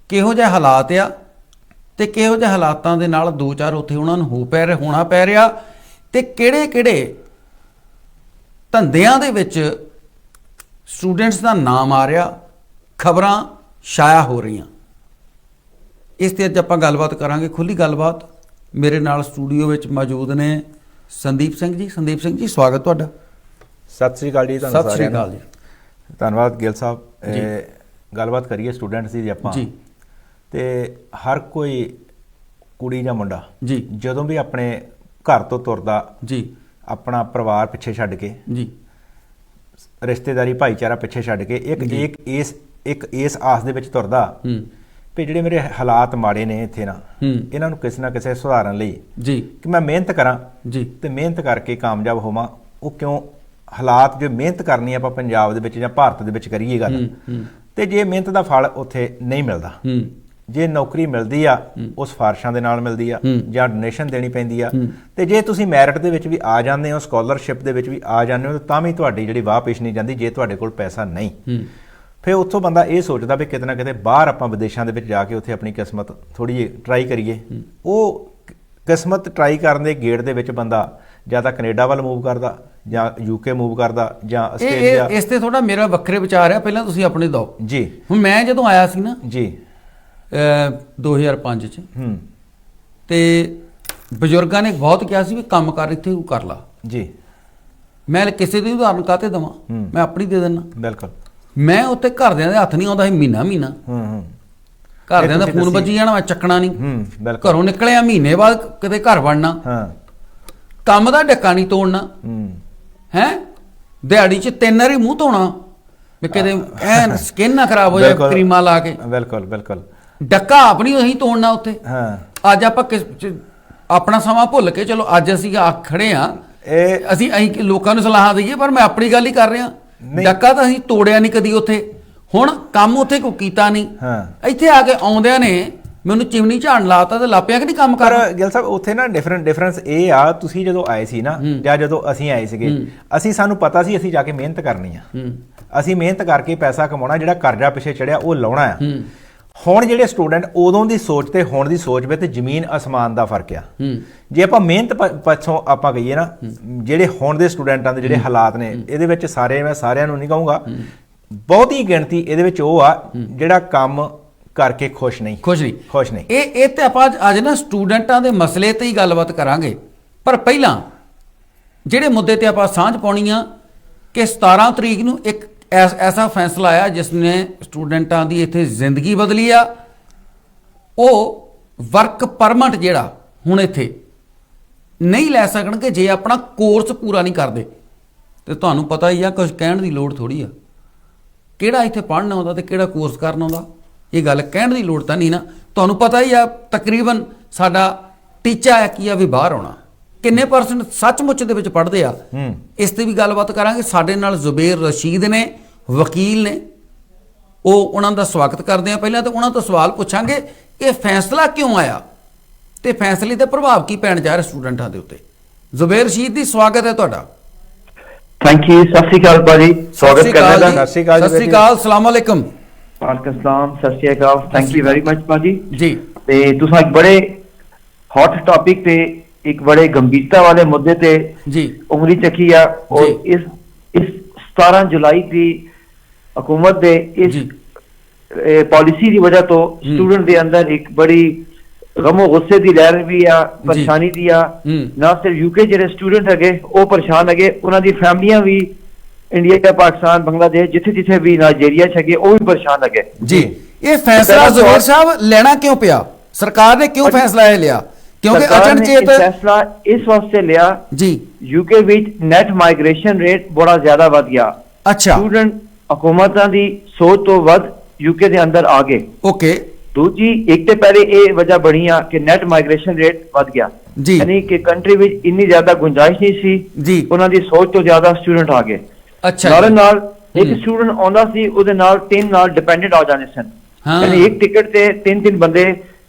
ਕਿਹੋ ਜਿਹੇ ਹਾਲਾਤ ਆ ਤੇ ਕਿਹੋ ਜਿਹੇ ਹਾਲਾਤਾਂ ਦੇ ਨਾਲ 2-4 ਉੱਥੇ ਉਹਨਾਂ ਨੂੰ ਹੋਣਾ ਪੈ ਰਿਹਾ ਤੇ ਕਿਹੜੇ ਧੰਦਿਆਂ ਦੇ ਵਿੱਚ ਸਟੂਡੈਂਟਸ ਦਾ ਨਾਮ ਆ ਰਿਹਾ, ਖਬਰਾਂ ਛਾਇਆ ਹੋ ਰਹੀਆਂ। ਇਸ ਤੇ ਅੱਜ ਆਪਾਂ ਗੱਲਬਾਤ ਕਰਾਂਗੇ, ਖੁੱਲੀ ਗੱਲਬਾਤ। ਮੇਰੇ ਨਾਲ ਸਟੂਡੀਓ ਵਿੱਚ ਮੌਜੂਦ ਨੇ ਸੰਦੀਪ ਸਿੰਘ ਜੀ। ਸੰਦੀਪ ਸਿੰਘ ਜੀ, ਸਵਾਗਤ ਤੁਹਾਡਾ। ਸਤਿ ਸ੍ਰੀ ਅਕਾਲ ਜੀ। ਸਤਿ ਸ੍ਰੀ ਅਕਾਲ ਜੀ। ਧੰਨਵਾਦ ਗਿੱਲ ਸਾਹਿਬ। ਗੱਲਬਾਤ ਕਰੀਏ ਸਟੂਡੈਂਟਸ ਦੀ ਆਪਾਂ ਜੀ। ਤੇ ਹਰ ਕੋਈ ਕੁੜੀ ਜਾਂ ਮੁੰਡਾ ਜੀ ਜਦੋਂ ਵੀ ਆਪਣੇ ਘਰ ਤੋਂ ਤੁਰਦਾ ਜੀ, ਆਪਣਾ ਪਰਿਵਾਰ ਪਿੱਛੇ ਛੱਡ ਕੇ ਜੀ, ਰਿਸ਼ਤੇਦਾਰੀ ਭਾਈਚਾਰਾ ਪਿੱਛੇ ਛੱਡ ਕੇ ਇੱਕ ਇਸ ਆਸ ਦੇ ਵਿੱਚ ਤੁਰਦਾ ਵੀ ਜਿਹੜੇ ਮੇਰੇ ਹਾਲਾਤ ਮਾੜੇ ਨੇ ਇੱਥੇ ਇਹਨਾਂ ਨੂੰ ਕਿਸੇ ਨਾ ਕਿਸੇ ਸੁਧਾਰਨ ਲਈ ਜੀ ਕਿ ਮੈਂ ਮਿਹਨਤ ਕਰਾਂ ਜੀ ਤੇ ਮਿਹਨਤ ਕਰਕੇ ਕਾਮਯਾਬ ਹੋਵਾਂ। ਉਹ ਕਿਉਂ ਹਾਲਾਤ ਜੋ ਮਿਹਨਤ ਕਰਨੀ ਆਪਾਂ ਪੰਜਾਬ ਦੇ ਵਿੱਚ ਜਾਂ ਭਾਰਤ ਦੇ ਵਿੱਚ ਕਰੀਏ ਗੱਲ, ਤੇ ਜੇ ਮਿਹਨਤ ਦਾ ਫਲ ਉੱਥੇ ਨਹੀਂ ਮਿਲਦਾ, ਜੇ ਨੌਕਰੀ ਮਿਲਦੀ ਆ ਉਹ ਸਿਫਾਰਿਸ਼ਾਂ ਦੇ ਨਾਲ ਮਿਲਦੀ ਆ ਜਾਂ ਡੋਨੇਸ਼ਨ ਦੇਣੀ ਪੈਂਦੀ ਆ, ਤੇ ਜੇ ਤੁਸੀਂ ਮੈਰਿਟ ਦੇ ਵਿੱਚ ਵੀ ਆ ਜਾਂਦੇ ਹੋ, ਸਕਾਲਰਸ਼ਿਪ ਦੇ ਵਿੱਚ ਵੀ ਆ ਜਾਂਦੇ ਹੋ, ਤਾਂ ਵੀ ਤੁਹਾਡੀ ਜਿਹੜੀ ਵਾਹ ਪੇਸ਼ ਨਹੀਂ ਜਾਂਦੀ ਜੇ ਤੁਹਾਡੇ ਕੋਲ ਪੈਸਾ ਨਹੀਂ। ਫਿਰ ਉੱਥੋਂ ਬੰਦਾ ਇਹ ਸੋਚਦਾ ਵੀ ਕਿਤੇ ਨਾ ਕਿਤੇ ਬਾਹਰ ਆਪਾਂ ਵਿਦੇਸ਼ਾਂ ਦੇ ਵਿੱਚ ਜਾ ਕੇ ਉੱਥੇ ਆਪਣੀ ਕਿਸਮਤ ਥੋੜ੍ਹੀ ਜਿਹੀ ਟਰਾਈ ਕਰੀਏ। ਉਹ ਕਿਸਮਤ ਟਰਾਈ ਕਰਨ ਦੇ ਗੇੜ ਦੇ ਵਿੱਚ ਬੰਦਾ ਜਾਂ ਤਾਂ ਕੈਨੇਡਾ ਵੱਲ ਮੂਵ ਕਰਦਾ ਜਾਂ ਯੂਕੇ ਮੂਵ ਕਰਦਾ ਜਾਂ ਆਸਟ੍ਰੇਲੀਆ। ਇਸ ਤੇ ਥੋੜਾ ਮੇਰਾ ਵੱਖਰੇ ਵਿਚਾਰ ਆ, ਪਹਿਲਾਂ ਤੁਸੀਂ ਆਪਣੇ ਦਿਓ ਜੀ। ਹੁਣ ਮੈਂ ਜਦੋਂ ਆਇਆ ਸੀ ਨਾ ਜੀ 2005 ਚ, ਤੇ ਬਜ਼ੁਰਗਾਂ ਨੇ ਬਹੁਤ ਕਿਹਾ ਸੀ ਵੀ ਕੰਮ ਕਰ ਇੱਥੇ ਤੂੰ ਕਰ ਲਾ ਜੀ। ਮੈਂ ਕਿਸੇ ਦੀ ਉਦਾਹਰਨ ਕਾਹਤੇ ਦੇਵਾਂ, ਮੈਂ ਆਪਣੀ ਦੇ ਦਿੰਦਾ। ਬਿਲਕੁਲ। ਮੈਂ ਉੱਥੇ ਘਰਦਿਆਂ ਦੇ ਹੱਥ ਨਹੀਂ ਆਉਂਦਾ ਸੀ ਮਹੀਨਾ ਘਰਦਿਆਂ ਦਾ ਫੋਨ ਵੱਜੀ ਜਾਣਾ, ਮੈਂ ਚੱਕਣਾ ਨਹੀਂ। ਘਰੋਂ ਨਿਕਲਿਆ ਮਹੀਨੇ ਬਾਅਦ ਕਿਤੇ ਘਰ ਵੜਨਾ, ਕੰਮ ਦਾ ਡੱਕਾ ਨਹੀਂ ਤੋੜਨਾ ਹੈ। ਦਿਹਾੜੀ 'ਚ 3 ਵਾਰੀ ਮੂੰਹ ਧੋਣਾ ਵੀ ਕਿਤੇ ਐਨ ਸਕਿਨ ਨਾ ਖਰਾਬ ਹੋ ਜਾਏ ਕਰੀਮਾਂ ਲਾ ਕੇ। ਬਿਲਕੁਲ ਬਿਲਕੁਲ। ਡੱਕਾ ਆਪਣੀ ਅਸੀਂ ਤੋੜਨਾ ਉੱਥੇ। ਅੱਜ ਆਪਾਂ ਆਪਣਾ ਸਮਾਂ ਭੁੱਲ ਕੇ ਚਲੋ ਅੱਜ ਅਸੀਂ ਆ ਖੜੇ ਆ, ਅਸੀਂ ਲੋਕਾਂ ਨੂੰ ਸਲਾਹਾਂ ਦਈਏ, ਪਰ ਮੈਂ ਆਪਣੀ ਗੱਲ ਹੀ ਕਰ ਰਿਹਾ। ਡੱਕਾ ਤਾਂ ਅਸੀਂ ਤੋੜਿਆ ਨਹੀਂ ਕਦੀ ਉੱਥੇ। ਹੁਣ ਕੰਮ ਉੱਥੇ ਕੋਈ ਕੀਤਾ ਨਹੀਂ, ਇੱਥੇ ਆ ਕੇ ਆਉਂਦਿਆਂ ਨੇ ਮੈਨੂੰ ਚਿਮਨੀ ਝਾੜਨ ਲਾਤਾ ਤੇ ਲਾਪਿਆ ਕਿ ਨਹੀਂ ਕੰਮ ਕਰ। ਗਿੱਲ ਸਾਹਿਬ ਉੱਥੇ ਨਾ ਡਿਫਰੈਂਸ ਇਹ ਆ, ਤੁਸੀਂ ਜਦੋਂ ਆਏ ਸੀ ਨਾ ਜਾਂ ਜਦੋਂ ਅਸੀਂ ਆਏ ਸੀਗੇ, ਸਾਨੂੰ ਪਤਾ ਸੀ ਅਸੀਂ ਜਾ ਕੇ ਮਿਹਨਤ ਕਰਨੀ ਆ, ਅਸੀਂ ਮਿਹਨਤ ਕਰਕੇ ਪੈਸਾ ਕਮਾਉਣਾ, ਜਿਹੜਾ ਕਰਜ਼ਾ ਪਿੱਛੇ ਚੜਿਆ ਉਹ ਲਾਉਣਾ ਆ। ਹੁਣ ਜਿਹੜੇ ਸਟੂਡੈਂਟ ਉਦੋਂ ਦੀ ਸੋਚ ਤੇ ਹੁਣ ਦੀ ਸੋਚ ਵਿੱਚ ਤੇ ਜ਼ਮੀਨ ਅਸਮਾਨ ਦਾ ਫਰਕ ਆ। ਜੇ ਆਪਾਂ ਮਿਹਨਤ ਪਿੱਛੋਂ ਆਪਾਂ ਕਹੀਏ ਨਾ, ਜਿਹੜੇ ਹੁਣ ਦੇ ਸਟੂਡੈਂਟਾਂ ਦੇ ਜਿਹੜੇ ਹਾਲਾਤ ਨੇ, ਇਹਦੇ ਵਿੱਚ ਮੈਂ ਸਾਰਿਆਂ ਨੂੰ ਨਹੀਂ ਕਹੂੰਗਾ, ਬਹੁਤੀ ਗਿਣਤੀ ਇਹਦੇ ਵਿੱਚ ਉਹ ਆ ਜਿਹੜਾ ਕੰਮ ਕਰਕੇ ਖੁਸ਼ ਨਹੀਂ। ਇਹ ਤੇ ਆਪਾਂ ਅੱਜ ਨਾ ਸਟੂਡੈਂਟਾਂ ਦੇ ਮਸਲੇ ਤੇ ਹੀ ਗੱਲਬਾਤ ਕਰਾਂਗੇ, ਪਰ ਪਹਿਲਾਂ ਜਿਹੜੇ ਮੁੱਦੇ ਤੇ ਆਪਾਂ ਸਾਂਝ ਪਾਉਣੀ ਆ ਕਿ 17 ਤਰੀਕ ਨੂੰ ਇੱਕ ਐਸਾ ਫੈਸਲਾ ਆਇਆ ਜਿਸ ਨੇ ਸਟੂਡੈਂਟਾਂ ਦੀ ਇੱਥੇ ਜ਼ਿੰਦਗੀ ਬਦਲੀ ਆ। ਉਹ ਵਰਕ ਪਰਮਿਟ ਜਿਹੜਾ ਹੁਣ ਇੱਥੇ ਨਹੀਂ ਲੈ ਸਕਣਗੇ ਜੇ ਆਪਣਾ ਕੋਰਸ ਪੂਰਾ ਨਹੀਂ ਕਰਦੇ। ਤੇ ਤੁਹਾਨੂੰ ਪਤਾ ਹੀ ਆ, ਕੁਝ ਕਹਿਣ ਦੀ ਲੋੜ ਥੋੜੀ ਆ, ਕਿਹੜਾ ਇੱਥੇ ਪੜ੍ਹਨਾ ਆਉਂਦਾ ਤੇ ਕਿਹੜਾ ਕੋਰਸ ਕਰਨਾ ਆਉਂਦਾ। ਇਹ ਗੱਲ ਕਹਿਣ ਦੀ ਲੋੜ ਤਾਂ ਨਹੀਂ ਨਾ, ਤੁਹਾਨੂੰ ਪਤਾ ਹੀ ਆ। ਤਕਰੀਬਨ ਸਾਡਾ ਟੀਚਾ ਹੈ ਕੀ ਆ ਵੀ ਬਾਹਰ ਆਉਣਾ, ਕਿੰਨੇ % ਸੱਚਮੁੱਚ ਦੇ ਵਿੱਚ ਪੜ੍ਹਦੇ ਆ, ਇਸ ਤੇ ਵੀ ਗੱਲਬਾਤ ਕਰਾਂਗੇ। ਸਾਡੇ ਨਾਲ ਜ਼ੁਬੈਰ ਰਸ਼ੀਦ ਨੇ, ਵਕੀਲ ਨੇ, ਉਹ ਉਹਨਾਂ ਦਾ ਸਵਾਗਤ ਕਰਦੇ ਆ। ਪਹਿਲਾਂ ਤਾਂ ਉਹਨਾਂ ਤੋਂ ਸਵਾਲ ਪੁੱਛਾਂਗੇ ਇਹ ਫੈਸਲਾ ਕਿਉਂ ਆਇਆ ਤੇ ਫੈਸਲੇ ਦਾ ਪ੍ਰਭਾਵ ਕੀ ਪੈਣ ਜਾ ਰਿਹਾ ਸਟੂਡੈਂਟਾਂ ਦੇ ਉੱਤੇ। ਜ਼ੁਬੈਰ ਰਸ਼ੀਦ ਜੀ, ਸਵਾਗਤ ਹੈ ਤੁਹਾਡਾ। Thank you. ਸਤਿ ਸ਼੍ਰੀ ਅਕਾਲ ਭਾਜੀ, ਸਵਾਗਤ ਕਰਦਾ। ਸਤਿ ਸ਼੍ਰੀ ਅਕਾਲ। ਸਲਾਮ ਅਲੈਕਮ। ਵਾਲੇਕੁਮ ਸਲਾਮ, ਸਤਿ ਸ਼੍ਰੀ ਅਕਾਲ। ਥੈਂਕ ਯੂ ਵੈਰੀ ਮਚ ਭਾਜੀ ਜੀ। ਤੇ ਤੁਸੀਂ ਇੱਕ ਬੜੇ ਹੌਟ ਟੌਪਿਕ ਤੇ, ਇੱਕ ਬੜੇ ਗੰਭੀਰਤਾ ਵਾਲੇ ਮੁੱਦੇ ਤੇ ਜੀ ਉਂਗਲੀ ਚੱਕੀ ਆ। ਔਰ ਇਸ 17 ਜੁਲਾਈ ਦੀ ਹਕੂਮਤ ਦੇ ਇਸ ਪਾਲਿਸੀ ਦੀ ਵਜ੍ਹਾ ਤੋਂ ਸਟੂਡੈਂਟ ਦੇ ਅੰਦਰ ਇੱਕ ਬੜੀ ਗਮੋ ਗੁੱਸੇ ਦੀ ਲਹਿਰ ਵੀ ਆ, ਪਰੇਸ਼ਾਨੀ ਦੀ ਆ। ਨਾ ਸਿਰਫ ਯੂਕੇ ਜਿਹੜੇ ਸਟੂਡੈਂਟ ਹੈਗੇ ਉਹ ਪਰੇਸ਼ਾਨ ਹੈਗੇ, ਉਹਨਾਂ ਦੀ ਫੈਮਲੀਆਂ ਵੀ ਇੰਡੀਆ, ਪਾਕਿਸਤਾਨ, ਬੰਗਲਾਦੇਸ਼, ਜਿੱਥੇ ਵੀ ਨਾਈਜੀਰੀਆ ਚ ਹੈਗੇ, ਉਹ ਵੀ ਪਰੇਸ਼ਾਨ ਹੈਗੇ ਜੀ। ਇਹ ਫੈਸਲਾ ਜ਼ੁਬੈਰ ਸਾਹਿਬ ਲੈਣਾ ਕਿਉਂ ਪਿਆ? ਸਰਕਾਰ ਨੇ ਕਿਉਂ ਫੈਸਲਾ ਇਹ ਲਿਆ? ਕਿਉਂਕਿ ਅਚਨਚੇਤ ਫੈਸਲਾ ਇਸ ਵਾਸਤੇ ਲਿਆ ਜੀ, ਯੂਕੇ ਵਿੱਚ ਨੈਟ ਮਾਈਗ੍ਰੇਸ਼ਨ ਰੇਟ ਬੜਾ ਜ਼ਿਆਦਾ ਵੱਧ ਗਿਆ। ਅੱਛਾ। ਸਟੂਡੈਂਟ ਹਕੂਮਤਾਂ ਦੀ ਸੋਚ ਤੋਂ ਵੱਧ ਯੂਕੇ ਦੇ ਅੰਦਰ ਆ ਗਏ। ਓਕੇ। ਦੂਜੀ, ਇੱਕ ਤੇ ਪਹਿਲੇ ਇਹ ਵਜ੍ਹਾ ਬਣੀ ਆ ਕਿ ਨੈਟ ਮਾਈਗ੍ਰੇਸ਼ਨ ਰੇਟ ਵੱਧ ਗਿਆ, ਯਾਨੀ ਕਿ ਕੰਟਰੀ ਵਿੱਚ ਇੰਨੀ ਜ਼ਿਆਦਾ ਗੁੰਜਾਇਸ਼ ਨਹੀਂ ਸੀ, ਉਹਨਾਂ ਦੀ ਸੋਚ ਤੋਂ ਜ਼ਿਆਦਾ ਸਟੂਡੈਂਟ ਆ ਗਏ। ਅੱਛਾ। ਨਾਲ ਇੱਕ ਸਟੂਡੈਂਟ ਆਉਂਦਾ ਸੀ, ਉਹਦੇ ਨਾਲ 3 ਨਾਲ ਡਿਪੈਂਡੈਂਟ ਆ ਜਾਂਦੇ ਸਨ, ਯਾਨੀ ਇੱਕ ਟਿਕਟ ਤੇ 3 ਬੰਦੇ,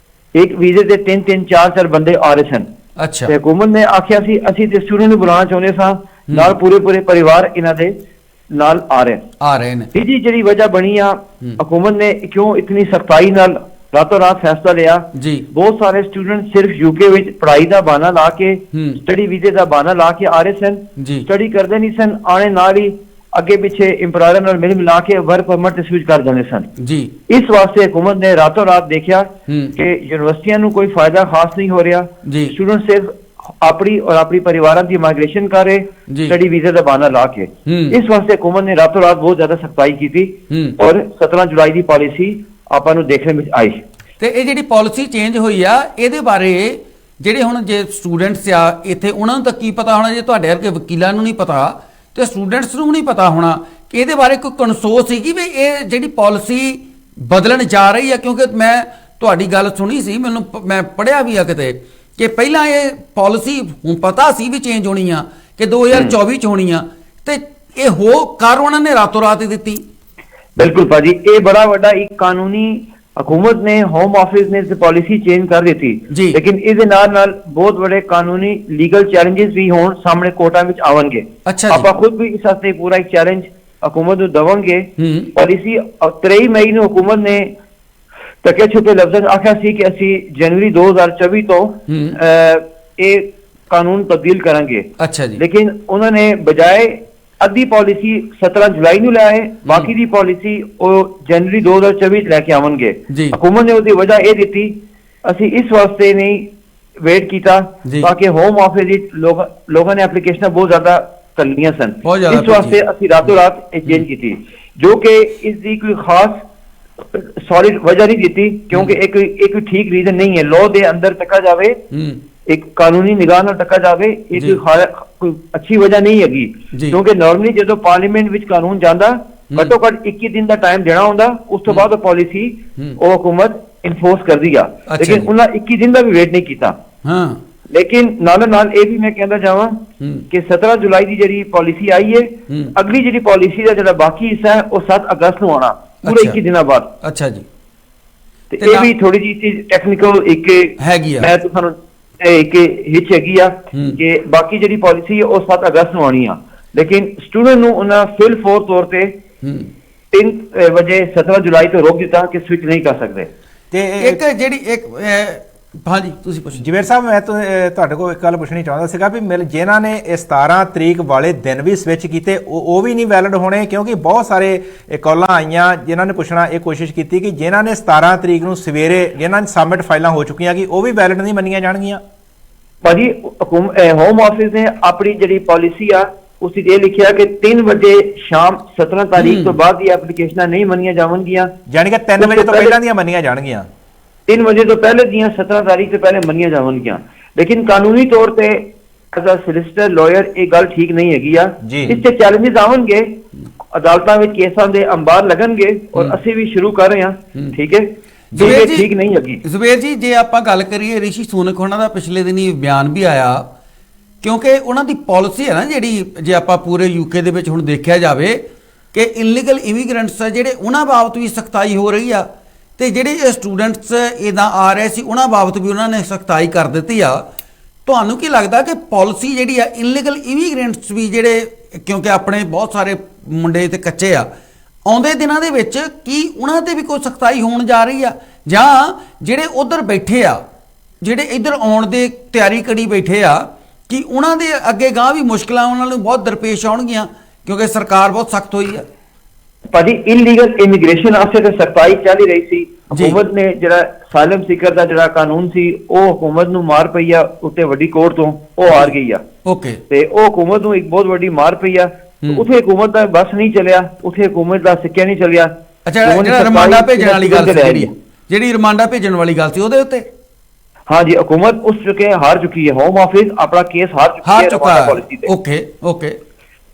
ਇੱਕ ਵੀਜ਼ੇ ਤੇ 3 4 ਬੰਦੇ ਆ ਰਹੇ ਸਨ। ਅੱਛਾ। ਤੇ ਹਕੂਮਤ ਨੇ ਆਖਿਆ ਸੀ ਅਸੀਂ ਤੇ ਸਟੂਡੈਂਟ ਨੂੰ ਬੁਲਾਉਣਾ ਚਾਹੁੰਦੇ ਸਾਂ, ਨਾਲ ਪੂਰੇ ਪਰਿਵਾਰ ਇਹਨਾਂ ਦੇ ਨਾਲ ਆ ਰਹੇ ਨੇ। ਤੀਜੀ ਜਿਹੜੀ ਵਜ੍ਹਾ ਬਣੀ ਆ, ਹਕੂਮਤ ਨੇ ਕਿਉਂ ਇਤਨੀ ਸਖਤਾਈ ਨਾਲ ਰਾਤੋਂ ਰਾਤ ਫੈਸਲਾ ਲਿਆ ਜੀ। ਬਹੁਤ ਸਾਰੇ ਸਟੂਡੈਂਟ ਸਿਰਫ ਯੂਕੇ ਵਿੱਚ ਪੜ੍ਹਾਈ ਦਾ ਬਹਾਨਾ ਲਾ ਕੇ, ਸਟੱਡੀ ਵੀਜ਼ੇ ਦਾ ਬਹਾਨਾ ਲਾ ਕੇ ਆ ਰਹੇ ਸਨ, ਸਟੱਡੀ ਕਰਦੇ ਨਹੀਂ ਸਨ, ਆਣੇ ਨਾਲ ਹੀ ਅੱਗੇ ਪਿੱਛੇ ਇੰਪਲਾਇਰ ਨਾਲ ਮਿਲ ਮਿਲਾ ਕੇ ਵਰਕ ਪਰਮਿਟ ਤੇ ਸਵਿਚ ਕਰ ਜਾਂਦੇ ਸਨ ਜੀ। ਇਸ ਵਾਸਤੇ ਹੁਕੂਮਤ ਨੇ ਰਾਤੋਂ ਰਾਤ ਦੇਖਿਆ ਕਿ ਯੂਨੀਵਰਸਿਟੀਆਂ ਨੂੰ ਕੋਈ ਫਾਇਦਾ ਖਾਸ ਨਹੀਂ ਹੋ ਰਿਹਾ, ਸਟੂਡੈਂਟ ਸਿਰਫ ਆਪਣੀ ਔਰ ਆਪਣੀ ਪਰਿਵਾਰਾਂ ਦੀ ਮਾਈਗ੍ਰੇਸ਼ਨ ਕਰ ਰਹੇ ਸਟੱਡੀ ਵੀਜ਼ੇ ਦਾ ਬਹਾਨਾ ਲਾ ਕੇ। ਇਸ ਵਾਸਤੇ ਹੁਕੂਮਤ ਨੇ ਰਾਤੋਂ ਰਾਤ ਬਹੁਤ ਜ਼ਿਆਦਾ ਸਖਤਾਈ ਕੀਤੀ ਔਰ 17 ਜੁਲਾਈ ਦੀ ਪਾਲਿਸੀ ਆਪਾਂ ਨੂੰ ਦੇਖਣ ਵਿੱਚ ਆਈ। ਤੇ ਇਹ ਜਿਹੜੀ ਪਾਲਿਸੀ ਚੇਂਜ ਹੋਈ ਆ, ਇਹਦੇ ਬਾਰੇ ਜਿਹੜੇ ਹੁਣ ਜੇ ਸਟੂਡੈਂਟਸ ਆ ਇੱਥੇ, ਉਹਨਾਂ ਨੂੰ ਤਾਂ ਕੀ ਪਤਾ ਹੋਣਾ, ਜੇ ਤੁਹਾਡੇ ਵਰਗੇ ਵਕੀਲਾਂ ਨੂੰ ਨਹੀਂ ਪਤਾ ਤੇ ਸਟੂਡੈਂਟਸ ਨੂੰ ਨਹੀਂ ਪਤਾ ਹੋਣਾ ਕਿ ਇਹਦੇ ਬਾਰੇ ਕੋਈ ਕਨਸੋਸ ਸੀਗੀ ਵੀ ਇਹ ਜਿਹੜੀ ਪਾਲਿਸੀ ਬਦਲਣ ਜਾ ਰਹੀ ਆ। ਕਿਉਂਕਿ ਮੈਂ ਤੁਹਾਡੀ ਗੱਲ ਸੁਣੀ ਸੀ, ਮੈਂ ਪੜ੍ਹਿਆ ਵੀ ਆ ਕਿਤੇ ਕਿ ਪਹਿਲਾਂ ਇਹ ਪਾਲਿਸੀ ਹੁਣ ਪਤਾ ਸੀ ਵੀ ਚੇਂਜ ਹੋਣੀ ਆ, ਕਿ 2024 ਚ ਹੋਣੀ ਆ, ਤੇ ਇਹ ਹੋ ਕਰ ਉਹਨਾਂ ਨੇ ਰਾਤੋਂ ਰਾਤ ਹੀ ਦਿੱਤੀ। ਬਿਲਕੁਲ ਭਾਜੀ, ਇਹ ਬੜਾ ਵੱਡਾ ਇੱਕ ਕਾਨੂੰਨੀ हुकूमत ने, होम ऑफिस ने पॉलिसी चेंज कर दी थी, लेकिन इस नाल बहुत बड़े कानूनी लीगल चैलेंजेस भी होण सामने कोर्टां विच आवणगे। आपां खुद भी इस वास्ते पूरा एक चैलेंज हुकूमत नूं देवांगे। पॉलिसी 23 मई नूं हुकूमत ने टके छुपे लफ्ज़ां च आख्या सी कि असीं जनवरी 2024 तो ये कानून तब्दील करांगे। लेकिन उन्होंने बजाय अद्धी पॉलिसी 17 जुलाई ਨੂੰ ਲਾਏ, ਬਾਕੀ ਦੀ ਪॉलिसी ਉਹ ਜਨਵਰੀ 2024 ਚ ਲੈ ਕੇ ਆਵਣਗੇ। ਹਕੂਮਤ ਨੇ ਉਹਦੀ ਵਜ੍ਹਾ ਇਹ ਦਿੱਤੀ, ਅਸੀਂ ਇਸ ਵਾਸਤੇ ਨਹੀਂ ਵੇਟ ਕੀਤਾ ਤਾਂ ਹੋਮ ਆਫਿਸ ਵਿੱਚ ਲੋਕਾਂ ਨੇ ਐਪਲੀਕੇਸ਼ਨਾਂ ਬਹੁਤ ਜ਼ਿਆਦਾ ਕਰਨੀਆਂ ਸਨ, ਇਸ ਵਾਸਤੇ ਅਸੀਂ ਰਾਤੋਂ ਰਾਤ ਇਹ ਚੇਂਜ ਕੀਤੀ, ਜੋ ਕਿ ਇਸ ਦੀ ਕੋਈ ਖਾਸ ਸੋਲਿਡ ਵਜ੍ਹਾ ਨਹੀਂ ਦਿੱਤੀ, ਕਿਉਂਕਿ ਇੱਕ ਠੀਕ ਰੀਜ਼ਨ ਨਹੀਂ ਹੈ। ਲਾਅ ਦੇ ਅੰਦਰ ਟੱਕਾ ਜਾਵੇ, एक कानूनी निगाह ਨਾਲ ਟੱਕਾ ਜਾਵੇ, ਇਹ ਕੋਈ ਅੱਛੀ ਵਜ੍ਹਾ ਨਹੀਂ ਹੈਗੀ, ਕਿਉਂਕਿ ਨਾਰਮਲੀ ਜਦੋਂ ਪਾਰਲੀਮੈਂਟ ਵਿੱਚ ਕਾਨੂੰਨ ਜਾਂਦਾ ਘੱਟੋ ਘੱਟ 21 ਦਿਨ ਦਾ ਟਾਈਮ ਦੇਣਾ ਹੁੰਦਾ, ਉਸ ਤੋਂ ਬਾਅਦ ਉਹ ਪਾਲਿਸੀ ਉਹ ਹੁਕੂਮਤ ਇਨਫੋਰਸ ਕਰਦੀ ਆ। ਲੇਕਿਨ ਉਹਨਾਂ 21 ਦਿਨ ਦਾ ਵੀ ਵੇਟ ਨਹੀਂ ਕੀਤਾ। ਲੇਕਿਨ ਨਾਲ ਇਹ ਵੀ ਮੈਂ ਕਹਿੰਦਾ ਚਾਹਾਂ ਕਿ 17 ਜੁਲਾਈ ਦੀ ਜਿਹੜੀ ਪਾਲਿਸੀ ਆਈ ਹੈ, ਅਗਲੀ ਜਿਹੜੀ ਪਾਲਿਸੀ ਦਾ ਜਿਹੜਾ ਬਾਕੀ ਹਿੱਸਾ ਹੈ ਉਹ 7 ਅਗਸਤ ਨੂੰ ਆਉਣਾ, ਪੂਰੇ 21 ਦਿਨਾਂ ਬਾਅਦ। ਅੱਛਾ ਜੀ, ਤੇ ਇਹ ਵੀ ਥੋੜੀ ਜਿਹੀ ਟੈਕਨੀਕਲ ਇੱਕ ਹੈਗੀ ਆ, ਮੈਂ ਤੁਹਾਨੂੰ ਇੱਕ ਹਿੱਚ ਹੈਗੀ ਆ ਕਿ ਬਾਕੀ ਜਿਹੜੀ ਪਾਲਿਸੀ ਹੈ ਉਹ 7 ਅਗਸਤ ਨੂੰ ਆਉਣੀ ਆ, ਲੇਕਿਨ ਸਟੂਡੈਂਟ ਨੂੰ ਉਹਨਾਂ ਫਿਲ ਫੋਰ ਤੌਰ ਤੇ 3 ਵਜੇ 17 ਜੁਲਾਈ ਤੋਂ ਰੋਕ ਦਿੱਤਾ ਕਿ ਸਵਿਚ ਨਹੀਂ ਕਰ ਸਕਦੇ। ਤੇ ਇੱਕ ਜਿਹੜੀ ਹਾਂਜੀ ਤੁਸੀਂ ਪੁੱਛੋ ਜਵੇਰ ਸਾਹਿਬ, ਮੈਂ ਤੁਹਾਡੇ ਕੋਲ ਇੱਕ ਗੱਲ ਪੁੱਛਣੀ ਚਾਹੁੰਦਾ ਸੀਗਾ ਵੀ ਜਿਨ੍ਹਾਂ ਨੇ ਇਹ 17 ਤਰੀਕ ਵਾਲੇ ਦਿਨ ਵੀ ਸਵਿਚ ਕੀਤੇ ਉਹ ਵੀ ਨਹੀਂ ਵੈਲਿਡ ਹੋਣੇ, ਕਿਉਂਕਿ ਬਹੁਤ ਸਾਰੇ ਕਾਲਾਂ ਆਈਆਂ ਜਿਨ੍ਹਾਂ ਨੇ ਪੁੱਛਣਾ ਇਹ ਕੋਸ਼ਿਸ਼ ਕੀਤੀ ਕਿ ਜਿਨ੍ਹਾਂ ਨੇ 17 ਤਰੀਕ ਨੂੰ ਸਵੇਰੇ ਜਿਨ੍ਹਾਂ ਨੇ ਸਬਮਿਟ ਫਾਈਲਾਂ ਹੋ ਚੁੱਕੀਆਂ ਕਿ ਉਹ ਵੀ ਵੈਲਿਡ ਨਹੀਂ ਮੰਨੀਆਂ ਜਾਣਗੀਆਂ। ਭਾਜੀ ਹੋਮ ਆਫਿਸ ਨੇ ਆਪਣੀ ਜਿਹੜੀ ਪਾਲਿਸੀ ਆ ਉਸ ਵਿੱਚ ਇਹ ਲਿਖਿਆ ਕਿ 3 ਵਜੇ ਸ਼ਾਮ 17 ਤਾਰੀਖ ਤੋਂ ਬਾਅਦ ਦੀ ਐਪਲੀਕੇਸ਼ਨਾਂ ਨਹੀਂ ਮੰਨੀਆਂ ਜਾਣਗੀਆਂ, ਯਾਨੀ ਕਿ 3 ਵਜੇ ਤੋਂ ਪਹਿਲਾਂ ਦੀਆਂ ਮੰਨੀਆਂ ਜਾਣਗੀਆਂ। 3 ਵਜੇ ਤੋਂ ਪਹਿਲੇ ਦੀਆਂ 17 ਤਾਰੀਖ ਤੋਂ ਪਹਿਲੇ ਮੰਨੀਆਂ ਜਾਣਗੀਆਂ, ਲੇਕਿਨ ਕਾਨੂੰਨੀ ਤੌਰ ਤੇ ਐਜ਼ ਅ ਸੋਲਿਸਿਟਰ ਲਾਇਰ ਇਹ ਗੱਲ ਠੀਕ ਨਹੀਂ ਹੈਗੀ ਆ। ਇਸ ਤੇ ਚੈਲੰਜਸ ਆਉਣਗੇ, ਅਦਾਲਤਾਂ ਵਿੱਚ ਕੇਸਾਂ ਦੇ ਅੰਬਾਰ ਲੱਗਣਗੇ ਔਰ ਅਸੀਂ ਵੀ ਸ਼ੁਰੂ ਕਰ ਰਹੇ ਹਾਂ। ਠੀਕ ਹੈ, ਠੀਕ ਨਹੀਂ ਹੈਗੀ। ਜ਼ੁਬੇਰ ਜੀ, ਜੇ ਆਪਾਂ ਗੱਲ ਕਰੀਏ ਰਿਸ਼ੀ ਸੁਨਕ ਉਹਨਾਂ ਦਾ ਪਿਛਲੇ ਦਿਨੀ ਬਿਆਨ ਵੀ ਆਇਆ, ਕਿਉਂਕਿ ਉਹਨਾਂ ਦੀ ਪਾਲਿਸੀ ਹੈ ਨਾ ਜਿਹੜੀ, ਜੇ ਆਪਾਂ ਪੂਰੇ ਯੂਕੇ ਦੇ ਵਿੱਚ ਹੁਣ ਦੇਖਿਆ ਜਾਵੇ ਕਿ ਇਨਲੀਗਲ ਇਮੀਗ੍ਰੈਂਟਸ ਆ ਜਿਹੜੇ, ਉਹਨਾਂ ਬਾਬਤ ਵੀ ਸਖਤਾਈ ਹੋ ਰਹੀ ਆ, ਤੇ ਜਿਹੜੇ ਸਟੂਡੈਂਟਸ ਇਦਾਂ ਆ ਰਹੇ ਸੀ ਉਹਨਾਂ ਬਾਬਤ ਵੀ ਉਹਨਾਂ ਨੇ ਸਖਤਾਈ ਕਰ ਦਿੱਤੀ ਆ। ਤੁਹਾਨੂੰ ਕੀ ਲੱਗਦਾ ਕਿ ਪਾਲਿਸੀ ਜਿਹੜੀ ਆ ਇਨਲੀਗਲ ਇਮੀਗ੍ਰੈਂਟਸ ਵੀ ਜਿਹੜੇ, ਕਿਉਂਕਿ ਆਪਣੇ ਬਹੁਤ ਸਾਰੇ ਮੁੰਡੇ ਤੇ ਕੱਚੇ ਆ, ਆਉਂਦੇ ਦਿਨਾਂ ਦੇ ਵਿੱਚ ਕੀ ਉਹਨਾਂ ਤੇ ਵੀ ਕੋਈ ਸਖਤਾਈ ਹੋਣ ਜਾ ਰਹੀ ਆ, ਜਾਂ ਜਿਹੜੇ ਉਧਰ ਬੈਠੇ ਆ, ਜਿਹੜੇ ਇੱਧਰ ਆਉਣ ਦੇ ਤਿਆਰੀ ਕਰੀ ਬੈਠੇ ਆ, ਕਿ ਉਹਨਾਂ ਦੇ ਅੱਗੇ ਗਾਂ ਵੀ ਮੁਸ਼ਕਲਾਂ ਉਹਨਾਂ ਨੂੰ ਬਹੁਤ ਦਰਪੇਸ਼ ਆਉਣਗੀਆਂ ਕਿਉਂਕਿ ਸਰਕਾਰ ਬਹੁਤ ਸਖਤ ਹੋਈ ਆ? ਭਾਜੀ ਇਨਲੀਗਲ ਇਮੀਗ੍ਰੇਸ਼ਨ ਵਾਸਤੇ ਤਾਂ ਸਖਤਾਈ ਚੱਲ ਹੀ ਰਹੀ ਸੀ। ਹੁਕੂਮਤ ਨੇ ਜਿਹੜਾ ਸਾਲਮ ਸਿਕਰ ਦਾ ਜਿਹੜਾ ਕਾਨੂੰਨ ਸੀ ਉਹ ਹੁਕੂਮਤ ਨੂੰ ਮਾਰ ਪਈ ਆ, ਉੱਤੇ ਵੱਡੀ ਕੋਰਟ ਤੋਂ ਉਹ ਹਾਰ ਗਈ ਆ। ਓਕੇ, ਤੇ ਉਹ ਹੁਕੂਮਤ ਨੂੰ ਇੱਕ ਬਹੁਤ ਵੱਡੀ ਮਾਰ ਪਈ ਆ। ਉੱਥੇ ਹੁਕੂਮਤ ਦਾ ਬਸ ਨਹੀਂ ਚੱਲਿਆ, ਉੱਥੇ ਹੁਕੂਮਤ ਦਾ ਸਿੱਕਿਆ ਨਹੀਂ ਚੱਲਿਆ। ਅੱਛਾ, ਜਿਹੜਾ ਰਿਮਾਂਡਾ ਭੇਜਣ ਵਾਲੀ ਗੱਲ ਸੀ, ਜਿਹੜੀ ਰਿਮਾਂਡਾ ਭੇਜਣ ਵਾਲੀ ਗੱਲ ਸੀ ਉਹਦੇ ਉੱਤੇ ਹਾਂਜੀ ਹੁਕੂਮਤ ਉਸ ਚੁੱਕੇ ਹਾਰ ਚੁੱਕੀ ਹੈ। ਹੋਮ ਆਫਿਸ ਆਪਣਾ ਕੇਸ ਹਾਰ ਚੁੱਕਾ ਹੈ। ਓਕੇ ਓਕੇ,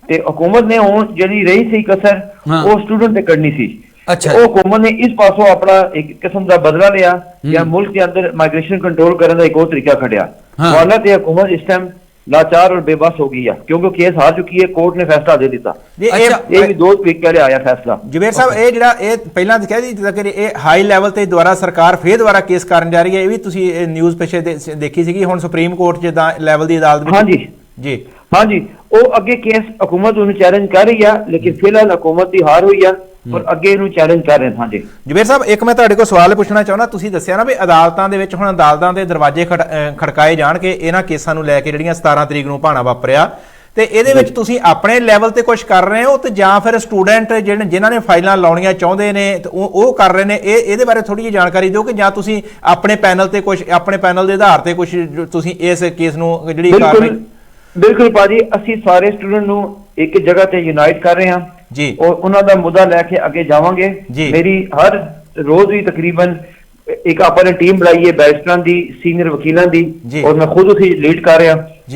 ਤੇ ਹੁਕੂਮਤ ਨੇ ਹੁਣ ਜਿਹੜੀ ਰਹੀ ਸੀ ਕਸਰ ਉਹ ਸਟੂਡੈਂਟ ਤੇ ਕੱਢਣੀ ਸੀ। ਉਹ ਹੁਕੂਮਤ ਨੇ ਇਸ ਪਾਸੋਂ ਆਪਣਾ ਇੱਕ ਕਿਸਮ ਦਾ ਬਦਲਾ ਲਿਆ ਜਾਂ ਮੁਲਕ ਦੇ ਅੰਦਰ ਮਾਈਗ੍ਰੇਸ਼ਨ ਕੰਟਰੋਲ ਕਰਨ ਦਾ ਇੱਕ ਹੋਰ ਤਰੀਕਾ ਕੱਢਿਆ। ਹਾਲਾਤ ਇਹ ਹੁਕੂਮਤ ਇਸ ਟਾਈਮ लाचार और बेबस हो गई है क्योंकि केस हार चुकी है, कोर्ट ने फैसला दे दिता। ये भी 2 वीक पहले आया फैसला। जवेर साहब ये ਜਿਹੜਾ ਇਹ ਪਹਿਲਾਂ ਦਿਖਿਆ ਜੀ ਜਿੱਦਾਂ ਕਿ ਇਹ ਹਾਈ ਲੈਵਲ ਤੇ ਦੁਆਰਾ ਸਰਕਾਰ ਫੇਰ ਦੁਆਰਾ ਕੇਸ ਕਰਨ ਜਾ ਰਹੀ ਹੈ, ਇਹ ਵੀ ਤੁਸੀਂ ਨਿਊਜ਼ ਪਿੱਛੇ ਦੇਖੀ ਸੀਗੀ, ਹੁਣ ਸੁਪਰੀਮ ਕੋਰਟ ਜਿੱਦਾਂ ਲੈਵਲ ਦੀ ਅਦਾਲਤ ਵਿੱਚ। ਹਾਂਜੀ ਜੀ, ਉਹ ਅੱਗੇ ਕੇਸ ਹੁਕੂਮਤ ਨੂੰ ਚੈਲੰਜ ਕਰ ਰਹੀ ਹੈ, ਲੇਕਿਨ ਫਿਲਹਾਲ ਹੁਕੂਮਤ ਦੀ ਹਾਰ ਹੋਈ ਹੈ। ਪਰ ਅੱਗੇ ਇਹਨੂੰ ਚੈਲੰਜ ਕਰ ਰਹੇ ਹਾਂ ਜੀ। ਜਵੇਰ ਸਾਹਿਬ, ਇੱਕ ਮੈਂ ਤੁਹਾਡੇ ਕੋਲ ਸਵਾਲ ਪੁੱਛਣਾ ਚਾਹੁੰਦਾ। ਤੁਸੀਂ ਦੱਸਿਆ ਨਾ ਵੀ ਅਦਾਲਤਾਂ ਦੇ ਵਿੱਚ ਹੁਣ ਅਦਾਲਤਾਂ ਦੇ ਦਰਵਾਜ਼ੇ ਖੜਕਾਏ ਜਾਣਗੇ ਇਹਨਾਂ ਕੇਸਾਂ ਨੂੰ ਲੈ ਕੇ ਜਿਹੜੀਆਂ 17 ਤਰੀਕ ਨੂੰ ਭਾਣਾ ਵਾਪਰਿਆ, ਤੇ ਇਹਦੇ ਵਿੱਚ ਤੁਸੀਂ ਆਪਣੇ ਲੈਵਲ ਤੇ ਕੁਝ ਕਰ ਰਹੇ ਹੋ ਤੇ ਜਾਂ ਫਿਰ ਸਟੂਡੈਂਟ ਜਿਨ੍ਹਾਂ ਨੇ ਫਾਈਲਾਂ ਲਾਉਣੀਆਂ ਚਾਹੁੰਦੇ ਨੇ ਤੇ ਉਹ ਕਰ ਰਹੇ ਨੇ? ਇਹਦੇ ਬਾਰੇ ਥੋੜੀ ਜਿਹੀ ਜਾਣਕਾਰੀ ਦਿਓ ਕਿ ਜਾਂ ਤੁਸੀਂ ਆਪਣੇ ਪੈਨਲ ਤੇ ਕੁਝ, ਆਪਣੇ ਪੈਨਲ ਦੇ ਆਧਾਰ ਤੇ ਕੁਝ ਤੁਸੀਂ ਇਸ ਕੇਸ ਨੂੰ ਜਿਹੜੀ ਕਾਰਵਾਈ? ਬਿਲਕੁਲ ਭਾਜੀ, ਅਸੀਂ ਸਾਰੇ ਸਟੂਡੈਂਟ ਨੂੰ ਇੱਕ ਜਗ੍ਹਾ ਤੇ ਯੂਨਾਈਟ ਕਰ ਰਹੇ ਹਾਂ ਜੀ, ਔਰ ਉਹਨਾਂ ਦਾ ਮੁੱਦਾ ਲੈ ਕੇ ਅੱਗੇ ਜਾਵਾਂਗੇ। ਮੇਰੀ ਹਰ ਰੋਜ਼ ਹੀ ਤਕਰੀਬਨ ਇੱਕ ਆਪਾਂ ਨੇ ਟੀਮ ਬਣਾਈ ਹੈ ਬੈਰਿਸਟਰਾਂ ਦੀ, ਸੀਨੀਅਰ ਵਕੀਲਾਂ ਦੀ, ਔਰ ਮੈਂ ਖੁਦ ਉਸੇ ਲੀਡ ਕਰ ਰਿਹਾ।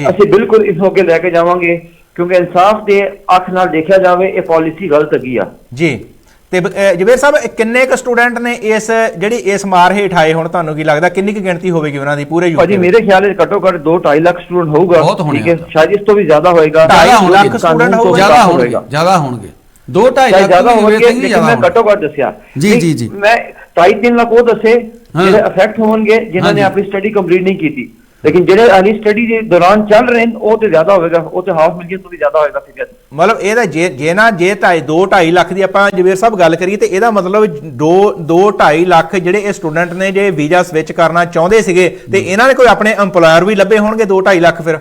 ਅਸੀਂ ਬਿਲਕੁਲ ਇਸ ਨੂੰ ਅੱਗੇ ਲੈ ਕੇ ਜਾਵਾਂਗੇ ਕਿਉਂਕਿ ਇਨਸਾਫ ਦੇ ਅੱਖ ਨਾਲ ਦੇਖਿਆ ਜਾਵੇ ਇਹ ਪਾਲਿਸੀ ਗਲਤ ਹੈਗੀ ਆ ਜੀ। ਤੇ ਜਵੇਰ ਸਾਹਿਬ, ਕਿੰਨੇ ਕੁ ਸਟੂਡੈਂਟ ਨੇ ਇਸ ਮਾਰ ਹੇਠ ਆਏ? ਹੁਣ ਤੁਹਾਨੂੰ ਕੀ ਲੱਗਦਾ ਕਿੰਨੀ ਕੁ ਗਿਣਤੀ ਹੋਵੇਗੀ ਉਹਨਾਂ ਦੀ ਪੂਰੇ ਯੂਕੇ? ਭਾਜੀ ਮੇਰੇ ਖਿਆਲ ਵਿੱਚ ਘੱਟੋ ਘੱਟ 2-2.5 ਲੱਖ ਸਟੂਡੈਂਟ ਹੋਊਗਾ, ਠੀਕ ਹੈ, ਸ਼ਾਇਦ ਇਸ ਤੋਂ ਵੀ ਜ਼ਿਆਦਾ ਹੋਏਗਾ। 2.5 ਲੱਖ ਸਟੂਡੈਂਟ ਹੋਊਗਾ? ਜ਼ਿਆਦਾ ਹੋਣਗੇ 2-2.5 ਲੱਖ ਜ਼ਿਆਦਾ ਹੋਣਗੇ, ਲੇਕਿਨ ਮੈਂ ਘੱਟੋ ਘੱਟ ਦੱਸਿਆ ਜੀ ਮੈਂ 2.5-3 ਲੱਖ ਉਹ ਦੱਸੇ ਜਿਹੜੇ ਅਫੈਕਟ ਹੋਣਗੇ ਜਿਨ੍ਹਾਂ ਨੇ ਆਪਣੀ ਸਟੱਡੀ ਕੰਪਲੀਟ ਨਹੀਂ ਕੀਤੀ, ਲੇਕਿਨ ਜਿਹੜੇ ਹਾਲੀ ਸਟੱਡੀ ਦੇ ਦੌਰਾਨ ਚੱਲ ਰਹੇ ਨੇ ਉਹ ਤੇ ਜ਼ਿਆਦਾ ਹੋਵੇਗਾ, ਉਹ ਤੇ ਹਾਫ ਮਿਲੀਅਨ ਤੋਂ ਵੀ ਜ਼ਿਆਦਾ ਹੋਏਗਾ ਫਿਗਰ। ਮਤਲਬ ਇਹਦਾ ਜੇ 2-2.5 ਲੱਖ ਦੀ ਆਪਾਂ ਜਵੇਰ ਸਾਹਿਬ ਗੱਲ ਕਰੀਏ ਤੇ ਇਹਦਾ ਮਤਲਬ 2-2.5 ਲੱਖ ਜਿਹੜੇ ਇਹ ਸਟੂਡੈਂਟ ਨੇ ਜੇ ਵੀਜ਼ਾ ਸਵਿਚ ਕਰਨਾ ਚਾਹੁੰਦੇ ਸੀਗੇ ਤੇ ਇਹਨਾਂ ਨੇ ਕੋਈ ਆਪਣੇ EMPLOYER ਵੀ ਲੱਭੇ ਹੋਣਗੇ 2-2.5 ਲੱਖ ਫਿਰ?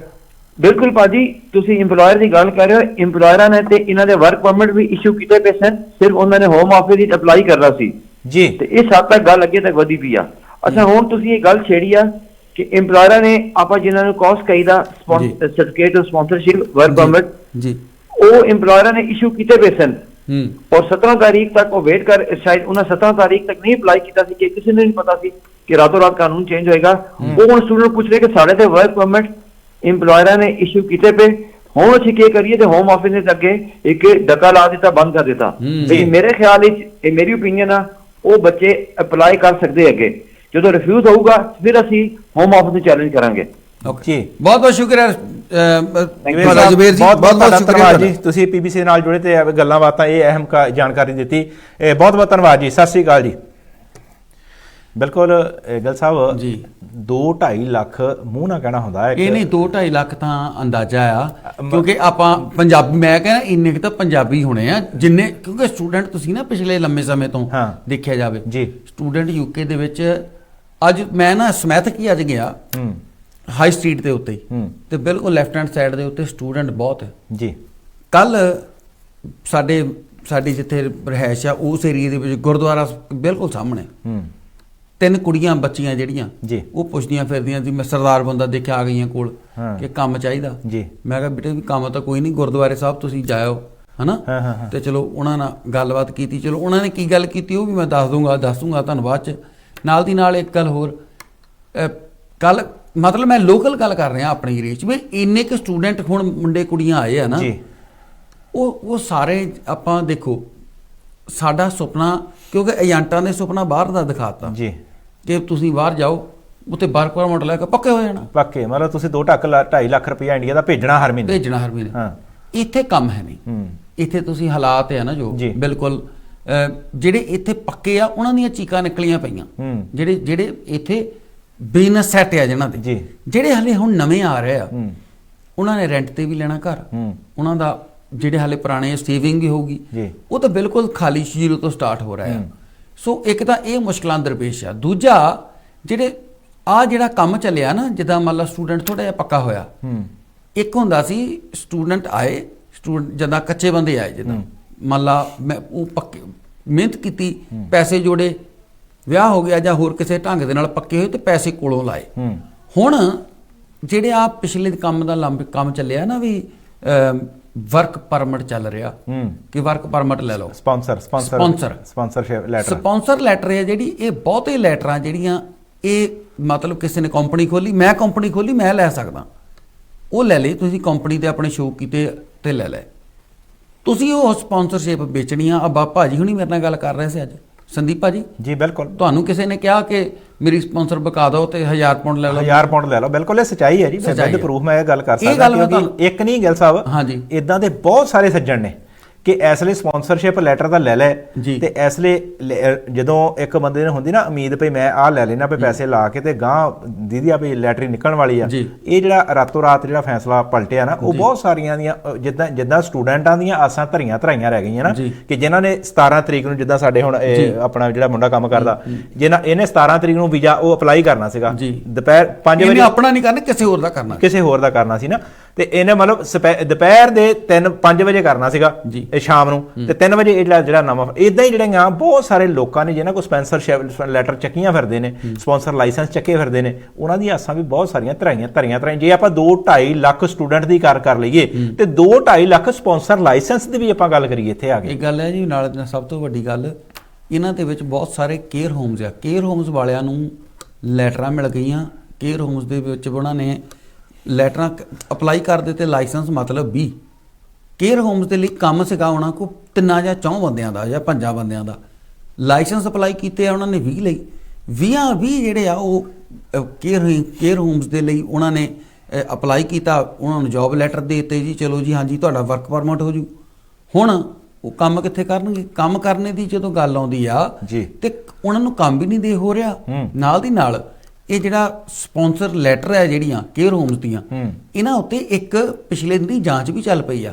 ਬਿਲਕੁਲ ਭਾਜੀ, ਤੁਸੀਂ EMPLOYER ਦੀ ਗੱਲ ਕਰ ਰਹੇ ਹੋ। EMPLOYERਾਂ ਨੇ ਤੇ ਇਹਨਾਂ ਦੇ ਵਰਕ ਪਰਮਿਟ ਵੀ ਇਸ਼ੂ ਕੀਤੇ ਪਏ ਸਨ, ਸਿਰਫ ਉਹਨਾਂ ਨੇ ਹੋਮ ਆਫਿਸ ਵਿੱਚ ਅਪਲਾਈ ਕਰਨਾ ਸੀ ਜੀ, ਤੇ ਇਸ ਹੱਦ ਤੱਕ ਗੱਲ ਅੱਗੇ ਤੱਕ ਵਧੀ ਪਈ ਆ। ਅੱਛਾ, ਹੁਣ ਤੁਸੀਂ ਇਹ ਗੱਲ ਛੇੜੀ ਆ ਕਿ EMPLOYERਾਂ ਨੇ ਆਪਾਂ ਜਿਨ੍ਹਾਂ ਨੂੰ ਕਾਸਟ ਕਹੀਦਾ certificate of sponsorship work permit ਜੀ, ਉਹ EMPLOYERਾਂ ਨੇ ਇਸ਼ੂ ਕੀਤੇ ਪਏ ਸਨ ਔਰ 17 ਤਾਰੀਖ ਤੱਕ ਉਹ ਵੇਟ ਕਰ, ਸ਼ਾਇਦ ਉਹਨਾਂ 17 ਤਾਰੀਖ ਤੱਕ ਨਹੀਂ ਅਪਲਾਈ ਕੀਤਾ ਸੀ ਕਿ ਕਿਸੇ ਨੂੰ ਨਹੀਂ ਪਤਾ ਸੀ ਕਿ ਰਾਤੋਂ ਰਾਤ ਕਾਨੂੰਨ ਚੇਂਜ ਹੋਏਗਾ। ਉਹ ਹੁਣ ਸਟੂਡੈਂਟ ਪੁੱਛ ਰਹੇ ਕਿ ਸਾਡੇ ਤੇ ਵਰਕ ਪਰਮਿਟ EMPLOYERਾਂ ਨੇ ਇਸ਼ੂ ਕੀਤੇ ਪਏ, ਹੁਣ ਅਸੀਂ ਕੀ ਕਰੀਏ? ਤੇ ਹੋਮ ਆਫਿਸ ਨੇ ਅੱਗੇ ਇੱਕ ਡੱਕਾ ਲਾ ਦਿੱਤਾ, ਬੰਦ ਕਰ ਦਿੱਤਾ। ਲੇਕਿਨ ਮੇਰੇ ਖਿਆਲ ਵਿੱਚ, ਇਹ ਮੇਰੀ ਓਪੀਨੀਅਨ ਆ, ਉਹ ਬੱਚੇ ਅਪਲਾਈ ਕਰ ਸਕਦੇ ਅੱਗੇ। ਜਦੋਂ ਰਿਫਿਊਜ਼ ਹੋਊਗਾ ਫਿਰ ਅਸੀਂ ਹੋਮ ਆਫਿਸ ਨੂੰ ਚੈਲੰਜ ਕਰਾਂਗੇ। ਜੀ, ਬਹੁਤ ਬਹੁਤ ਸ਼ੁਕਰੀਆ ਜਵੇਰ ਜੀ, ਬਹੁਤ ਬਹੁਤ ਸ਼ੁਕਰੀਆ ਜੀ, ਤੁਸੀਂ PBC ਦੇ ਨਾਲ ਜੁੜੇ ਤੇ ਗੱਲਾਂ ਬਾਤਾਂ ਇਹ ਅਹਿਮ ਜਾਣਕਾਰੀ ਦਿੱਤੀ। ਬਹੁਤ ਬਹੁਤ ਧੰਨਵਾਦ ਜੀ, ਸਤਿ ਸ੍ਰੀ ਅਕਾਲ ਜੀ। ਬਿਲਕੁਲ ਗਿੱਲ ਸਾਹਿਬ ਜੀ, 2-2.5 ਲੱਖ ਮੂੰਹ ਨਾ ਕਹਿਣਾ ਹੁੰਦਾ ਹੈ, ਇਹ ਨਹੀਂ 2-2.5 ਲੱਖ ਤਾਂ ਅੰਦਾਜ਼ਾ ਆ, ਕਿਉਂਕਿ ਆਪਾਂ ਪੰਜਾਬੀ, ਮੈਂ ਕਹਿੰਦਾ ਇੰਨੇ ਕੁ ਤਾਂ ਪੰਜਾਬੀ ਹੋਣੇ ਆ ਜਿੰਨੇ, ਕਿਉਂਕਿ ਸਟੂਡੈਂਟ ਤੁਸੀਂ ਨਾ ਪਿਛਲੇ ਲੰਮੇ ਸਮੇਂ ਤੋਂ ਦੇਖਿਆ ਜਾਵੇ ਜੀ, ਸਟੂਡੈਂਟ ਯੂਕੇ ਦੇ ਵਿੱਚ ਅੱਜ ਮੈਂ ਨਾ ਸਮੈਥਕ ਹੀ ਅੱਜ ਗਿਆ ਹਾਈ ਸਟਰੀਟ ਦੇ ਉੱਤੇ ਤੇ ਬਿਲਕੁਲ ਲੈਫਟ ਹੈਂਡ ਸਾਈਡ ਦੇ ਉੱਤੇ ਸਟੂਡੈਂਟ ਬਹੁਤ ਹੈ ਜੀ। ਕੱਲ ਸਾਡੀ ਜਿੱਥੇ ਰਿਹਾਇਸ਼ ਆ ਉਸ ਏਰੀਏ ਦੇ ਵਿੱਚ ਗੁਰਦੁਆਰਾ ਬਿਲਕੁਲ ਸਾਹਮਣੇ 3 ਕੁੜੀਆਂ ਬੱਚੀਆਂ ਜਿਹੜੀਆਂ ਉਹ ਪੁੱਛਦੀਆਂ ਫਿਰਦੀਆਂ ਸੀ, ਮੈਂ ਸਰਦਾਰ ਬੰਦਾ ਦੇਖਿਆ ਆ ਗਈਆਂ ਕੋਲ ਕਿ ਕੰਮ ਚਾਹੀਦਾ ਜੀ। ਮੈਂ ਕਿਹਾ ਬੇਟੇ ਵੀ ਕੰਮ ਤਾਂ ਕੋਈ ਨਹੀਂ, ਗੁਰਦੁਆਰੇ ਸਾਹਿਬ ਤੁਸੀਂ ਜਾਇਓ ਹਨਾ। ਤੇ ਚਲੋ ਉਹਨਾਂ ਨਾਲ ਗੱਲਬਾਤ ਕੀਤੀ, ਚਲੋ ਉਹਨਾਂ ਨੇ ਕੀ ਗੱਲ ਕੀਤੀ ਉਹ ਵੀ ਮੈਂ ਦੱਸ ਦੂੰਗਾ ਤੁਹਾਨੂੰ ਬਾਅਦ ਚ। ਨਾਲ ਦੀ ਨਾਲ ਇੱਕ ਗੱਲ ਹੋਰ, ਕੱਲ ਮਤਲਬ ਮੈਂ ਲੋਕਲ ਗੱਲ ਕਰ ਰਿਹਾ ਆਪਣੇ ਏਰੀਏ 'ਚ ਵੀ ਇੰਨੇ ਕੁ ਸਟੂਡੈਂਟ ਹੁਣ ਮੁੰਡੇ ਕੁੜੀਆਂ ਆਏ ਆ ਨਾ, ਉਹ ਸਾਰੇ ਆਪਾਂ ਦੇਖੋ ਸਾਡਾ ਸੁਪਨਾ, ਕਿਉਂਕਿ ਏਜੰਟਾਂ ਨੇ ਸੁਪਨਾ ਬਾਹਰ ਦਾ ਦਿਖਾਤਾ ਜੀ ਕਿ ਤੁਸੀਂ ਬਾਹਰ ਜਾਓ ਉੱਥੇ ਵਰਕ ਪਰਮਿਟ ਲੈ ਕੇ ਪੱਕੇ ਹੋ ਜਾਣਾ, ਪੱਕੇ ਮਤਲਬ ਤੁਸੀਂ 2.5 ਲੱਖ ਰੁਪਇਆ ਇੰਡੀਆ ਦਾ ਭੇਜਣਾ ਹਰ ਮਹੀਨੇ। ਇੱਥੇ ਕੰਮ ਹੈ ਨਹੀਂ, ਇੱਥੇ ਤੁਸੀਂ ਹਾਲਾਤ ਹੈ ਨਾ ਜੋ ਬਿਲਕੁਲ ਜਿਹੜੇ ਇੱਥੇ ਪੱਕੇ ਆ ਉਹਨਾਂ ਦੀਆਂ ਚੀਕਾਂ ਨਿਕਲੀਆਂ ਪਈਆਂ, ਜਿਹੜੇ ਇੱਥੇ ਬਿਜ਼ਨਸ ਸੈੱਟ ਆ ਜਿਹਨਾਂ ਦੇ, ਜਿਹੜੇ ਹਲੇ ਹੁਣ ਨਵੇਂ ਆ ਰਹੇ ਆ ਉਹਨਾਂ ਨੇ ਰੈਂਟ ਤੇ ਵੀ ਲੈਣਾ ਘਰ, ਉਹਨਾਂ ਦਾ ਜਿਹੜੇ ਹਾਲੇ ਪੁਰਾਣੇ ਸੇਵਿੰਗ ਵੀ ਹੋਊਗੀ, ਉਹ ਤਾਂ ਬਿਲਕੁਲ ਖਾਲੀ ਜ਼ੀਰੋ ਤੋਂ ਸਟਾਰਟ ਹੋ ਰਿਹਾ ਹੈ। ਸੋ ਇੱਕ ਤਾਂ ਇਹ ਮੁਸ਼ਕਲਾਂ ਦਰਪੇਸ਼ ਆ। ਦੂਜਾ ਜਿਹੜਾ ਕੰਮ ਚੱਲਿਆ ਨਾ, ਜਿੱਦਾਂ ਮੰਨ ਲਾ ਸਟੂਡੈਂਟ ਥੋੜਾ ਜਿਹਾ ਪੱਕਾ ਹੋਇਆ, ਇੱਕ ਹੁੰਦਾ ਸੀ ਸਟੂਡੈਂਟ ਆਏ, ਜਿੱਦਾਂ ਕੱਚੇ ਬੰਦੇ ਆਏ, ਜਿੱਦਾਂ ਮੰਨ ਲਾ ਮੈਂ ਉਹ ਪੱਕੇ ਮਿਹਨਤ ਕੀਤੀ, ਪੈਸੇ ਜੋੜੇ, ਵਿਆਹ ਹੋ ਗਿਆ ਜਾਂ ਹੋਰ ਕਿਸੇ ਢੰਗ ਦੇ ਨਾਲ ਪੱਕੇ ਹੋਏ ਤੇ ਪੈਸੇ ਕੋਲੋਂ ਲਾਏ। ਹੁਣ ਜਿਹੜੇ ਆ ਪਿਛਲੇ ਕੰਮ ਚੱਲਿਆ ਨਾ ਵੀ ਵਰਕ ਪਰਮਿਟ ਚੱਲ ਰਿਹਾ ਕਿ ਵਰਕ ਪਰਮਿਟ ਲੈ ਲਓ, ਸਪਾਂਸਰ ਲੈਟਰ ਹੈ ਜਿਹੜੀ, ਇਹ ਬਹੁਤੇ ਲੈਟਰਾਂ ਜਿਹੜੀਆਂ ਇਹ ਮਤਲਬ ਕਿਸੇ ਨੇ ਕੰਪਨੀ ਖੋਲੀ, ਮੈਂ ਕੰਪਨੀ ਖੋਲੀ, ਮੈਂ ਲੈ ਸਕਦਾ, ਉਹ ਲੈ ਲਈ, ਤੁਸੀਂ ਕੰਪਨੀ ਤੇ ਆਪਣੇ ਸ਼ੋਅ ਕੀਤੇ ਤੇ ਲੈ ਲੈ, ਤੁਸੀਂ ਉਹ ਸਪਾਂਸਰਸ਼ਿਪ ਵੇਚਣੀ ਆ। ਆ ਭਾਜੀ ਹੁਣੀ ਮੇਰੇ ਨਾਲ ਗੱਲ ਕਰ ਰਹੇ ਸੀ ਅੱਜ, ਸੰਦੀਪ ਭਾਜੀ ਜੀ, ਬਿਲਕੁਲ ਤੁਹਾਨੂੰ ਕਿਸੇ ਨੇ ਕਿਹਾ ਕਿ ਮੇਰੀ ਸਪਾਂਸਰ ਬਕਾ ਦਿਓ ਤੇ 1000 ਪਾਉਂਡ ਲੈ ਲਓ, 1000 ਪਾਉਂਡ ਲੈ ਲਓ, ਬਿਲਕੁਲ ਇਹ ਸੱਚਾਈ ਹੈ ਜੀ, ਵਿਦ ਪ੍ਰੂਫ ਮੈਂ ਇਹ ਗੱਲ ਕਰ ਸਕਦਾ। ਇੱਕ ਨਹੀਂ ਗਿੱਲ ਸਾਹਿਬ, ਹਾਂਜੀ, ਇਦਾਂ ਦੇ ਬਹੁਤ ਸਾਰੇ ਸੱਜਣ ਨੇ ਕਿ ਇਸ ਲਈ ਸਪਾਂਸਰਸ਼ਿਪ ਲੈਟਰ ਤਾਂ ਲੈ ਲੈ ਤੇ ਇਸ ਲਈ ਜਦੋਂ ਇੱਕ ਬੰਦੇ ਨੂੰ ਹੁੰਦੀ ਨਾ ਉਮੀਦ ਭਈ ਮੈਂ ਆਹ ਲੈ ਲੈਣਾ ਭਈ ਪੈਸੇ ਲਾ ਕੇ ਤੇ ਗਾਂ ਦੀਦੀ ਆ ਭਈ ਲੈਟਰੀ ਨਿਕਲਣ ਵਾਲੀ ਆ, ਇਹ ਜਿਹੜਾ ਰਾਤੋਂ ਰਾਤ ਜਿਹੜਾ ਫੈਸਲਾ ਪਲਟਿਆ ਨਾ, ਉਹ ਬਹੁਤ ਸਾਰੀਆਂ ਦੀਆਂ ਜਿੱਦਾਂ ਸਟੂਡੈਂਟਾਂ ਦੀਆਂ ਆਸਾਂ ਧਰੀਆਂ ਰਹਿ ਗਈਆਂ ਨਾ, ਕਿ ਜਿਨ੍ਹਾਂ ਨੇ 17 ਤਰੀਕ ਨੂੰ, ਜਿੱਦਾਂ ਸਾਡੇ ਹੁਣ ਆਪਣਾ ਜਿਹੜਾ ਮੁੰਡਾ ਕੰਮ ਕਰਦਾ, ਇਹਨੇ 17 ਤਰੀਕ ਨੂੰ ਵੀਜ਼ਾ ਉਹ ਅਪਲਾਈ ਕਰਨਾ ਸੀਗਾ, ਦੁਪਹਿਰ 5 ਵਜੇ ਆਪਣਾ ਨਹੀਂ ਕਰਨਾ, ਕਿਸੇ ਹੋਰ ਦਾ ਕਰਨਾ ਸੀ ਨਾ, ਤੇ ਇਹਨੇ ਮਤਲਬ ਦੁਪਹਿਰ ਦੇ 5 ਵਜੇ ਕਰਨਾ ਸੀਗਾ ਸ਼ਾਮ ਨੂੰ, ਤੇ 3 ਵਜੇ ਜਿਹੜਾ ਨਵਾਂ ਇਦਾਂ ਹੀ ਜਿਹੜੀਆਂ ਬਹੁਤ ਸਾਰੇ ਲੋਕਾਂ ਨੇ ਜਿਹਨਾਂ ਕੋਲ ਸਪਾਂਸਰਸ਼ਿਪ ਲੈਟਰ ਚੱਕੀਆਂ ਫਿਰਦੇ ਨੇ, ਸਪਾਂਸਰ ਲਾਇਸੈਂਸ ਚੱਕੇ ਫਿਰਦੇ ਨੇ, ਉਹਨਾਂ ਦੀਆਂ ਆਸਾਂ ਵੀ ਬਹੁਤ ਸਾਰੀਆਂ ਧਰੀਆਂ। ਜੇ ਆਪਾਂ 2-2.5 ਲੱਖ ਸਟੂਡੈਂਟ ਦੀ ਕਰ ਲਈਏ ਤੇ 2-2.5 ਲੱਖ ਸਪਾਂਸਰ ਲਾਇਸੈਂਸ ਦੀ ਵੀ ਆਪਾਂ ਗੱਲ ਕਰੀਏ ਇੱਥੇ ਆ ਕੇ, ਇਹ ਗੱਲ ਹੈ ਜੀ। ਨਾਲ ਸਭ ਤੋਂ ਵੱਡੀ ਗੱਲ ਇਹਨਾਂ ਦੇ ਵਿੱਚ ਬਹੁਤ ਸਾਰੇ ਕੇਅਰ ਹੋਮਸ ਆ, ਕੇਅਰ ਹੋਮਸ ਵਾਲਿਆਂ ਨੂੰ ਲੈਟਰਾਂ ਮਿਲ ਗਈਆਂ, ਕੇਅਰ ਹੋਮਸ ਦੇ ਵਿੱਚ ਉਹਨਾਂ ਨੇ ਲੈਟਰਾਂ ਅਪਲਾਈ ਕਰ ਦਿੱਤੇ, ਲਾਇਸੈਂਸ ਮਤਲਬ 20 ਕੇਅਰ ਹੋਮਸ ਦੇ ਲਈ ਕੰਮ ਸੀਗਾ ਉਹਨਾਂ ਕੋਲ 3 ਜਾਂ 4 ਬੰਦਿਆਂ ਦਾ ਜਾਂ 5 ਬੰਦਿਆਂ ਦਾ, ਲਾਇਸੈਂਸ ਅਪਲਾਈ ਕੀਤੇ ਆ ਉਹਨਾਂ ਨੇ 20 ਲਈ, 20 ਜਿਹੜੇ ਆ ਉਹ ਕੇਅਰ ਹੋਮਸ ਦੇ ਲਈ ਉਹਨਾਂ ਨੇ ਅਪਲਾਈ ਕੀਤਾ, ਉਹਨਾਂ ਨੂੰ ਜੋਬ ਲੈਟਰ ਦੇ ਦਿੱਤੇ ਜੀ, ਚਲੋ ਜੀ ਹਾਂਜੀ ਤੁਹਾਡਾ ਵਰਕ ਪਰਮਿਟ ਹੋ ਜੂ। ਹੁਣ ਉਹ ਕੰਮ ਕਿੱਥੇ ਕਰਨਗੇ? ਕੰਮ ਕਰਨੇ ਦੀ ਜਦੋਂ ਗੱਲ ਆਉਂਦੀ ਆ ਤੇ ਉਹਨਾਂ ਨੂੰ ਕੰਮ ਵੀ ਨਹੀਂ ਦੇ ਹੋ ਰਿਹਾ, ਨਾਲ ਦੀ ਨਾਲ ਇਹ ਜਿਹੜਾ ਸਪਾਂਸਰ ਲੈਟਰ ਹੈ ਜਿਹੜੀਆਂ ਕੇਅਰ ਹੋਮਸ ਦੀਆਂ, ਇਹਨਾਂ ਉੱਤੇ ਇੱਕ ਪਿਛਲੇ ਦਿਨ ਦੀ ਜਾਂਚ ਵੀ ਚੱਲ ਪਈ ਆ,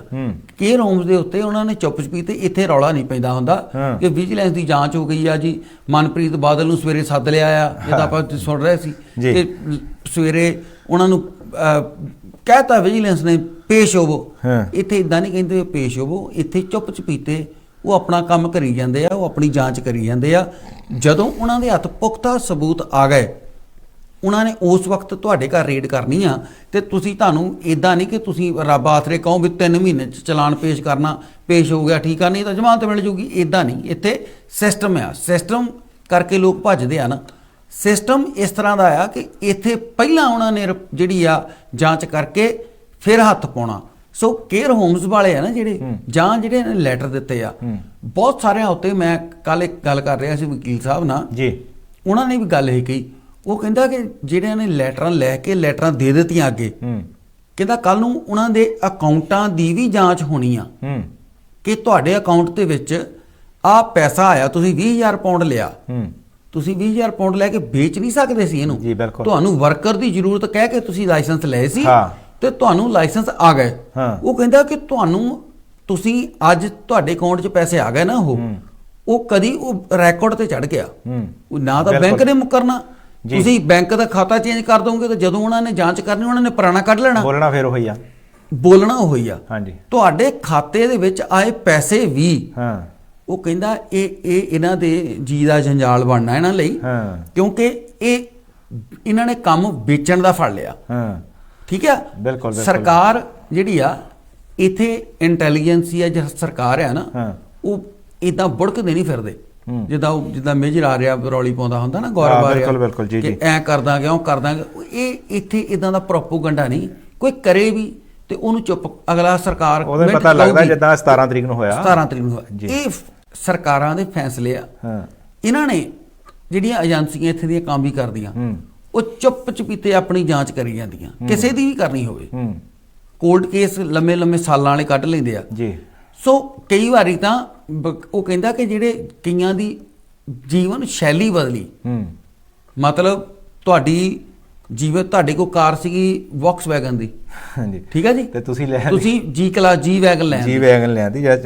ਕੇਅਰ ਹੋਮਸ ਦੇ ਉੱਤੇ ਉਹਨਾਂ ਨੇ ਚੁੱਪ-ਚਪੀ ਤੇ ਇੱਥੇ ਰੌਲਾ ਨਹੀਂ ਪੈਂਦਾ ਹੁੰਦਾ ਕਿ ਵਿਜੀਲੈਂਸ ਦੀ ਜਾਂਚ ਹੋ ਗਈ ਆ ਜੀ, ਮਨਪ੍ਰੀਤ ਬਾਦਲ ਨੂੰ ਸਵੇਰੇ ਸੱਦ ਲਿਆ ਆ, ਜਿੱਦਾਂ ਆਪਾਂ ਸੁਣ ਰਹੇ ਸੀ ਕਿ ਸਵੇਰੇ ਉਹਨਾਂ ਨੂੰ ਕਹਿਤਾ ਵਿਜੀਲੈਂਸ ਨੇ ਪੇਸ਼ ਹੋਵੋ, ਇੱਥੇ ਇਦਾਂ ਨਹੀਂ ਕਹਿੰਦੇ ਪੇਸ਼ ਹੋਵੋ, ਇੱਥੇ ਚੁੱਪ-ਚਪੀਤੇ ਉਹ ਆਪਣਾ ਕੰਮ ਕਰੀ ਜਾਂਦੇ ਆ, ਉਹ ਆਪਣੀ ਜਾਂਚ ਕਰੀ ਜਾਂਦੇ ਆ। ਜਦੋਂ ਉਹਨਾਂ ਦੇ ਹੱਥ ਪੁਖਤਾ ਸਬੂਤ ਆ ਗਏ, ਉਹਨਾਂ ਨੇ ਉਸ ਵਕਤ ਤੁਹਾਡੇ ਘਰ ਰੇਡ ਕਰਨੀ ਆ, ਤੇ ਤੁਹਾਨੂੰ ਇਦਾਂ ਨਹੀਂ ਕਿ ਤੁਸੀਂ ਰੱਬ ਆਸਰੇ ਕਹੋ ਵੀ 3 ਮਹੀਨੇ 'ਚ ਚਲਾਨ ਪੇਸ਼ ਕਰਨਾ, ਪੇਸ਼ ਹੋ ਗਿਆ ਠੀਕ ਆ, ਨਹੀਂ ਤਾਂ ਜ਼ਮਾਨਤ ਮਿਲ ਜੂਗੀ, ਇਦਾਂ ਨਹੀਂ। ਇੱਥੇ ਸਿਸਟਮ ਆ, ਸਿਸਟਮ ਕਰਕੇ ਲੋਕ ਭੱਜਦੇ ਆ ਨਾ। ਸਿਸਟਮ ਇਸ ਤਰ੍ਹਾਂ ਦਾ ਆ ਕਿ ਇੱਥੇ ਪਹਿਲਾਂ ਉਹਨਾਂ ਨੇ ਜਿਹੜੀ ਆ ਜਾਂਚ ਕਰਕੇ ਫਿਰ ਹੱਥ ਪਾਉਣਾ। ਸੋ ਕੇਅਰ ਹੋਮਸ ਵਾਲੇ ਆ ਨਾ ਜਿਹੜੇ, ਜਾਂ ਜਿਹੜੇ ਨੇ ਲੈਟਰ ਦਿੱਤੇ ਆ, ਬਹੁਤ ਸਾਰਿਆਂ ਉੱਤੇ ਮੈਂ ਕੱਲ ਇੱਕ ਗੱਲ ਕਰ ਰਿਹਾ ਸੀ ਵਕੀਲ ਸਾਹਿਬ ਨਾਲ ਜੀ, ਉਹਨਾਂ ਨੇ ਵੀ ਗੱਲ ਇਹ ਕਹੀ, ਉਹ ਕਹਿੰਦਾ ਕਿ ਜਿਹੜਿਆਂ ਨੇ ਲੈਟਰਾਂ ਲੈ ਕੇ ਲੈਟਰਾਂ ਦੇ ਦਿੱਤੀਆਂ ਅੱਗੇ, ਕਹਿੰਦਾ ਕੱਲ ਨੂੰ ਉਹਨਾਂ ਦੇ ਅਕਾਊਂਟਾਂ ਦੀ ਵੀ ਜਾਂਚ ਹੋਣੀ ਆ ਕਿ ਤੁਹਾਡੇ ਅਕਾਊਂਟ ਦੇ ਵਿੱਚ ਆਹ ਪੈਸਾ ਆਇਆ, ਤੁਸੀਂ 20,000 ਪਾਉਂਡ ਲਿਆ, ਤੁਸੀਂ 20,000 ਪਾਉਂਡ ਲੈ ਕੇ ਵੇਚ ਨਹੀਂ ਸਕਦੇ ਸੀ ਇਹਨੂੰ, ਤੁਹਾਨੂੰ ਵਰਕਰ ਦੀ ਜ਼ਰੂਰਤ ਕਹਿ ਕੇ ਤੁਸੀਂ ਲਾਇਸੈਂਸ ਲਏ ਸੀ ਤੇ ਤੁਹਾਨੂੰ ਲਾਇਸੈਂਸ ਆ ਗਏ। ਉਹ ਕਹਿੰਦਾ ਕਿ ਤੁਸੀਂ ਅੱਜ ਤੁਹਾਡੇ ਅਕਾਊਂਟ 'ਚ ਪੈਸੇ ਆ ਗਏ ਨਾ, ਉਹ ਕਦੀ ਉਹ ਰੈਕੋਰਡ ਤੇ ਚੜ ਗਿਆ, ਨਾ ਤਾਂ ਬੈਂਕ ਨੇ ਮੁਕਰਨਾ, ਤੁਸੀਂ ਬੈਂਕ ਦਾ ਖਾਤਾ ਚੇਂਜ ਕਰ ਦੋਗੇ ਤਾਂ ਜਦੋਂ ਉਹਨਾਂ ਨੇ ਜਾਂਚ ਕਰਨੀ ਉਹਨਾਂ ਨੇ ਪੁਰਾਣਾ ਕੱਢ ਲੈਣਾ, ਬੋਲਣਾ ਫਿਰ ਉਹੀ ਆ, ਬੋਲਣਾ ਉਹੀ ਆ। ਤੁਹਾਡੇ ਖਾਤੇ ਦੇ ਵਿੱਚ ਆਏ ਪੈਸੇ ਵੀ, ਉਹ ਕਹਿੰਦਾ ਇਹ ਇਹਨਾਂ ਦੇ ਜੀ ਦਾ ਜੰਜਾਲ ਬਣਨਾ ਇਹਨਾਂ ਲਈ, ਕਿਉਂਕਿ ਇਹਨਾਂ ਨੇ ਕੰਮ ਵੇਚਣ ਦਾ ਫੜ ਲਿਆ। ਠੀਕ ਆ, ਸਰਕਾਰ ਜਿਹੜੀ ਆ ਇੱਥੇ ਇੰਟੈਲੀਜੈਂਸੀ ਆ, ਜਿਹੜਾ ਸਰਕਾਰ ਆ ਨਾ, ਉਹ ਇਦਾਂ ਬੁੜਕਦੇ ਨਹੀਂ ਫਿਰਦੇ, ਜਿੱਦਾਂ ਮੇਜਰ ਆ ਰਿਹਾ ਰੌਲੀ ਪਾਉਂਦਾ ਹੁੰਦਾ ਨਾ ਗੌਰਵ ਆ ਰਿਹਾ ਕਿ ਐ ਕਰਦਾ ਕਿਉਂ ਕਰਦਾਂਗੇ, ਇਹ ਇੱਥੇ ਇਦਾਂ ਦਾ ਪ੍ਰੋਪੋਗੰਡਾ ਨਹੀਂ ਕੋਈ ਕਰੇ ਵੀ ਤੇ ਉਹਨੂੰ ਚੁੱਪ, ਅਗਲਾ ਸਰਕਾਰ ਉਹਦੇ ਪਤਾ ਲੱਗਦਾ ਜਿੱਦਾਂ 17 ਤਰੀਕ ਨੂੰ ਹੋਇਆ, 17 ਤਰੀਕ ਨੂੰ ਹੋਇਆ। ਇਹ ਸਰਕਾਰਾਂ ਦੇ ਫੈਸਲੇ ਆ, ਇਹਨਾਂ ਨੇ ਜਿਹੜੀਆਂ ਏਜੰਸੀਆਂ ਇੱਥੇ ਦੀਆਂ ਕੰਮ ਵੀ ਕਰਦੀਆਂ, ਉਹ ਚੁੱਪ-ਚਪੀਤੇ ਆਪਣੀ ਜਾਂਚ ਕਰੀ ਜਾਂਦੀਆਂ, ਕਿਸੇ ਦੀ ਵੀ ਕਰਨੀ ਹੋਵੇ। ਕੋਰਟ ਕੇਸ ਲੰਮੇ ਸਾਲਾਂ ਵਾਲੇ ਕੱਢ ਲੈਂਦੇ ਆ ਜੀ। ਸੋ ਕਈ ਵਾਰੀ ਤਾਂ ਉਹ ਕਹਿੰਦਾ ਕਿ ਜਿਹੜੇ ਕਈਆਂ ਦੀ ਜੀਵਨ ਸ਼ੈਲੀ ਬਦਲੀ, ਮਤਲਬ ਤੁਹਾਡੇ ਕੋਲ ਕਾਰ ਸੀਗੀ ਵੌਕਸਵੈਗਨ ਦੀ, ਠੀਕ ਹੈ ਜੀ, ਤੇ ਤੁਸੀਂ ਜੀ ਵੈਗਨ ਲਿਆਂਦੀ,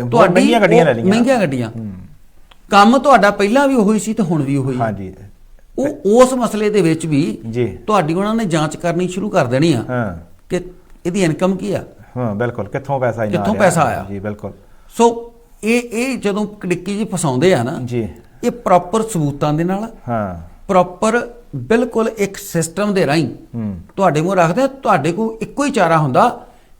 ਮਹਿੰਗੀਆਂ ਗੱਡੀਆਂ ਲੈ ਲਈਆਂ, ਮਹਿੰਗੀਆਂ ਗੱਡੀਆਂ, ਕੰਮ ਤੁਹਾਡਾ ਪਹਿਲਾਂ ਵੀ ਉਹੀ ਸੀ ਤੇ ਹੁਣ ਵੀ ਉਹੀ ਹੈ। ਉਹ ਉਸ ਮਸਲੇ ਦੇ ਵਿੱਚ ਵੀ ਤੁਹਾਡੀ ਉਹਨਾਂ ਨੇ ਜਾਂਚ ਕਰਨੀ ਸ਼ੁਰੂ ਕਰ ਦੇਣੀ ਆ ਕਿ ਇਹਦੀ ਇਨਕਮ ਕੀ ਆ, ਬਿਲਕੁਲ ਕਿੱਥੋਂ ਪੈਸਾ ਆਇਆ ਜੀ, ਬਿਲਕੁਲ। ਸੋ ਇਹ ਜਦੋਂ ਕੜਿੱਕੀ ਜੀ ਫਸਾਉਂਦੇ ਆ ਨਾ ਜੀ, ਇਹ ਪ੍ਰੋਪਰ ਸਬੂਤਾਂ ਦੇ ਨਾਲ, ਪ੍ਰੋਪਰ ਬਿਲਕੁਲ ਇੱਕ ਸਿਸਟਮ ਦੇ ਰਾਹੀਂ ਤੁਹਾਡੇ ਮੂੰਹ ਰੱਖਦੇ, ਤੁਹਾਡੇ ਕੋਲ ਇੱਕੋ ਹੀ ਚਾਰਾ ਹੁੰਦਾ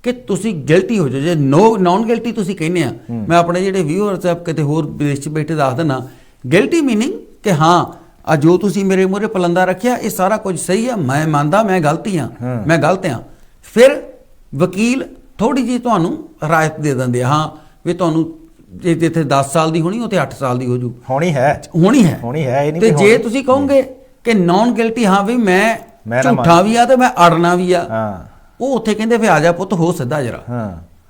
ਕਿ ਤੁਸੀਂ ਗਿਲਟੀ ਹੋ ਜਾਓ। ਜੇ ਨੌਨ ਗਿਲਟੀ ਤੁਸੀਂ ਕਹਿੰਦੇ ਆ, ਮੈਂ ਆਪਣੇ ਜਿਹੜੇ ਵਿਊਅਰਸ ਆ ਕਿਤੇ ਹੋਰ ਵਿਦੇਸ਼ 'ਚ ਬੈਠੇ ਦੱਸ ਦਿੰਦਾ, ਗਿਲਟੀ ਮੀਨਿੰਗ ਕਿ ਹਾਂ ਆ ਜੋ ਤੁਸੀਂ ਮੇਰੇ ਮੂਹਰੇ ਪਲੰਦਾ ਰੱਖਿਆ ਇਹ ਸਾਰਾ ਕੁਝ ਸਹੀ ਆ, ਮੈਂ ਮੰਨਦਾ ਮੈਂ ਗਲਤ ਆ। ਫਿਰ ਵਕੀਲ ਥੋੜੀ ਜਿਹੀ ਤੁਹਾਨੂੰ ਰਾਇਤ ਦੇ ਦਿੰਦੇ ਆ, ਹਾਂ ਵੀ ਤੁਹਾਨੂੰ ਜੇ ਇੱਥੇ 10 ਸਾਲ ਦੀ ਹੋਣੀ ਉੱਥੇ 8 ਸਾਲ ਦੀ ਹੋ ਜੂ, ਹੋਣੀ ਹੈ। ਤੇ ਜੇ ਤੁਸੀਂ ਕਹੋਗੇ ਕਿ ਨੌਨ ਗਿਲਟੀ, ਹਾਂ ਵੀ ਮੈਂ ਝੂਠਾ ਵੀ ਆ ਤੇ ਮੈਂ ਅੜਨਾ ਵੀ ਆ, ਉਹ ਉੱਥੇ ਕਹਿੰਦੇ ਫੇ ਆ ਜਾ ਪੁੱਤ ਹੋ ਸਿੱਧਾ ਜਰਾ,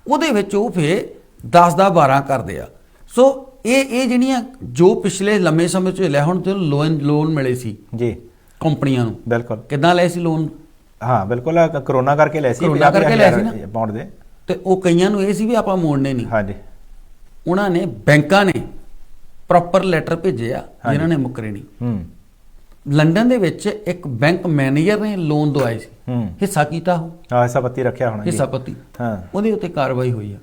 ਉਹਦੇ ਵਿੱਚ ਉਹ ਫੇ 10 ਦਾ 12 ਕਰਦੇ ਆ। ਸੋ ਇਹ ਜਿਹੜੀਆਂ ਜੋ ਪਿਛਲੇ ਲੰਮੇ ਸਮੇਂ ਚ ਲਿਆ, ਹੁਣ ਤੇ ਲੋਨ ਮਿਲੇ ਸੀ ਜੀ ਕੰਪਨੀਆਂ ਨੂੰ, ਬਿਲਕੁਲ ਕਿੱਦਾਂ ਲਏ ਸੀ ਲੋਨ? ਹਾਂ ਬਿਲਕੁਲ, ਕਰੋਨਾ ਕਰਕੇ ਲੈ ਸੀ, ਕਰੋਨਾ ਕਰਕੇ ਲੈ ਸੀ ਨਾ ਪਾਉਂਡ ਦੇ। ਤੇ ਉਹ ਕਈਆਂ ਨੂੰ ਇਹ ਸੀ ਵੀ ਆਪਾਂ ਮੋੜਨੇ ਨਹੀਂ। ਹਾਂਜੀ, ਉਹਨਾਂ ਨੇ ਬੈਂਕਾਂ ਨੇ ਪ੍ਰੋਪਰ ਲੈਟਰ ਭੇਜੇ ਆ ਜਿਨ੍ਹਾਂ ਨੇ ਮੁੱਕਰੇ ਨਹੀਂ। ਲੰਡਨ ਦੇ ਵਿੱਚ ਇੱਕ ਬੈਂਕ ਮੈਨੇਜਰ ਨੇ ਲੋਨ ਦਵਾਏ ਸੀ, ਹਿੱਸਾ ਕੀਤਾ ਉਹ, ਹਾਂ ਹਿੱਸਾ ਪੱਤੀ ਰੱਖਿਆ ਹੋਣਾ ਜੀ, ਹਿੱਸਾ ਪੱਤੀ, ਹਾਂ ਉਹਦੇ ਉੱਤੇ ਕਾਰਵਾਈ ਹੋਈ ਆ।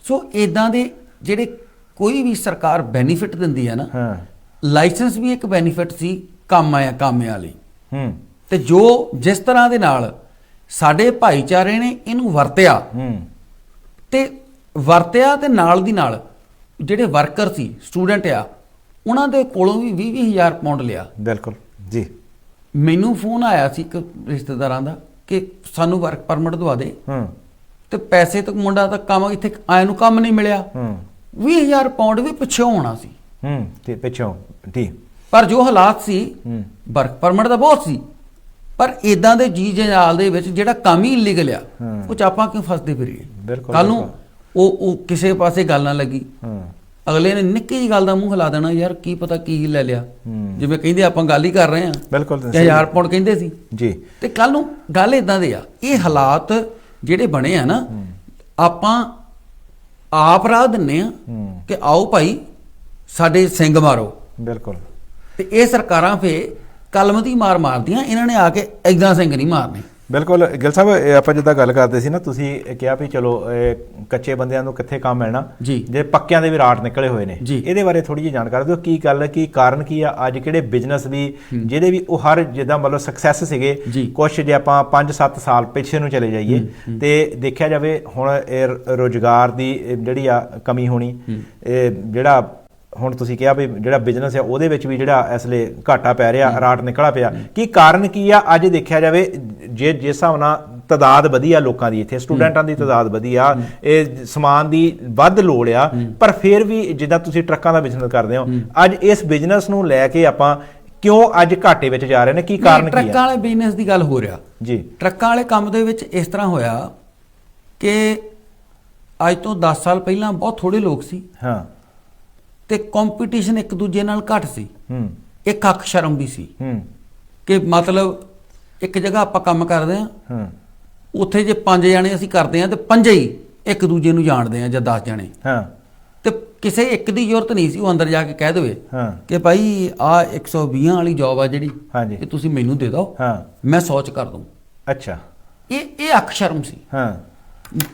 ਸੋ ਇਦਾਂ ਦੇ ਜਿਹੜੇ ਕੋਈ ਵੀ ਸਰਕਾਰ ਬੈਨੀਫਿਟ ਦਿੰਦੀ ਹੈ ਨਾ, ਲਾਇਸੈਂਸ ਵੀ ਇੱਕ ਬੈਨੀਫਿਟ ਸੀ ਕਾਮਿਆਂ ਲਈ। ਤੇ ਜੋ ਜਿਸ ਤਰ੍ਹਾਂ ਦੇ ਨਾਲ ਸਾਡੇ ਭਾਈਚਾਰੇ ਨੇ ਇਹਨੂੰ ਵਰਤਿਆ ਤੇ ਨਾਲ ਦੀ ਨਾਲ ਜਿਹੜੇ ਵਰਕਰ ਸੀ, ਸਟੂਡੈਂਟ ਆ, ਉਹਨਾਂ ਦੇ ਕੋਲੋਂ ਵੀ 20,000 ਪਾਉਂਡ ਲਿਆ। ਬਿਲਕੁਲ ਜੀ। ਮੈਨੂੰ ਫੋਨ ਆਇਆ ਸੀ ਇੱਕ ਰਿਸ਼ਤੇਦਾਰਾਂ ਦਾ ਕਿ ਸਾਨੂੰ ਵਰਕ ਪਰਮਿਟ ਦਵਾ ਦੇ, ਤੇ ਪੈਸੇ ਤੱਕ ਮੁੰਡਾ ਤਾਂ ਕੰਮ ਇੱਥੇ ਆਇਆ ਨੂੰ ਕੰਮ ਨਹੀਂ ਮਿਲਿਆ। 20,000 ਪਾਉਂਡ ਵੀ ਪਿੱਛੋਂ ਹੋਣਾ ਸੀ, ਤੇ ਪਿੱਛੋਂ ਠੀਕ। ਪਰ ਜੋ ਹਾਲਾਤ ਸੀ ਵਰਕ ਪਰਮਿਟ ਦਾ ਬਹੁਤ ਸੀ, ਪਰ ਇਦਾਂ ਦੇ ਜੀ ਜੰਜਾਲ ਦੇ ਵਿੱਚ ਜਿਹੜਾ ਕੰਮ ਹੀ ਇਲੀਗਲ ਆ, ਉਹ ਚ ਆਪਾਂ ਕਿਉਂ ਫਸਦੇ ਫਿਰੀਏ? ਕੱਲ ਨੂੰ ਉਹ ਕਿਸੇ ਪਾਸੇ ਗੱਲ ਨਾ ਲੱਗੀ, ਅਗਲੇ ਨੇ ਨਿੱਕੀ ਜਿਹੀ ਗੱਲ ਦਾ ਮੂੰਹ ਹਿਲਾ ਦੇਣਾ, ਯਾਰ ਕੀ ਪਤਾ ਕੀ ਲੈ ਲਿਆ। ਜਿਵੇਂ ਕਹਿੰਦੇ ਆਪਾਂ ਗੱਲ ਹੀ ਕਰ ਰਹੇ ਹਾਂ, ਬਿਲਕੁਲ 1000 ਪਾਉਂਡ ਕਹਿੰਦੇ ਸੀ ਜੀ। ਤੇ ਕੱਲ ਨੂੰ ਗੱਲ ਇਦਾਂ ਦੇ ਆ, ਇਹ ਹਾਲਾਤ ਜਿਹੜੇ ਬਣੇ ਆ ਨਾ, ਆਪਾਂ ਆਪ ਰਾਹ ਦਿੰਨੇ ਆ ਕਿ ਆਓ ਭਾਈ ਸਾਡੇ ਸਿੰਘ ਮਾਰੋ। ਬਿਲਕੁਲ। ਤੇ ਇਹ ਸਰਕਾਰਾਂ ਫੇ ਕਲਮ ਦੀ ਮਾਰ ਮਾਰਦੀਆਂ, ਇਹਨਾਂ ਨੇ ਆ ਕੇ ਏਦਾਂ ਸਿੰਘ ਨਹੀਂ ਮਾਰਨੇ। ਬਿਲਕੁਲ ਗਿੱਲ ਸਾਹਿਬ, ਆਪਾਂ ਜਿੱਦਾਂ ਗੱਲ ਕਰਦੇ ਸੀ ਨਾ, ਤੁਸੀਂ ਕਿਹਾ ਵੀ ਚਲੋ ਕੱਚੇ ਬੰਦਿਆਂ ਨੂੰ ਕਿੱਥੇ ਕੰਮ ਮਿਲਣਾ ਜੀ, ਜੇ ਪੱਕਿਆਂ ਦੇ ਵੀ ਰਾਟ ਨਿਕਲੇ ਹੋਏ ਨੇ। ਇਹਦੇ ਬਾਰੇ ਥੋੜੀ ਜਿਹੀ ਜਾਣਕਾਰੀ ਦਿਓ, ਕੀ ਗੱਲ, ਕੀ ਕਾਰਨ ਕੀ ਆ? ਅੱਜ ਕਿਹੜੇ ਬਿਜ਼ਨਸ ਵੀ ਜਿਹੜੇ ਵੀ ਉਹ ਹਰ ਜਿੱਦਾਂ ਮਤਲਬ ਸਕਸੈਸ ਸੀਗੇ, ਕੁਛ ਜੇ ਆਪਾਂ 5-7 ਸਾਲ ਪਿੱਛੇ ਨੂੰ ਚਲੇ ਜਾਈਏ ਤੇ ਦੇਖਿਆ ਜਾਵੇ ਹੁਣ ਰੁਜ਼ਗਾਰ ਦੀ ਜਿਹੜੀ ਆ ਕਮੀ ਹੋਣੀ, ਜਿਹੜਾ ਹੁਣ ਤੁਸੀਂ ਕਿਹਾ ਵੀ ਜਿਹੜਾ ਬਿਜ਼ਨਸ ਆ ਉਹਦੇ ਵਿੱਚ ਵੀ ਜਿਹੜਾ ਇਸ ਲਈ ਘਾਟਾ ਪੈ ਰਿਹਾ, ਰਾਟ ਨਿਕਲਾ ਪਿਆ, ਕੀ ਕਾਰਨ ਕੀ ਆ? ਅੱਜ ਦੇਖਿਆ ਜਾਵੇ ਜੇ ਜਿਸ ਹਿਸਾਬ ਨਾਲ ਤਾਦਾਦ ਵਧੀਆ ਲੋਕਾਂ ਦੀ, ਇੱਥੇ ਸਟੂਡੈਂਟਾਂ ਦੀ ਤਾਦਾਦ ਵਧੀਆ, ਇਹ ਸਮਾਨ ਦੀ ਵੱਧ ਲੋੜ ਆ, ਪਰ ਫਿਰ ਵੀ ਜਿੱਦਾਂ ਤੁਸੀਂ ਟਰੱਕਾਂ ਦਾ ਬਿਜ਼ਨਸ ਕਰਦੇ ਹੋ, ਅੱਜ ਇਸ ਬਿਜ਼ਨਸ ਨੂੰ ਲੈ ਕੇ ਆਪਾਂ ਕਿਉਂ ਅੱਜ ਘਾਟੇ ਵਿੱਚ ਜਾ ਰਹੇ ਨੇ? ਕੀ ਕਾਰਨ ਕੀ ਆ? ਟਰੱਕਾਂ ਵਾਲੇ ਬਿਜ਼ਨਸ ਦੀ ਗੱਲ ਹੋ ਰਿਹਾ ਜੀ। ਟਰੱਕਾਂ ਵਾਲੇ ਕੰਮ ਦੇ ਵਿੱਚ ਇਸ ਤਰ੍ਹਾਂ ਹੋਇਆ ਕਿ ਅੱਜ ਤੋਂ 10 ਸਾਲ ਪਹਿਲਾਂ ਬਹੁਤ ਥੋੜੇ ਲੋਕ ਸੀ, ਹਾਂ, ਤੇ ਕੰਪੀਟੀਸ਼ਨ ਇੱਕ ਦੂਜੇ ਨਾਲ ਘੱਟ ਸੀ, ਇੱਕ ਅੱਖ ਸ਼ਰਮ ਵੀ ਸੀ ਕਿ ਮਤਲਬ ਇੱਕ ਜਗ੍ਹਾ ਆਪਾਂ ਕੰਮ ਕਰਦੇ ਆ, ਉੱਥੇ ਜੇ 5 ਜਣੇ ਅਸੀਂ ਕਰਦੇ ਆ ਤੇ 5 ਹੀ ਇੱਕ ਦੂਜੇ ਨੂੰ ਜਾਣਦੇ ਆ, ਜਾਂ 10 ਜਣੇ, ਤੇ ਕਿਸੇ ਇੱਕ ਦੀ ਜ਼ਰੂਰਤ ਨਹੀਂ ਸੀ ਉਹ ਅੰਦਰ ਜਾ ਕੇ ਕਹਿ ਦੇਵੇ ਕਿ ਭਾਈ ਆ 120 ਵਾਲੀ ਜੌਬ ਆ ਜਿਹੜੀ, ਇਹ ਤੁਸੀਂ ਮੈਨੂੰ ਦੇ ਦਿਓ, ਮੈਂ 100 ਚ ਕਰ ਦੂੰ। ਅੱਛਾ, ਇਹ ਅੱਖ ਸ਼ਰਮ ਸੀ।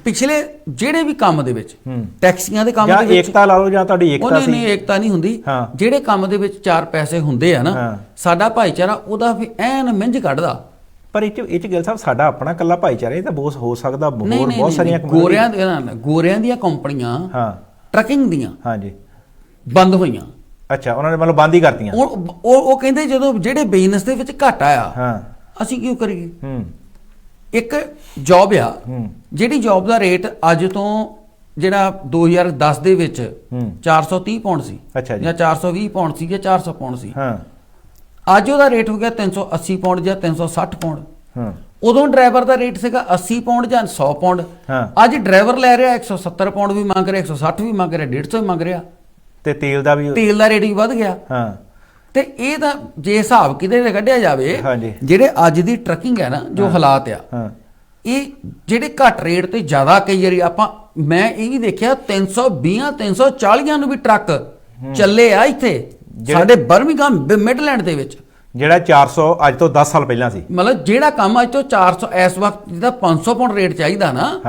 ਪਿਛਲੇ ਜਿਹੜੇ ਵੀ ਕੰਮ ਦੇ ਵਿੱਚ, ਟੈਕਸੀਆਂ ਦੇ ਕੰਮ ਦੇ ਵਿੱਚ ਏਕਤਾ ਲਾ ਲਓ ਜਾਂ ਤੁਹਾਡੀ ਏਕਤਾ ਸੀ, ਨਹੀਂ ਏਕਤਾ ਨਹੀਂ ਹੁੰਦੀ। ਜਿਹੜੇ ਕੰਮ ਦੇ ਵਿੱਚ 4 ਪੈਸੇ ਹੁੰਦੇ ਆ ਨਾ, ਸਾਡਾ ਭਾਈਚਾਰਾ ਉਹਦਾ ਵੀ ਐਨ ਮਿੰਝ ਕੱਢਦਾ। ਪਰ ਇਹ ਚ ਗਿੱਲ ਸਾਹਿਬ ਸਾਡਾ ਆਪਣਾ ਇਕੱਲਾ ਭਾਈਚਾਰਾ ਇਹ ਤਾਂ ਬਹੁਤ ਹੋ ਸਕਦਾ, ਹੋਰ ਬਹੁਤ ਸਾਰੀਆਂ ਗੋਰਿਆਂ ਦੀਆਂ ਕੰਪਨੀਆਂ ਟਰੱਕਿੰਗ ਦੀਆਂ ਬੰਦ ਹੋਈਆਂ। ਅੱਛਾ, ਉਹਨਾਂ ਨੇ ਮਤਲਬ ਬੰਦ ਹੀ ਕਰਤੀਆਂ। ਉਹ ਕਹਿੰਦੇ ਜਦੋਂ ਜਿਹੜੇ ਬਿਜ਼ਨਸ ਦੇ ਵਿੱਚ ਘਾਟਾ ਆ, ਅਸੀਂ ਕਿਉਂ ਕਰੀਏ? ਇੱਕ ਜੌਬ ਆ, ਜਿਹੜੀ ਜੌਬ ਦਾ ਰੇਟ ਅੱਜ ਤੋਂ ਜਿਹੜਾ 2010 ਦੇ ਵਿੱਚ 430 ਪਾਉਂਡ ਸੀ, ਜਾਂ 420 ਪਾਉਂਡ ਸੀ, ਜਾਂ 400 ਪਾਉਂਡ ਸੀ, ਅੱਜ ਉਹਦਾ ਰੇਟ ਹੋ ਗਿਆ 380 ਪਾਉਂਡ ਜਾਂ 360 ਪਾਉਂਡ। ਉਦੋਂ ਡਰਾਈਵਰ ਦਾ ਰੇਟ ਸੀਗਾ 80 ਪਾਉਂਡ ਜਾਂ 100 ਪਾਉਂਡ। ਅੱਜ ਡਰਾਈਵਰ ਲੈ ਰਿਹਾ 170 ਪਾਉਂਡ ਵੀ ਮੰਗ ਰਿਹਾ, 160 ਵੀ ਮੰਗ ਰਿਹਾ, 150 ਵੀ ਮੰਗ ਰਿਹਾ, ਤੇ ਤੇਲ ਦਾ ਰੇਟ ਵੀ ਵੱਧ ਗਿਆ। ਤੇ ਇਹ ਤਾਂ ਜੇ ਹਿਸਾਬ ਕਿਤੇ ਤੇ ਕੱਢਿਆ ਜਾਵੇ, ਜਿਹੜੇ ਅੱਜ ਦੀ ਟਰੱਕਿੰਗ ਹੈ ਨਾ, ਜੋ ਹਾਲਾਤ ਆ, ਇਹ ਜਿਹੜੇ ਘੱਟ ਰੇਟ ਤੇ ਜ਼ਿਆਦਾ, ਕਈ ਵਾਰੀ ਮੈਂ ਇਹ ਵੀ ਦੇਖਿਆ 320-340 ਨੂੰ ਵੀ ਟਰੱਕ ਚੱਲੇ ਆ ਇੱਥੇ ਸਾਡੇ ਬਰਮਿੰਘਮ ਮਿਡਲੈਂਡ ਦੇ ਵਿੱਚ, ਜਿਹੜਾ 400 ਅੱਜ ਤੋਂ 10 ਸਾਲ ਪਹਿਲਾਂ ਸੀ। ਮਤਲਬ ਜਿਹੜਾ ਕੰਮ ਅੱਜ ਤੋਂ 400 ਇਸ ਵਕਤ ਜਿਹਦਾ 500 ਪਾਉਂਡ ਰੇਟ ਚਾਹੀਦਾ ਨਾ,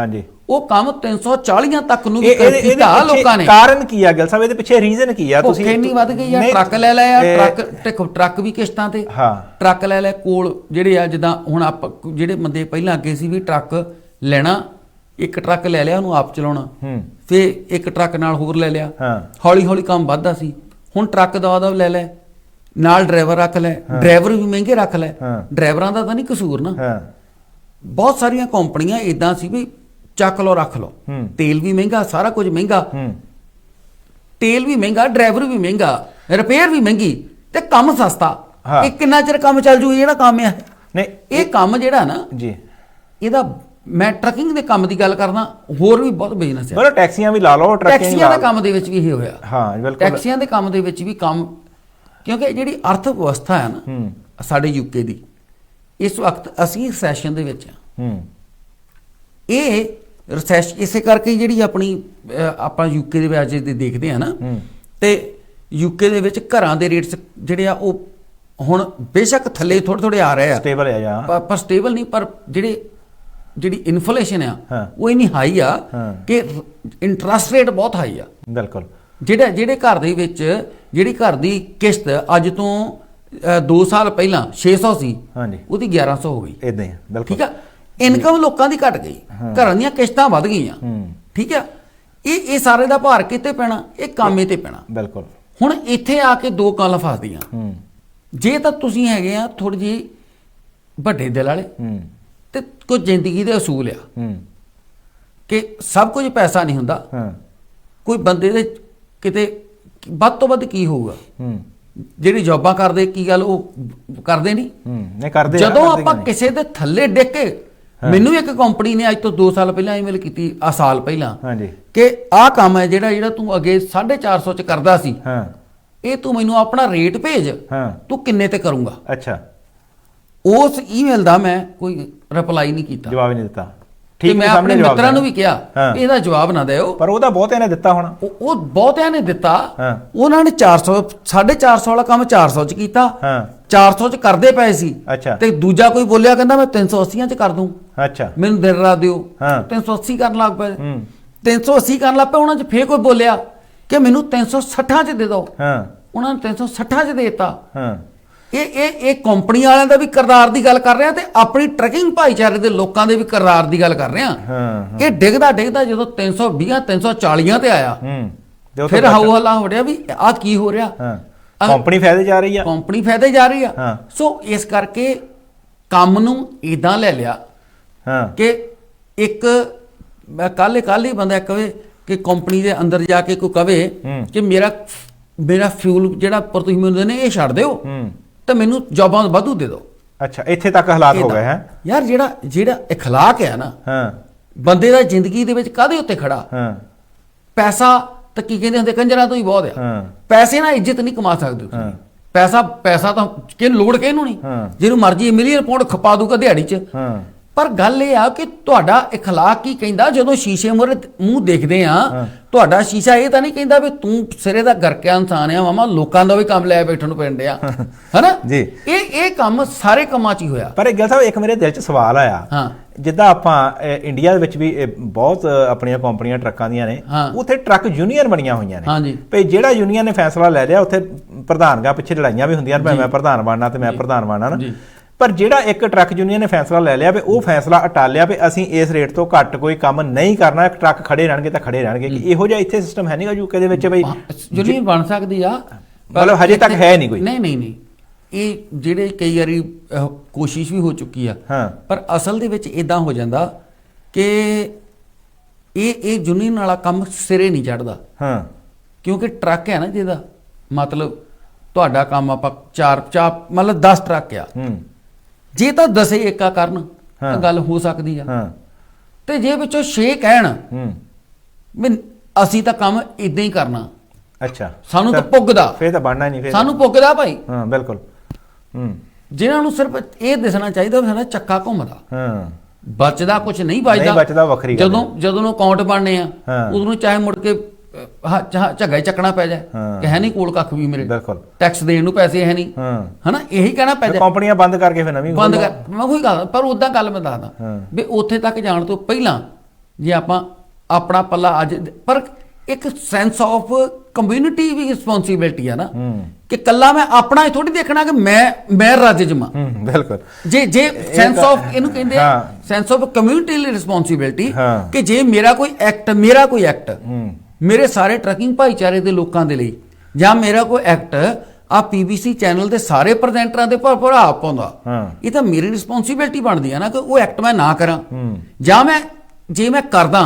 ਉਹ ਕੰਮ 340 ਤੱਕ ਨੂੰ ਵੀ ਕੀਤਾ ਲੋਕਾਂ ਨੇ। ਕਾਰਨ ਕੀ ਆ ਗਿੱਲ ਸਾਹਿਬ, ਇਹਦੇ ਪਿੱਛੇ ਰੀਜ਼ਨ ਕੀ ਆ? ਤੁਸੀਂ ਇੰਨੀ ਵੱਧ ਗਈ ਆ, ਟਰੱਕ ਲੈ ਲਿਆ, ਟਰੱਕ ਵੀ ਕਿਸ਼ਤਾਂ ਤੇ, ਟਰੱਕ ਲੈ ਲਿਆ ਕੋਲ ਜਿਹੜੇ ਆ, ਜਿੱਦਾਂ ਹੁਣ ਆਪਾਂ ਜਿਹੜੇ ਬੰਦੇ ਪਹਿਲਾਂ ਅੱਗੇ ਸੀ ਵੀ ਟਰੱਕ ਲੈਣਾ, ਇੱਕ ਟਰੱਕ ਲੈ ਲਿਆ, ਉਹਨੂੰ ਆਪ ਚਲਾਉਣਾ, ਫਿਰ ਇੱਕ ਟਰੱਕ ਨਾਲ ਹੋਰ ਲੈ ਲਿਆ, ਹੌਲੀ ਹੌਲੀ ਕੰਮ ਵੱਧਦਾ ਸੀ। ਹੁਣ ਟਰੱਕ ਦਾ ਲੈ ਲੈ, ਨਾਲ ਡਰਾਈਵਰ ਰੱਖ ਲੈ, ਡਰਾਈਵਰ ਵੀ ਮਹਿੰਗੇ ਰੱਖ ਲੈ, ਡਰਾਈਵਰਾਂ ਦਾ ਤਾਂ ਨਹੀਂ ਕਸੂਰ ਨਾ। ਬਹੁਤ ਸਾਰੀਆਂ ਕੰਪਨੀਆਂ ਇਦਾਂ ਸੀ ਵੀ ਚੱਕ ਲਓ ਰੱਖ ਲਓ, ਤੇਲ ਵੀ ਮਹਿੰਗਾ, ਸਾਰਾ ਕੁਝ ਮਹਿੰਗਾ, ਤੇਲ ਵੀ ਮਹਿੰਗਾ, ਡਰਾਈਵਰ ਵੀ ਮਹਿੰਗਾ, ਰਿਪੇਅਰ ਵੀ ਮਹਿੰਗੀ, ਤੇ ਕੰਮ ਸਸਤਾ। ਇਹ ਕਿੰਨਾ ਚਿਰ ਕੰਮ ਚੱਲ ਜੂ? ਜਿਹੜਾ ਕੰਮ ਆ, ਇਹ ਕੰਮ ਜਿਹੜਾ ਨਾ, ਇਹਦਾ ਮੈਂ ਟਰੱਕਿੰਗ ਦੇ ਕੰਮ ਦੀ ਗੱਲ ਕਰਦਾ, ਹੋਰ ਵੀ ਬਹੁਤ ਬਿਜ਼ਨਸ ਹੈ। ਮਤਲਬ ਟੈਕਸੀਆਂ ਵੀ ਲਾ ਲਓ, ਟਰੱਕਿੰਗ ਟੈਕਸੀਆਂ ਦੇ ਕੰਮ ਦੇ ਵਿੱਚ ਵੀ ਇਹ ਹੋਇਆ। ਹਾਂ ਬਿਲਕੁਲ, ਟੈਕਸੀਆਂ ਦੇ ਕੰਮ ਦੇ ਵਿੱਚ ਵੀ ਕੰਮ, ਕਿਉਂਕਿ ਜਿਹੜੀ ਅਰਥ ਵਿਵਸਥਾ ਹੈ ਨਾ ਸਾਡੇ ਯੂਕੇ ਦੀ, ਇਸ ਵਕਤ ਅਸੀਂ ਸੈਸ਼ਨ ਦੇ ਵਿੱਚ ਹਾਂ। ਇਹ ਰਿਸੈਸ਼ਨ ਇਸੇ ਕਰਕੇ ਜਿਹੜੀ ਆਪਣੀ ਆਪਾਂ ਯੂਕੇ ਦੇ ਵਿੱਚ ਦੇ ਦੇਖਦੇ ਆ ਨਾ, ਤੇ ਯੂਕੇ ਦੇ ਵਿੱਚ ਘਰਾਂ ਦੇ ਰੇਟਸ ਜਿਹੜੇ ਆ ਉਹ ਹੁਣ ਬੇਸ਼ੱਕ ਥੱਲੇ ਥੋੜੇ ਥੋੜੇ ਆ ਰਹੇ ਆ, ਸਟੇਬਲ ਆ ਜਾਂ ਪਰ ਸਟੇਬਲ ਨਹੀਂ, ਪਰ ਜਿਹੜੀ ਇਨਫਲੇਸ਼ਨ ਆ ਉਹ ਇੰਨੀ ਹਾਈ ਆ ਕਿ ਇੰਟਰਸਟ ਰੇਟ ਬਹੁਤ ਹਾਈ ਆ। ਬਿਲਕੁਲ, ਜਿਹੜੇ ਘਰ ਦੇ ਵਿੱਚ ਜਿਹੜੀ ਘਰ ਦੀ ਕਿਸ਼ਤ ਅੱਜ ਤੋਂ 2 ਸਾਲ ਪਹਿਲਾਂ 600 ਸੀ, ਹਾਂਜੀ, ਉਹਦੀ 1100 ਹੋ ਗਈ। ਇਦਾਂ ਹੀ ਬਿਲਕੁਲ, ਠੀਕ ਆ। ਇਨਕਮ ਲੋਕਾਂ ਦੀ ਘਟ ਗਈ, ਘਰਾਂ ਦੀਆਂ ਕਿਸ਼ਤਾਂ ਵੱਧ ਗਈਆਂ। ਠੀਕ ਆ। ਇਹ ਸਾਰੇ ਦਾ ਭਾਰ ਕਿਤੇ ਪੈਣਾ, ਇਹ ਕਾਮੇ ਤੇ ਪੈਣਾ। ਬਿਲਕੁਲ। ਹੁਣ ਇੱਥੇ ਆ ਕੇ ਦੋ ਗੱਲਾਂ ਫਸਦੀਆਂ। ਜੇ ਤਾਂ ਤੁਸੀਂ ਹੈਗੇ ਆ ਥੋੜੀ ਜਿਹੀ ਵੱਡੇ ਦਿਲ ਵਾਲੇ, ਤੇ ਕੋਈ ਜ਼ਿੰਦਗੀ ਦੇ ਅਸੂਲ ਆ ਕਿ ਸਭ ਕੁਝ ਪੈਸਾ ਨਹੀਂ ਹੁੰਦਾ। ਕੋਈ ਬੰਦੇ ਦੇ ਕਿਤੇ ਵੱਧ ਤੋਂ ਵੱਧ ਕੀ ਹੋਊਗਾ, ਜਿਹੜੀ ਜੌਬਾਂ ਕਰਦੇ ਕੀ ਗੱਲ ਉਹ ਕਰਦੇ ਨਹੀਂ ਕਰਦੇ। ਜਦੋਂ ਆਪਾਂ ਕਿਸੇ ਦੇ ਥੱਲੇ ਡਿੱਗ ਕੇ, ਮੈਨੂੰ ਇੱਕ ਕੰਪਨੀ ਨੇ ਅੱਜ ਤੋਂ 2 ਸਾਲ ਪਹਿਲਾਂ ਈਮੇਲ ਕੀਤੀ, ਆ ਸਾਲ ਪਹਿਲਾਂ, ਕਿ ਆਹ ਕੰਮ ਹੈ ਜਿਹੜਾ ਤੂੰ ਅੱਗੇ 450 ਚ ਕਰਦਾ ਸੀ, ਇਹ ਤੂੰ ਮੈਨੂੰ ਆਪਣਾ ਰੇਟ ਭੇਜ, ਤੂੰ ਕਿੰਨੇ ਤੇ ਕਰੂੰਗਾ। ਅੱਛਾ। ਉਸ ਈਮੇਲ ਦਾ ਮੈਂ ਕੋਈ ਰਿਪਲਾਈ ਨਹੀਂ ਕੀਤਾ, ਜਵਾਬ ਨਹੀਂ ਦਿੱਤਾ। ਠੀਕ, ਮੈਂ ਆਪਣੇ ਮਿੱਤਰਾਂ ਨੂੰ ਵੀ ਕਿਹਾ ਇਹਦਾ ਜਵਾਬ ਨਾ ਦਿਓ, ਪਰ ਉਹਦਾ ਬਹੁਤਿਆਂ ਨੇ ਦਿੱਤਾ ਹੋਣਾ। ਉਹ ਬਹੁਤਿਆਂ ਨੇ ਦਿੱਤਾ। ਉਹਨਾਂ ਨੇ 400 450 ਵਾਲਾ ਕੰਮ 400 ਚ ਕੀਤਾ, 400 ਚ ਕਰਦੇ ਪਏ ਸੀ। ਤੇ ਦੂਜਾ ਕੋਈ ਬੋਲਿਆ ਕਹਿੰਦਾ ਮੈਂ 380 ਚ ਕਰ ਦੂੰ। ਅੱਛਾ, ਮੈਨੂੰ ਦਿਨ ਰਾਤ ਦਿਓ। 380 ਕਰਨ ਲੱਗ ਪਏ। 380 ਕਰਨ ਲੱਗ ਪਏ। ਉਹਨਾਂ ਚ ਫੇਰ ਕੋਈ ਬੋਲਿਆ ਕਿ ਮੈਨੂੰ 360 ਚ ਦੇ ਦਿਓ। ਉਹਨਾਂ ਨੇ 360 ਚ ਦੇ ਦਿੱਤਾ। ਇਹ ਕੰਪਨੀ ਵਾਲਿਆਂ ਦਾ ਵੀ ਕਿਰਦਾਰ ਦੀ ਗੱਲ ਕਰ ਰਿਹਾ, ਤੇ ਆਪਣੀ ਟਰੱਕਿੰਗ ਭਾਈਚਾਰੇ ਦੇ ਲੋਕਾਂ ਦੇ ਵੀ ਕਿਰਦਾਰ ਦੀ ਗੱਲ ਕਰ ਰਿਹਾ। ਇਹ ਡਿੱਗਦਾ ਜਦੋਂ 320 340 ਤੇ ਆਇਆ, ਫਿਰ ਹਾਊ ਹੱਲਾ ਹੋ ਰਿਹਾ ਵੀ ਆਹ ਕੀ ਹੋ ਰਿਹਾ। ਕੰਪਨੀ ਫਾਇਦੇ ਜਾ ਰਹੀ ਆ, ਕੰਪਨੀ ਫਾਇਦੇ ਜਾ ਰਹੀ ਆ। ਸੋ ਇਸ ਕਰਕੇ ਕੰਮ ਨੂੰ ਇਦਾਂ ਲੈ ਲਿਆ ਕਿ ਇੱਕ ਕੱਲ ਹੀ ਬੰਦਾ ਕਵੇ ਕਿ ਕੰਪਨੀ ਦੇ ਅੰਦਰ ਜਾ ਕੇ ਕੋਈ ਕਵੇ ਕਿ ਮੇਰਾ ਫਿਊਲ ਜਿਹੜਾ ਪਰ ਤੁਸੀਂ ਮੈਨੂੰ ਦਿੰਦੇ ਇਹ ਛੱਡ ਦਿਓ ਤੇ ਮੈਨੂੰ ਜੌਬਾਂ ਵਾਧੂ ਦੇ ਦਿਓ। ਅੱਛਾ, ਇੱਥੇ ਤੱਕ ਹਾਲਾਤ ਹੋ ਗਏ ਹੈ ਯਾਰ। ਜਿਹੜਾ اخلاق ਹੈ ਨਾ ਬੰਦੇ ਦਾ ਜ਼ਿੰਦਗੀ ਦੇ ਵਿੱਚ ਕਾਹਦੇ ਉੱਤੇ ਖੜਾ। ਪੈਸਾ ਤਾਂ ਕੀ ਕਹਿੰਦੇ ਹੁੰਦੇ, ਕੰਜਰਾਂ ਤੋਂ ਹੀ ਬਹੁਤ ਆ। ਪੈਸੇ ਨਾਲ ਇੱਜ਼ਤ ਨਹੀਂ ਕਮਾ ਸਕਦੇ ਤੁਸੀਂ। ਪੈਸਾ ਤਾਂ ਲੋੜ ਕਿਹਨੂੰ ਨਹੀਂ, ਜਿਹਨੂੰ ਮਰਜ਼ੀ ਮਿਲੀਅਨ ਪਾਉਂਡ ਖਪਾ ਦੂਗਾ ਦਿਹਾੜੀ 'ਚ। ਪਰ ਗੱਲ ਇਹ ਆ ਕਿ ਤੁਹਾਡਾ اخلاق ਕੀ ਕਹਿੰਦਾ। ਜਦੋਂ ਸ਼ੀਸ਼ੇ ਮੂਹਰੇ ਮੂੰਹ ਦੇਖਦੇ ਆ, ਤੁਹਾਡਾ ਸ਼ੀਸ਼ਾ ਇਹ ਤਾਂ ਨਹੀਂ ਕਹਿੰਦਾ ਵੀ ਤੂੰ ਸਿਰੇ ਦਾ ਗਰਕਿਆ ਇਨਸਾਨ ਆ ਮਾਮਾ, ਲੋਕਾਂ ਦਾ ਵੀ ਕੰਮ ਲੈ ਬੈਠਣ ਨੂੰ ਪੈਣ ਡਿਆ, ਹਨਾ ਜੀ। ਇਹ ਕੰਮ ਸਾਰੇ ਕੰਮਾਂ 'ਚ ਹੀ ਹੋਇਆ। ਪਰ ਗਿੱਲ ਸਾਹਿਬ, ਇੱਕ ਮੇਰੇ ਦਿਲ 'ਚ ਸਵਾਲ ਆਇਆ। ਜਿੱਦਾਂ ਆਪਾਂ ਇੰਡੀਆ ਦੇ ਵਿੱਚ ਵੀ ਬਹੁਤ ਆਪਣੀਆਂ ਕੰਪਨੀਆਂ ਟਰੱਕਾਂ ਦੀਆਂ ਨੇ, ਉੱਥੇ ਟਰੱਕ ਯੂਨੀਅਨ ਬਣੀਆਂ ਹੋਈਆਂ ਨੇ। ਭਈ ਜਿਹੜਾ ਯੂਨੀਅਨ ਨੇ ਫੈਸਲਾ ਲੈ ਲਿਆ, ਉੱਥੇ ਪ੍ਰਧਾਨਗਾ ਪਿੱਛੇ ਲੜਾਈਆਂ ਵੀ ਹੁੰਦੀਆਂ, ਮੈਂ ਪ੍ਰਧਾਨ ਬਣਨਾ ਤੇ ਮੈਂ ਪ੍ਰਧਾਨ ਬਣਨਾ ਨਾ। ਪਰ ਜਿਹੜਾ ਇੱਕ ਟਰੱਕ ਯੂਨੀਅਨ ਨੇ ਫੈਸਲਾ ਲੈ ਲਿਆ ਵੀ ਉਹ ਫੈਸਲਾ ਅਟਾਲਿਆ ਵੀ ਅਸੀਂ ਇਸ ਰੇਟ ਤੋਂ ਘੱਟ ਕੋਈ ਕੰਮ ਨਹੀਂ ਕਰਨਾ, ਟਰੱਕ ਖੜੇ ਰਹਿਣਗੇ ਤਾਂ ਖੜੇ ਰਹਿਣਗੇ। ਕਿ ਇਹੋ ਜਿਹਾ ਇੱਥੇ ਸਿਸਟਮ ਹੈ ਨਹੀਂਗਾ ਯੂਕੇ ਦੇ ਵਿੱਚ? ਬਈ ਯੂਨੀਅਨ ਬਣ ਸਕਦੀ ਆ, ਮਤਲਬ ਹਜੇ ਤੱਕ ਹੈ ਨਹੀਂ ਕੋਈ। ਨਹੀਂ ਇਹ ਜਿਹੜੇ ਕਈ ਵਾਰੀ ਕੋਸ਼ਿਸ਼ ਵੀ ਹੋ ਚੁੱਕੀ ਆ, ਪਰ ਅਸਲ ਦੇ ਵਿੱਚ ਇਦਾਂ ਹੋ ਜਾਂਦਾ ਕਿ ਇਹ ਯੂਨੀਅਨ ਵਾਲਾ ਕੰਮ ਸਿਰੇ ਨਹੀਂ ਚੜਦਾ। ਕਿਉਂਕਿ ਟਰੱਕ ਹੈ ਨਾ, ਜਿਹਦਾ ਮਤਲਬ ਤੁਹਾਡਾ ਕੰਮ ਆਪਾਂ ਚਾਰ ਮਤਲਬ 10 ਟਰੱਕ ਆ, ਜੇ ਤਾਂ 10 ਏਕਾ ਕਰਨ ਤਾਂ ਗੱਲ ਹੋ ਸਕਦੀ ਆ। ਤੇ ਜੇ ਵਿੱਚੋਂ 6 ਕਹਿਣ ਵੀ ਅਸੀਂ ਤਾਂ ਕੰਮ ਇਦਾਂ ਹੀ ਕਰਨਾ, ਅੱਛਾ ਸਾਨੂੰ ਤਾਂ ਪੁੱਗਦਾ, ਫੇਰ ਤਾਂ ਬਣਨਾ ਨਹੀਂ, ਸਾਨੂੰ ਪੁੱਗਦਾ ਭਾਈ। ਬਿਲਕੁਲ। ਜਿਹਨਾਂ ਨੂੰ ਸਿਰਫ ਇਹ ਦਿਸਣਾ ਚਾਹੀਦਾ ਵੀ ਸਾਡਾ ਚੱਕਾ ਘੁੰਮਦਾ, ਬਚਦਾ ਕੁਝ ਨਹੀਂ ਬਚਦਾ। ਵੱਖਰੀ ਜਦੋਂ ਅਕਾਊਂਟ ਬਣਨੇ ਆ, ਉਦੋਂ ਨੂੰ ਚਾਹੇ ਮੁੜ ਕੇ ਝੱਗਾ ਹੀ ਚੱਕਣਾ ਪੈ ਜਾਏ ਕਿ ਹੈ ਨਹੀਂ ਕੋਲ ਕੱਖ ਵੀ, ਮੇਰੇ ਟੈਕਸ ਦੇਣ ਨੂੰ ਪੈਸੇ ਹੈ ਨਹੀਂ, ਹਨਾ ਇਹੀ ਕਹਿਣਾ ਪੈ ਜਾਏ। ਕੰਪਨੀਆਂ ਬੰਦ ਕਰਕੇ ਫਿਰ ਨਵੀਂ ਬੰਦ ਕਰ, ਮੈਂ ਉਹੀ ਗੱਲ। ਪਰ ਉਦਾਂ ਗੱਲ ਮੈਂ ਦੱਸਦਾ ਵੀ ਉੱਥੇ ਤੱਕ ਜਾਣ ਤੋਂ ਪਹਿਲਾਂ ਜੇ ਆਪਾਂ ਆਪਣਾ ਪੱਲਾ ਅੱਜ, ਪਰ ਇੱਕ ਸੈਂਸ ਆਫ ਕਮਿਊਨਿਟੀ ਵੀ ਰਿਸਪੌਂਸਿਬਿਲਿਟੀ ਆ ਨਾ, ਕਿ ਕੱਲਾ ਮੈਂ ਆਪਣਾ ਹੀ ਥੋੜੀ ਦੇਖਣਾ ਕਿ ਮੈਂ ਰਾਜ ਜਮਾ। ਬਿਲਕੁਲ। ਜੇ ਸੈਂਸ ਆਫ, ਇਹਨੂੰ ਕਹਿੰਦੇ ਸੈਂਸ ਆਫ ਕਮਿਊਨਿਟੀ ਰਿਸਪੌਂਸਿਬਿਲਿਟੀ, ਕਿ ਜੇ ਮੇਰਾ ਕੋਈ ਐਕਟ ਮੇਰੇ ਸਾਰੇ ਟਰੱਕਿੰਗ ਭਾਈਚਾਰੇ ਦੇ ਲੋਕਾਂ ਦੇ ਲਈ, ਜਾਂ ਮੇਰਾ ਕੋਈ ਐਕਟ ਆ ਪੀਬੀਸੀ ਚੈਨਲ ਦੇ ਸਾਰੇ ਪ੍ਰੈਜ਼ੈਂਟਰਾਂ ਦੇ ਪ੍ਰਭਾਵ ਪਾਉਂਦਾ, ਇਹ ਤਾਂ ਮੇਰੀ ਰਿਸਪੌਂਸਿਬਿਲਿਟੀ ਬਣਦੀ ਆ ਨਾ ਕਿ ਉਹ ਐਕਟ ਮੈਂ ਨਾ ਕਰਾਂ। ਜਾਂ ਜੇ ਮੈਂ ਕਰਦਾ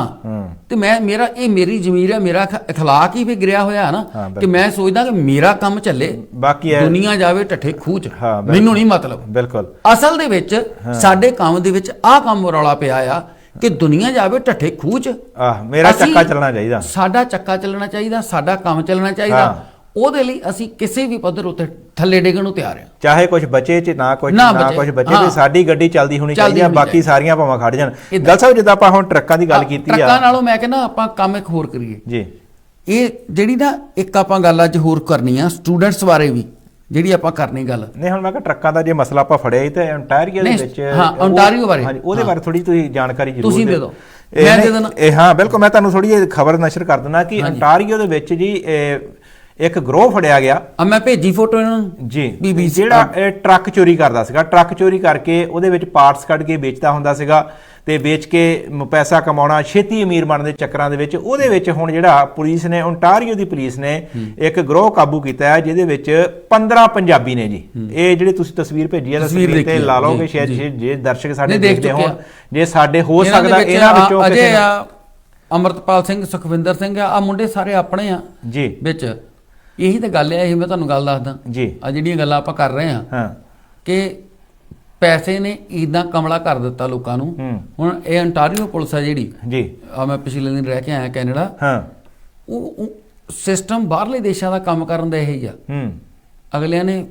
ਤੇ ਮੇਰੀ ਜ਼ਮੀਰ ਹੈ, ਮੇਰਾ اخلاق ਹੀ ਵੀ ਗਿਰਿਆ ਹੋਇਆ ਨਾ, ਕਿ ਮੈਂ ਸੋਚਦਾ ਕਿ ਮੇਰਾ ਕੰਮ ਚੱਲੇ, ਬਾਕੀ ਦੁਨੀਆ ਜਾਵੇ ਢੱਠੇ ਖੂਹ ਚ, ਮੈਨੂੰ ਨਹੀਂ ਮਤਲਬ। ਬਿਲਕੁਲ। ਅਸਲ ਦੇ ਵਿੱਚ ਸਾਡੇ ਕੰਮ ਦੇ ਵਿੱਚ ਆਹ ਕੰਮ ਰੌਲਾ ਪਿਆ ਆ ਕਿ ਦੁਨੀਆ ਜਾਵੇ ਢੱਠੇ ਖੂਹ 'ਚ। ਮੇਰਾ ਅਸੀਂ- ਚੱਕਾ ਚੱਲਣਾ ਚਾਹੀਦਾ, ਸਾਡਾ ਚੱਕਾ ਚੱਲਣਾ ਚਾਹੀਦਾ, ਸਾਡਾ ਕੰਮ ਚੱਲਣਾ ਚਾਹੀਦਾ। ਹਾਂ। ਉਹਦੇ ਲਈ ਅਸੀਂ ਕਿਸੇ ਵੀ ਪੱਧਰ ਉੱਤੇ ਥੱਲੇ ਡੇਗਣ ਨੂੰ ਤਿਆਰ ਹਾਂ। ਚਾਹੇ ਕੁਝ ਬਚੇ ਚ ਨਾ ਕੁਝ ਬਚੇ। ਬਚੇ ਹਾਂ। ਤੇ ਸਾਡੀ ਗੱਡੀ ਚੱਲਦੀ ਹੋਣੀ ਚਾਹੀਦੀ ਆ, ਬਾਕੀ ਸਾਰੀਆਂ ਭਾਵਾਂ ਖੜ ਜਾਣ। ਏਦਾਂ। ਗੱਲ ਸਾਹਿਬ ਜਿੱਦਾਂ ਆਪਾਂ ਹੁਣ ਟਰੱਕਾਂ ਦੀ ਗੱਲ ਕੀਤੀ ਟਰੱਕਾਂ ਆ ਨਾਲੋਂ ਮੈਂ ਕਹਿੰਦਾ ਆਪਾਂ ਕੰਮ ਇੱਕ ਹੋਰ ਕਰੀਏ ਜੀ। ਇਹ ਜਿਹੜੀ ਨਾ ਇੱਕ ਆਪਾਂ ਗੱਲ ਅੱਜ ਹੋਰ ਕਰਨੀ ਆ ਸਟੂਡੈਂਟਸ ਬਾਰੇ ਵੀ, ਜਿਹੜੀ ਆਪਾਂ ਕਰਨੀ ਗੱਲ। ਨਹੀਂ ਹੁਣ ਮੈਂ ਕਿਹਾ ਟਰੱਕਾਂ ਦਾ ਜੇ ਮਸਲਾ ਆਪਾਂ ਫੜਿਆ ਹੀ ਤੇ ontario ਦੇ ਨਹੀਂ, ਵਿੱਚ ਹਾਂ, ontario ਬਾਰੇ। ਹਾਂਜੀ ਉਹਦੇ ਹਾਂ। ਬਾਰੇ ਥੋੜੀ ਤੁਸੀਂ ਜਾਣਕਾਰੀ ਜ਼ਰੂਰ ਤੁਸੀਂ ਦੇ ਦਿਓ। ਇਹ ਮੈਂ ਨਹੀਂ- ਦੇ ਦੇਣਾ। ਇਹ ਹਾਂ ਬਿਲਕੁਲ, ਮੈਂ ਤੁਹਾਨੂੰ ਥੋੜੀ ਜਿਹੀ ਖਬਰ ਨਸ਼ਰ ਕਰ ਦਿੰਦਾ ਕਿ ਹਾਂਜੀ। ontario ਦੇ ਵਿੱਚ ਜੀ ਇੱਕ ਗਰੋਹ ਫੜਿਆ ਗਿਆ ਆ ਮੈਂ ਭੇਜੀ ਫੋਟੋ ਇਹਨਾਂ ਨੂੰ ਜੀ, BBC ਜਿਹੜਾ ਇਹ ਟਰੱਕ ਚੋਰੀ ਕਰਦਾ ਸੀਗਾ। ਟਰੱਕ ਚੋਰੀ ਕਰਕੇ ਉਹਦੇ ਵਿੱਚ ਪਾਰਟਸ ਕੱਢ ਕੇ ਵੇਚਦਾ ਹੁੰਦਾ ਸੀਗਾ ਤੇ ਵੇਚ ਕੇ ਪੈਸਾ ਕਮਾਉਣਾ, ਛੇਤੀ ਅਮੀਰ ਬਣਨ ਦੇ ਚੱਕਰਾਂ ਦੇ ਵਿੱਚ ਉਹਦੇ ਵਿੱਚ ਹੁਣ ਜਿਹੜਾ ਪੁਲਿਸ ਨੇ ontario ਦੀ ਪੁਲਿਸ ਨੇ ਇੱਕ ਗਰੋਹ ਕਾਬੂ ਕੀਤਾ ਹੈ ਜਿਹਦੇ ਵਿੱਚ 15 ਪੰਜਾਬੀ ਨੇ ਜੀ। ਇਹ ਜਿਹੜੀ ਤੁਸੀਂ ਤਸਵੀਰ ਭੇਜੀ ਹੈ ਤਸਵੀਰ ਤਸਵੀਰ ਤੇ ਦੇਖੀ ਲਾ ਹੈ, ਲਓਗੇ ਜੀ, ਸ਼ਾਇਦ ਜੀ। ਜੇ ਦਰਸ਼ਕ ਸਾਡੇ ਨਹੀਂ, ਦੇਖ ਦੇਖਦੇ ਚੁੱਕੇ ਹੋਣ, ਆ। ਜੇ ਸਾਡੇ ਹੋ ਇਹਨਾਂ ਦੇ ਸਕਦਾ ਵਿੱਚ ਇਹਨਾਂ ਵਿੱਚੋਂ ਅਜੇ ਕਿਸੇ ਆ ਅਮਰਤਪਾਲ ਸਿੰਘ, ਸੁਖਵਿੰਦਰ ਸਿੰਘ ਆ ਮੁੰਡੇ ਸਾਰੇ ਆਪਣੇ ਆ ਜੀ ਵਿੱਚ। ਇਹੀ ਤਾਂ ਗੱਲ ਹੈ, ਇਹੀ ਮੈਂ ਤੁਹਾਨੂੰ ਗੱਲ ਦੱਸਦਾ ਜੀ। ਆ ਜਿਹੜੀਆਂ ਗੱਲਾਂ ਆਪਾਂ ਕਰ ਰਹੇ ਆ ਹਾਂ ਕਿ ਪੈਸੇ ਨੇ ਇਦਾਂ ਕਮਲਾ ਕਰ ਦਿੱਤਾ ਲੋਕਾਂ ਨੂੰ। ਹੁਣ ਇਹ ontario ਪੁਲਿਸ ਆ ਜਿਹੜੀ ਜੀ ਆ, ਮੈਂ ਪਿਛਲੇ ਦਿਨ ਰਹਿ ਕੇ ਆਇਆ ਕੈਨੇਡਾ। ਹਾਂ ਉਹ ਸਿਸਟਮ ਬਾਹਰਲੇ ਦੇਸ਼ਾਂ ਦਾ ਕੰਮ ਕਰਨ ਦਾ ਇਹ ਹੀ ਆ। ਅਗਲਿਆਂ ਨੇ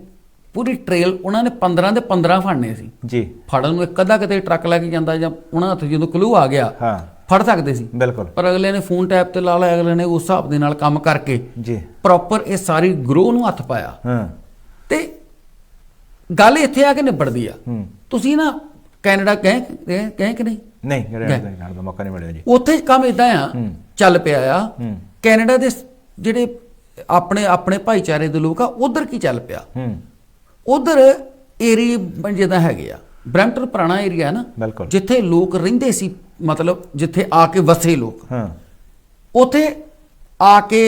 ਪੂਰੀ ਟ੍ਰੇਲ, ਉਹਨਾਂ ਨੇ 15 ਦੇ 15 ਫੜਨੇ ਸੀ ਜੀ। ਫੜਨ ਨੂੰ ਇੱਕ ਅੱਧਾ ਕਿਤੇ ਟਰੱਕ ਲੈ ਕੇ ਜਾਂਦਾ ਜਾਂ ਉਹਨਾਂ ਹੱਥ ਜਦੋਂ ਕਲੂ ਆ ਗਿਆ ਹਾਂ ਫੜ ਸਕਦੇ ਸੀ, ਬਿਲਕੁਲ ਪਰ ਅਗਲੇ ਨੇ ਫੋਨ ਟੈਪ ਤੇ ਲਾ ਲਿਆ। ਅਗਲੇ ਨੇ ਉਸ ਹਿਸਾਬ ਦੇ ਨਾਲ ਕੰਮ ਕਰਕੇ ਜੀ ਪ੍ਰੋਪਰ ਇਹ ਸਾਰੀ ਗਰੋਹ ਨੂੰ ਹੱਥ ਪਾਇਆ। ਹਾਂ ਤੇ ਗੱਲ ਇੱਥੇ ਆ ਕੇ ਨਿਬੜਦੀ ਆ। ਤੁਸੀਂ ਨਾ ਕੈਨੇਡਾ ਗਏ ਕਿ ਨਹੀਂ? ਨਹੀਂ ਜਾਣ ਦਾ ਮੌਕਾ ਨਹੀਂ ਮਿਲਿਆ ਜੀ। ਉੱਥੇ ਕੰਮ ਇਦਾਂ ਆ ਚੱਲ ਪਿਆ ਆ। ਕੈਨੇਡਾ ਦੇ ਜਿਹੜੇ ਆਪਣੇ ਭਾਈਚਾਰੇ ਦੇ ਲੋਕ ਆ ਉਧਰ ਕੀ ਚੱਲ ਪਿਆ, ਉਧਰ ਏਰੀਆ ਜਿੱਦਾਂ ਹੈਗੇ ਆ ਬਰੈਂਪਟਨ ਪੁਰਾਣਾ ਏਰੀਆ ਨਾ, ਬਿਲਕੁਲ। ਜਿੱਥੇ ਲੋਕ ਰਹਿੰਦੇ ਸੀ, ਮਤਲਬ ਜਿੱਥੇ ਆ ਕੇ ਵਸੇ ਲੋਕ, ਹਾਂ ਉੱਥੇ ਆ ਕੇ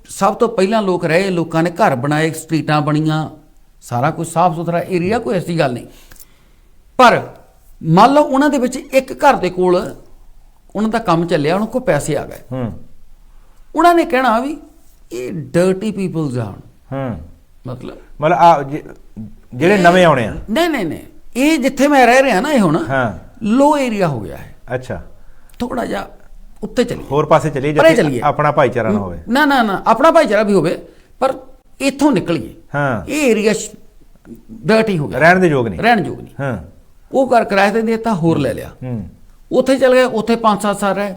ਸਭ ਤੋਂ ਪਹਿਲਾਂ ਲੋਕ ਰਹੇ, ਲੋਕਾਂ ਨੇ ਘਰ ਬਣਾਏ, ਸਟਰੀਟਾਂ ਬਣੀਆਂ, ਸਾਰਾ ਕੁਝ ਸਾਫ਼ ਸੁਥਰਾ ਏਰੀਆ, ਕੋਈ ਐਸੀ ਗੱਲ ਨਹੀਂ। ਪਰ ਮੰਨ ਲਓ ਉਹਨਾਂ ਦੇ ਵਿੱਚ ਇੱਕ ਘਰ ਦੇ ਕੋਲ ਉਹਨਾਂ ਦਾ ਕੰਮ ਚੱਲਿਆ, ਉਹਨਾਂ ਕੋਲ ਪੈਸੇ ਆ ਗਏ, ਉਹਨਾਂ ਨੇ ਕਹਿਣਾ ਵੀ ਇਹ ਡਰਟੀ ਪੀਪਲਸ ਆ। ਮਤਲਬ ਆ ਜਿਹੜੇ ਨਵੇਂ ਆਉਣੇ ਆ। ਨਹੀਂ ਇਹ ਜਿੱਥੇ ਮੈਂ ਰਹਿ ਰਿਹਾ ਨਾ, ਇਹ ਹੁਣ ਹਾਂ ਲੋ ਏਰੀਆ ਹੋ ਗਿਆ ਹੈ। ਅੱਛਾ, ਥੋੜਾ ਜਿਹਾ ਉੱਤੇ ਚੱਲੀਏ, ਹੋਰ ਪਾਸੇ ਚਲੀਏ ਜਿੱਥੇ ਆਪਣਾ ਭਾਈਚਾਰਾ ਨਾ ਹੋਵੇ। ਨਾ ਆਪਣਾ ਭਾਈਚਾਰਾ ਵੀ ਹੋਵੇ, ਪਰ ਇੱਥੋਂ ਨਿਕਲੀਏ। ਹਾਂ ਇਹ ਏਰੀਆ ਡਰਟੀ ਹੋ ਗਿਆ, ਰਹਿਣ ਦੇ ਯੋਗ ਨਹੀਂ। ਰਹਿਣ ਯੋਗ ਨਹੀਂ। ਹਾਂ ਉਹ ਘਰ ਕਿਰਾਏ ਤੇ ਦੇਤਾ, ਹੋਰ ਲੈ ਲਿਆ, ਉੱਥੇ ਚਲ ਗਏ, ਉੱਥੇ 5-7 ਸਾਲ ਰਹੇ,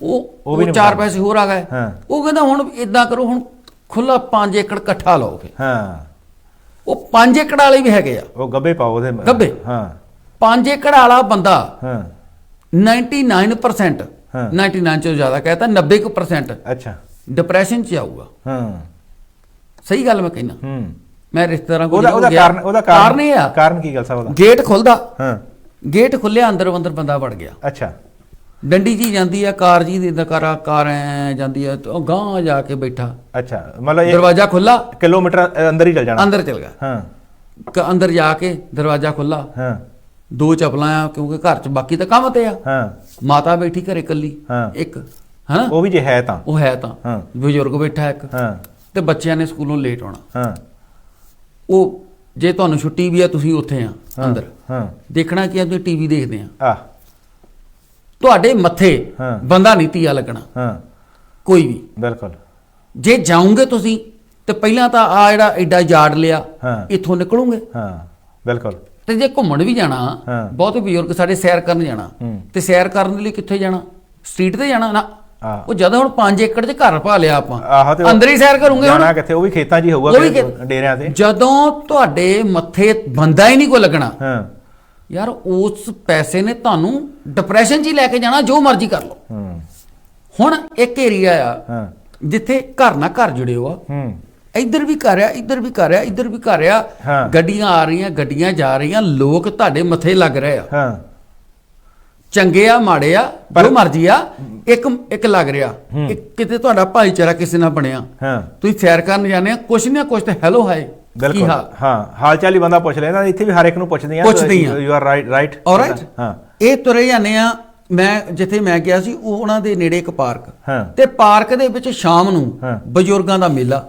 ਉਹ 4 ਪੈਸੇ ਹੋਰ ਆ ਗਏ। ਉਹ ਕਹਿੰਦਾ ਹੁਣ ਇਦਾਂ ਕਰੋ, ਹੁਣ ਖੁੱਲਾ 5 ਏਕੜ ਇਕੱਠਾ ਲਓ। ਫਿਰ ਹਾਂ ਉਹ 5 ਏਕੜ ਵਾਲੇ ਵੀ ਹੈਗੇ ਆ, ਉਹ ਗੱਬੇ ਪਾਓ ਉਹਦੇ ਗੱਬੇ। ਹਾਂ 5 ਏਕੜ ਵਾਲਾ ਬੰਦਾ ਹਾਂ 99%, 99 ਤੋਂ ਜ਼ਿਆਦਾ कहता 90%। ਅੱਛਾ ਡਿਪਰੈਸ਼ਨ ਚ ਆਊਗਾ। ਹਾਂ ਸਹੀ ਗੱਲ ਮੈਂ ਕਹਿੰਦਾ। ਮੈਂ ਰਿਸ਼ਤੇਦਾਰਾਂ ਕੋਲ ਉਹਦਾ ਕਾਰਨ ਇਹ ਆ। ਕਾਰਨ ਕੀ ਗੱਲ ਸਾਹਿਬ ਉਹਦਾ? ਗੇਟ ਖੁੱਲਦਾ, ਹਾਂ ਗੇਟ ਖੁੱਲਿਆ, ਅੰਦਰ ਬੰਦਾ ਵੜ ਗਿਆ। ਅੱਛਾ, ਡੰਡੀ ਜੀ ਜਾਂਦੀ ਆ, ਕਾਰ ਜੀ ਦੀ ਕਾਰ ਐ ਜਾਂਦੀ ਆ, ਉਹ ਗਾਂ ਜਾ ਕੇ ਬੈਠਾ। ਅੱਛਾ, ਮਤਲਬ ਦਰਵਾਜ਼ਾ ਖੁੱਲਾ, ਕਿਲੋਮੀਟਰ ਅੰਦਰ ਹੀ ਚਲ ਜਾਣਾ, ਅੰਦਰ ਚਲ ਗਿਆ। ਹਾਂ ਅੰਦਰ ਜਾ ਕੇ ਦਰਵਾਜ਼ਾ ਖੁੱਲਾ, ਹਾਂ 2 ਚੱਪਲਾਂ ਆ, ਕਿਉਂਕਿ ਘਰ ਚ ਬਾਕੀ ਤਾਂ ਕੰਮ ਤੇ ਆ। ਹਾਂ ਮਾਤਾ ਬੈਠੀ ਘਰੇ ਇਕੱਲੀ, ਇੱਕ ਹਨਾ, ਉਹ ਵੀ ਜੇ ਹੈ ਤਾਂ ਉਹ ਹੈ ਤਾਂ ਹਾਂ ਬਜ਼ੁਰਗ ਬੈਠਾ ਇੱਕ, ਹਾਂ ਤੇ ਬੱਚਿਆਂ ਨੇ ਸਕੂਲੋਂ ਲੇਟ ਆਉਣਾ। ਹਾਂ ਉਹ ਜੇ ਤੁਹਾਨੂੰ ਛੁੱਟੀ ਵੀ ਆ, ਤੁਸੀਂ ਉੱਥੇ ਆ ਅੰਦਰ, ਹਾਂ ਦੇਖਣਾ ਕੀ ਆ, ਤੁਸੀਂ ਟੀਵੀ ਦੇਖਦੇ ਆ, ਆ ਤੁਹਾਡੇ ਮੱਥੇ ਬੰਦਾ ਨਹੀਂ ਤੀਆ ਲੱਗਣਾ। ਹਾਂ ਕੋਈ ਵੀ ਬਿਲਕੁਲ। ਜੇ ਜਾਓਗੇ ਤੁਸੀਂ ਤੇ ਪਹਿਲਾਂ ਤਾਂ ਆ ਜਿਹੜਾ ਐਡਾ ਯਾਰਡ ਲਿਆ, ਇੱਥੋਂ ਨਿਕਲੋਗੇ। ਹਾਂ ਬਿਲਕੁਲ। ਤੇ ਜੇ ਘੁੰਮਣ ਵੀ ਜਾਣਾ, ਬਹੁਤੇ ਬਜ਼ੁਰਗ ਸਾਡੇ ਸੈਰ ਕਰਨ ਜਾਣਾ, ਤੇ ਸੈਰ ਕਰਨ ਦੇ ਲਈ ਕਿੱਥੇ ਜਾਣਾ? ਸਟਰੀਟ ਤੇ ਜਾਣਾ ਨਾ। ਉਹ ਜਦੋਂ ਹੁਣ 5 ਏਕੜ 'ਚ ਘਰ ਪਾ ਲਿਆ ਆਪਾਂ, ਅੰਦਰ ਹੀ ਸੈਰ ਕਰੂੰਗੇ। ਜਾਣਾ ਕਿੱਥੇ? ਉਹ ਵੀ ਖੇਤਾਂ 'ਚ ਹੀ ਹੋਊਗਾ, ਡੇਰਿਆਂ ਤੇ। ਜਦੋਂ ਤੁਹਾਡੇ ਮੱਥੇ ਬੰਦਾ ਹੀ ਨਹੀਂ ਕੋ ਲੱਗਣਾ, ਹਾਂ ਯਾਰ ਉਸ ਪੈਸੇ ਨੇ ਤੁਹਾਨੂੰ ਡਿਪਰੈਸ਼ਨ 'ਚ ਹੀ ਲੈ ਕੇ ਜਾਣਾ, ਜੋ ਮਰਜ਼ੀ ਕਰ ਲਓ। ਹੁਣ ਇੱਕ ਏਰੀਆ ਆ ਜਿੱਥੇ ਘਰ ਨਾਲ ਘਰ ਜੁੜੇ ਹੋ ਆ, ਇੱਧਰ ਵੀ ਘਰ ਆ, ਇੱਧਰ ਵੀ ਘਰ ਆ, ਇੱਧਰ ਵੀ ਘਰ ਆ, ਗੱਡੀਆਂ ਆ ਰਹੀਆਂ, ਗੱਡੀਆਂ ਜਾ ਰਹੀਆਂ, ਲੋਕ ਤੁਹਾਡੇ ਮੱਥੇ ਲੱਗ ਰਹੇ ਆ, ਚੰਗੇ ਆ ਮਾੜੇ ਆ, ਜੋ ਮਰਜ਼ੀ ਆ, ਇੱਕ ਲੱਗ ਰਿਹਾ। ਕਿਤੇ ਤੁਹਾਡਾ ਭਾਈਚਾਰਾ ਕਿਸੇ ਨਾਲ ਬਣਿਆ, ਤੁਸੀਂ ਸੈਰ ਕਰਨ ਜਾਂਦੇ ਆ, ਕੁਛ ਨਾ ਕੁਛ ਤੇ ਹੈਲੋ ਹਾਏ, ਬਿਲਕੁਲ। ਹਾਂ ਹਾਲ ਚਾਲ ਹੀ ਬੰਦਾ ਪੁੱਛ ਲੈਂਦਾ, ਇੱਥੇ ਵੀ ਹਰ ਇੱਕ ਨੂੰ ਪੁੱਛਦੇ ਆ, ਯੂ ਆਰ ਰਾਈਟ। ਆਲਰਾਈਟ। ਹਾਂ ਇਹ ਤੁਰੇ ਜਾਂਦੇ ਆ। ਮੈਂ ਜਿੱਥੇ ਮੈਂ ਗਿਆ ਸੀ, ਉਹ ਉਹਨਾਂ ਦੇ ਨੇੜੇ ਇੱਕ ਪਾਰਕ, ਤੇ ਪਾਰਕ ਦੇ ਵਿੱਚ ਸ਼ਾਮ ਨੂੰ ਬਜ਼ੁਰਗਾਂ ਦਾ ਮੇਲਾ,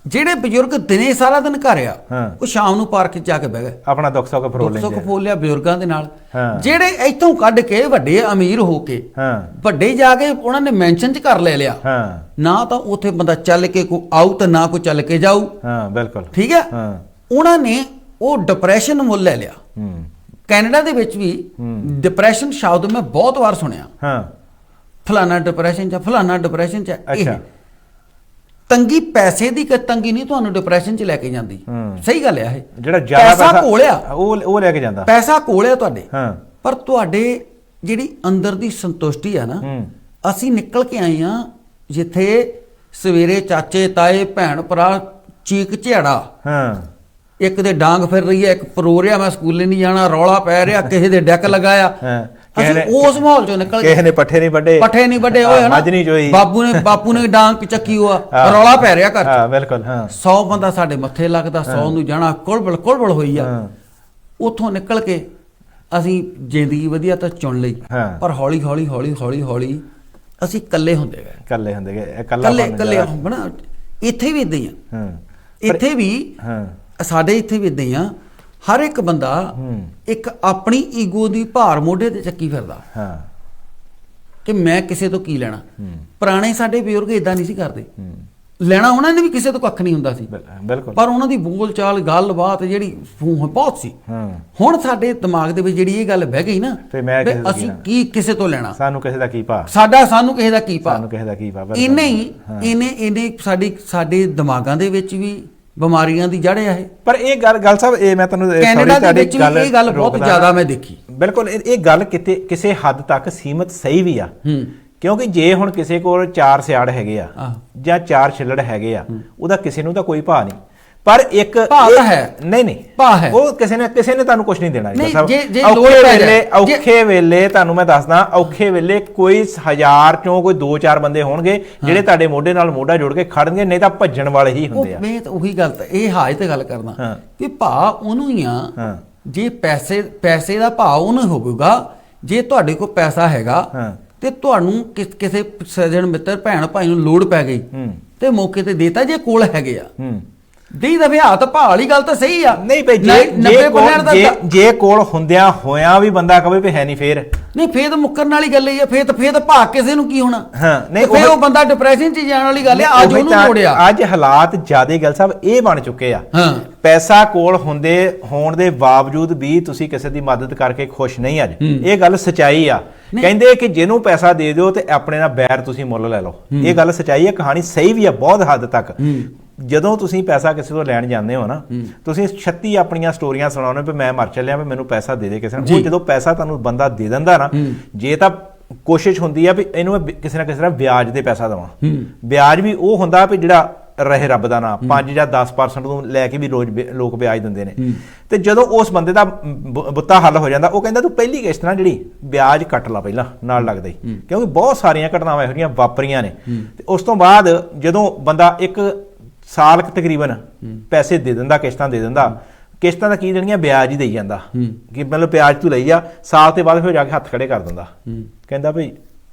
ਜਿਹੜੇ ਬਜ਼ੁਰਗ ਦਿਨੇ ਸਾਰਾ ਦਿਨ ਘਰ ਆ ਹਾਂ। ਉਹ ਸ਼ਾਮ ਨੂੰ ਪਾਰਕ 'ਚ ਜਾ ਕੇ ਬਹਿ ਗਏ, ਆਪਣਾ ਦੁੱਖ ਸੁੱਖ ਫਰੋਲ ਦੁੱਖ ਸੁੱਖ ਲੈਂਦੇ ਫੋਲ ਲਿਆ ਬਜ਼ੁਰਗਾਂ ਦੇ ਨਾਲ। ਹਾਂ। ਜਿਹੜੇ ਇੱਥੋਂ ਕੱਢ ਕੇ ਵੱਡੇ ਅਮੀਰ ਹੋ ਕੇ ਹਾਂ ਵੱਡੇ ਜਾ ਕੇ ਉਹਨਾਂ ਨੇ ਮੈਂਸ਼ਨ 'ਚ ਘਰ ਲੈ ਲਿਆ, ਹਾਂ ਨਾ ਤਾਂ ਉੱਥੇ ਬੰਦਾ ਚੱਲ ਕੇ ਕੋ ਆਊ ਤੇ ਨਾ ਕੋਈ ਚੱਲ ਕੇ ਜਾਊ, ਹਾਂ ਬਿਲਕੁਲ ਠੀਕ ਹੈ। ਹਾਂ ਉਹਨਾਂ ਨੇ ਉਹ ਡਿਪਰੈਸ਼ਨ ਮੁੱਲ ਲੈ ਲਿਆ। ਹੂੰ ਕੈਨੇਡਾ ਦੇ ਵਿੱਚ ਵੀ ਡਿਪਰੈਸ਼ਨ ਸ਼ਬਦ ਮੈਂ ਬਹੁਤ ਵਾਰ ਸੁਣਿਆ, ਹਾਂ ਫਲਾਣਾ ਡਿਪਰੈਸ਼ਨ 'ਚ ਆ, ਫਲਾਣਾ ਡਿਪਰੈਸ਼ਨ 'ਚ ਆ। ਇਹ ਅੱਛਾ। ਤੰਗੀ ਪੈਸੇ ਦੀ ਤੰਗੀ ਨਹੀਂ ਤੁਹਾਨੂੰ ਡਿਪਰੈਸ਼ਨ 'ਚ ਲੈ ਕੇ ਜਾਂਦੀ। ਸਹੀ ਗੱਲ ਹੈ ਇਹ। ਜਿਹੜਾ ਜ਼ਿਆਦਾ ਪੈਸਾ ਕੋਲਿਆ, ਉਹ ਲੈ ਕੇ ਜਾਂਦਾ। ਪੈਸਾ ਕੋਲਿਆ ਤੁਹਾਡੇ, ਹਾਂ ਪਰ ਤੁਹਾਡੇ ਜਿਹੜੀ ਅੰਦਰ ਦੀ ਸੰਤੁਸ਼ਟੀ ਆ ਨਾ, ਅਸੀਂ ਨਿਕਲ ਕੇ ਆਏ ਆ ਜਿੱਥੇ ਸਵੇਰੇ ਚਾਚੇ ਤਾਏ ਭੈਣ ਭਰਾ ਚੀਕ ਝਿਆੜਾ, ਹਾਂ ਇੱਕ ਦੇ ਡਾਂਗ ਫਿਰ ਰਹੀ ਹੈ, ਇੱਕ ਪਰੋ ਰਿਹਾ ਮੈਂ ਸਕੂਲੇ ਨਹੀਂ ਜਾਣਾ, ਰੌਲਾ ਪੈ ਰਿਹਾ, ਕਿਸੇ ਦੇ ਡੈਕ ਲਗਾਇਆ। ਹਾਂ। ਅਸੀਂ ਉਸ ਮਾਹੌਲ ਚੋਂ ਨਿਕਲ ਕਿਸੇ ਨੇ ਪੱਠੇ ਨਹੀਂ ਵੱਢੇ, ਪੱਠੇ ਨਹੀਂ ਵੱਢੇ ਹੋਏ ਹਨਾ, ਮੱਝ ਨਹੀਂ ਚੋਈ, ਬਾਪੂ ਨੇ ਡਾਂਗ ਚੱਕੀ ਹੋਆ, ਰੌਲਾ ਪੈ ਰਿਹਾ ਘਰ 'ਚ। ਹਾਂ ਬਿਲਕੁਲ। ਹਾਂ 100 ਬੰਦਾ ਸਾਡੇ ਮੱਥੇ ਲੱਗਦਾ, 100 ਨੂੰ ਜਾਣਾ ਕੁਲਬਲ ਹੋਈ ਆ। ਉੱਥੋਂ ਨਿਕਲ ਕੇ ਅਸੀਂ ਜ਼ਿੰਦਗੀ ਵਧੀਆ ਤਾਂ ਚੁਣ ਲਈ, ਪਰ ਹੌਲੀ ਹੌਲੀ ਅਸੀਂ ਇਕੱਲੇ ਹੁੰਦੇ ਗਏ, ਇਕੱਲੇ ਹੁੰਦੇ ਗਏ, ਇਕੱਲੇ ਬਣਾ। ਇੱਥੇ ਵੀ ਇਦਾਂ ਹੀ ਆ, ਇੱਥੇ ਵੀ ਸਾਡੇ ਇੱਥੇ ਵੀ ਇਦਾਂ ਹੀ ਆ। ਹਰ ਇੱਕ ਬੰਦਾ ਇੱਕ ਆਪਣੀ ਈਗੋ ਦੀ ਭਾਰ ਮੋਢੇ ਤੇ ਚੱਕੀ ਫਿਰਦਾ ਕਿ ਮੈਂ ਕਿਸੇ ਤੋਂ ਕੀ ਲੈਣਾ। ਪੁਰਾਣੇ ਸਾਡੇ ਬਜ਼ੁਰਗ ਇਦਾਂ ਨਹੀਂ ਸੀ ਕਰਦੇ, ਲੈਣਾ ਉਹਨਾਂ ਨੇ ਵੀ ਕਿਸੇ ਤੋਂ ਕੱਖ ਨਹੀਂ ਹੁੰਦਾ ਸੀ, ਬਿਲਕੁਲ। ਪਰ ਉਹਨਾਂ ਦੀ ਬੋਲ ਚਾਲ ਗੱਲਬਾਤ ਜਿਹੜੀ ਬਹੁਤ ਸੀ। ਹੁਣ ਸਾਡੇ ਦਿਮਾਗ ਦੇ ਵਿੱਚ ਜਿਹੜੀ ਇਹ ਗੱਲ ਬਹਿ ਗਈ ਨਾ, ਅਸੀਂ ਕੀ ਕਿਸੇ ਤੋਂ ਲੈਣਾ, ਸਾਨੂੰ ਕਿਸੇ ਦਾ ਕੀ ਭਾ, ਸਾਨੂੰ ਕਿਸੇ ਦਾ ਕੀ ਭਾ, ਸਾਨੂੰ ਕਿਸੇ ਦਾ ਕੀ ਭਾ। ਇਹਨੇ ਸਾਡੇ ਦਿਮਾਗਾਂ ਦੇ ਵਿੱਚ ਵੀ ਬਿਮਾਰੀਆਂ ਦੀ ਜੜ ਆ ਇਹ। ਪਰ ਇਹ ਗੱਲ ਸਾਹਿਬ, ਇਹ ਮੈਂ ਤੁਹਾਨੂੰ ਕੈਨੇਡਾ ਦੇ ਵਿੱਚ ਵੀ ਇਹ ਗੱਲ ਬਹੁਤ ਜ਼ਿਆਦਾ ਮੈਂ ਦੇਖੀ। ਬਿਲਕੁਲ ਇਹ ਗੱਲ ਕਿਸੇ ਹੱਦ ਤੱਕ ਸੀਮਤ ਸਹੀ ਵੀ ਆ, ਕਿਉਂਕਿ ਜੇ ਹੁਣ ਕਿਸੇ ਕੋਲ 4 ਸਿਆੜ ਹੈਗੇ ਆ ਜਾਂ 4 ਛਿੱਲੜ ਹੈਗੇ ਆ, ਉਹਦਾ ਕਿਸੇ ਨੂੰ ਤਾਂ ਕੋਈ ਭਾਅ ਨਹੀਂ, ਪਰ ਇੱਕ ਨਹੀਂ ਉਹ ਕਿਸੇ ਨੇ ਤੁਹਾਨੂੰ ਕੁਝ ਨਹੀਂ ਦੇਣਾ। ਔਖੇ ਵੇਲੇ ਤੁਹਾਨੂੰ ਮੈਂ ਦੱਸਦਾ, ਔਖੇ ਵੇਲੇ ਕੋਈ 1000 ਚੋਂ ਕੋਈ 2-4 ਬੰਦੇ ਹੋਣਗੇ ਜਿਹੜੇ ਤੁਹਾਡੇ ਮੋਢੇ ਨਾਲ ਮੋਢਾ ਜੋੜ ਕੇ ਖੜਨਗੇ, ਨਹੀਂ ਤਾਂ ਭੱਜਣ ਵਾਲੇ ਹੀ ਹੁੰਦੇ ਆ। ਮੈਂ ਤਾਂ ਉਹੀ ਗੱਲ ਇਹ ਹਾਜ ਤੇ ਗੱਲ ਕਰਦਾ ਕਿ ਭਾਅ ਉਹਨੂੰ ਹੀ ਆ, ਜੇ ਪੈਸੇ ਦਾ ਭਾਅ ਉਹਨੂੰ ਹੋਵੇਗਾ। ਜੇ ਤੁਹਾਡੇ ਕੋਲ ਪੈਸਾ ਹੈਗਾ ਤੇ ਤੁਹਾਨੂੰ ਕਿਸੇ ਸੱਜਣ ਮਿੱਤਰ ਭੈਣ ਭਾਈ ਨੂੰ ਲੋੜ ਪੈ ਗਈ ਤੇ ਮੌਕੇ ਤੇ ਦੇਤਾ, ਜੇ ਕੋਲ ਹੈਗੇ ਆ ਦੀ ਦਫੇ ਹੱਥ ਭਾਅ ਵਾਲੀ ਗੱਲ ਤਾਂ ਸਹੀ ਆ। ਨਹੀਂ ਭਾਈ, ਜੇ ਕੋਲ ਹੁੰਦਿਆਂ ਹੋਇਆਂ ਵੀ ਬੰਦਾ ਕਹੇ ਵੀ ਹੈ ਨਹੀਂ, ਫੇਰ ਨਹੀਂ, ਫੇਰ ਤਾਂ ਮੁੱਕਰਨ ਵਾਲੀ ਗੱਲ ਹੀ ਆ। ਫੇਰ ਤਾਂ ਭਾਅ ਕਿਸੇ ਨੂੰ ਕੀ ਹੋਣਾ। ਨਹੀਂ, ਫੇਰ ਉਹ ਬੰਦਾ ਡਿਪਰੈਸ਼ਨ 'ਚ ਜਾਣ ਵਾਲੀ ਗੱਲ ਆ। ਅੱਜ ਉਹਨੂੰ ਲੋੜਿਆ, ਅੱਜ ਹਾਲਾਤ ਜ਼ਿਆਦਾ ਗੱਲ ਸਾਹਿਬ ਇਹ ਬਣ ਚੁੱਕੇ ਆ। ਪੈਸਾ ਕੋਲ ਹੋਣ ਦੇ ਬਾਵਜੂਦ ਵੀ ਤੁਸੀਂ ਕਿਸੇ ਦੀ ਮਦਦ ਕਰਕੇ ਖੁਸ਼ ਨਹੀਂ। ਅੱਜ ਇਹ ਗੱਲ ਸਚਾਈ ਆ। ਕਹਿੰਦੇ ਕਿ ਜਿਹਨੂੰ ਪੈਸਾ ਦੇ ਦਿਓ ਤੇ ਆਪਣੇ ਨਾਲ ਬੈਰ ਤੁਸੀਂ ਮੁੱਲ ਲੈ ਲਓ। ਇਹ ਗੱਲ ਸਚਾਈ ਹੈ, ਕਹਾਣੀ ਸਹੀ ਵੀ ਆ ਬਹੁਤ ਹੱਦ ਤੱਕ। ਜਦੋਂ ਤੁਸੀਂ ਪੈਸਾ ਕਿਸੇ ਤੋਂ ਲੈਣ ਜਾਂਦੇ ਹੋ ਨਾ, ਤੁਸੀਂ 36 ਆਪਣੀਆਂ ਸਟੋਰੀਆਂ ਸੁਣਾਉਣੇ ਵੀ ਮੈਂ ਮਰ ਚੱਲਿਆ, ਵੀ ਮੈਨੂੰ ਪੈਸਾ ਦੇ ਦੇ ਕਿਸੇ ਨੂੰ। ਉਹ ਜਦੋਂ ਪੈਸਾ ਤੁਹਾਨੂੰ ਬੰਦਾ ਦੇ ਦਿੰਦਾ ਨਾ, ਜੇ ਤਾਂ ਕੋਸ਼ਿਸ਼ ਹੁੰਦੀ ਆ ਵੀ ਇਹਨੂੰ ਕਿਸੇ ਨਾ ਕਿਸੇ ਤਰ੍ਹਾਂ ਵਿਆਜ ਦੇ ਪੈਸਾ ਦੇਵਾਂ। ਵਿਆਜ ਵੀ ਉਹ ਹੁੰਦਾ ਵੀ ਜਿਹੜਾ ਰਹੇ ਰੱਬ ਦਾ ਨਾਂ, 5 ਜਾਂ 10% ਨੂੰ ਲੈ ਕੇ ਵੀ ਰੋਜ਼ ਲੋਕ ਵਿਆਜ ਦਿੰਦੇ ਨੇ। ਤੇ ਜਦੋਂ ਉਸ ਬੰਦੇ ਦਾ ਬੁੱਤਾ ਹੱਲ ਹੋ ਜਾਂਦਾ, ਉਹ ਕਹਿੰਦਾ ਤੂੰ ਪਹਿਲੀ ਕਿਸ਼ਤ ਨਾ ਜਿਹੜੀ ਵਿਆਜ ਕੱਟ ਲਾ ਪਹਿਲਾਂ ਨਾਲ ਲੱਗਦਾ ਹੀ, ਕਿਉਂਕਿ ਬਹੁਤ ਸਾਰੀਆਂ ਘਟਨਾਵਾਂ ਇਹੋ ਜਿਹੀਆਂ ਵਾਪਰੀਆਂ ਨੇ। ਤੇ ਉਸ ਤੋਂ ਬਾਅਦ ਜਦੋਂ ਬੰਦਾ 1 ਸਾਲ ਤਕਰੀਬਨ ਪੈਸੇ ਦੇ ਦਿੰਦਾ, ਕਿਸ਼ਤਾਂ ਦੇ ਦਿੰਦਾ, ਕਿਸ਼ਤਾਂ ਦਾ ਕੀ ਦੇਣੀਆਂ, ਵਿਆਜ ਹੀ ਦੇਈ ਜਾਂਦਾ ਕਿ ਮਤਲਬ ਵਿਆਜ ਤੂੰ ਲਈ ਆ, ਸਾਲ ਤੇ ਬਾਅਦ ਫਿਰ ਜਾ ਕੇ ਹੱਥ ਖੜੇ ਕਰ ਦਿੰਦਾ। ਕਹਿੰਦਾ ਭਈ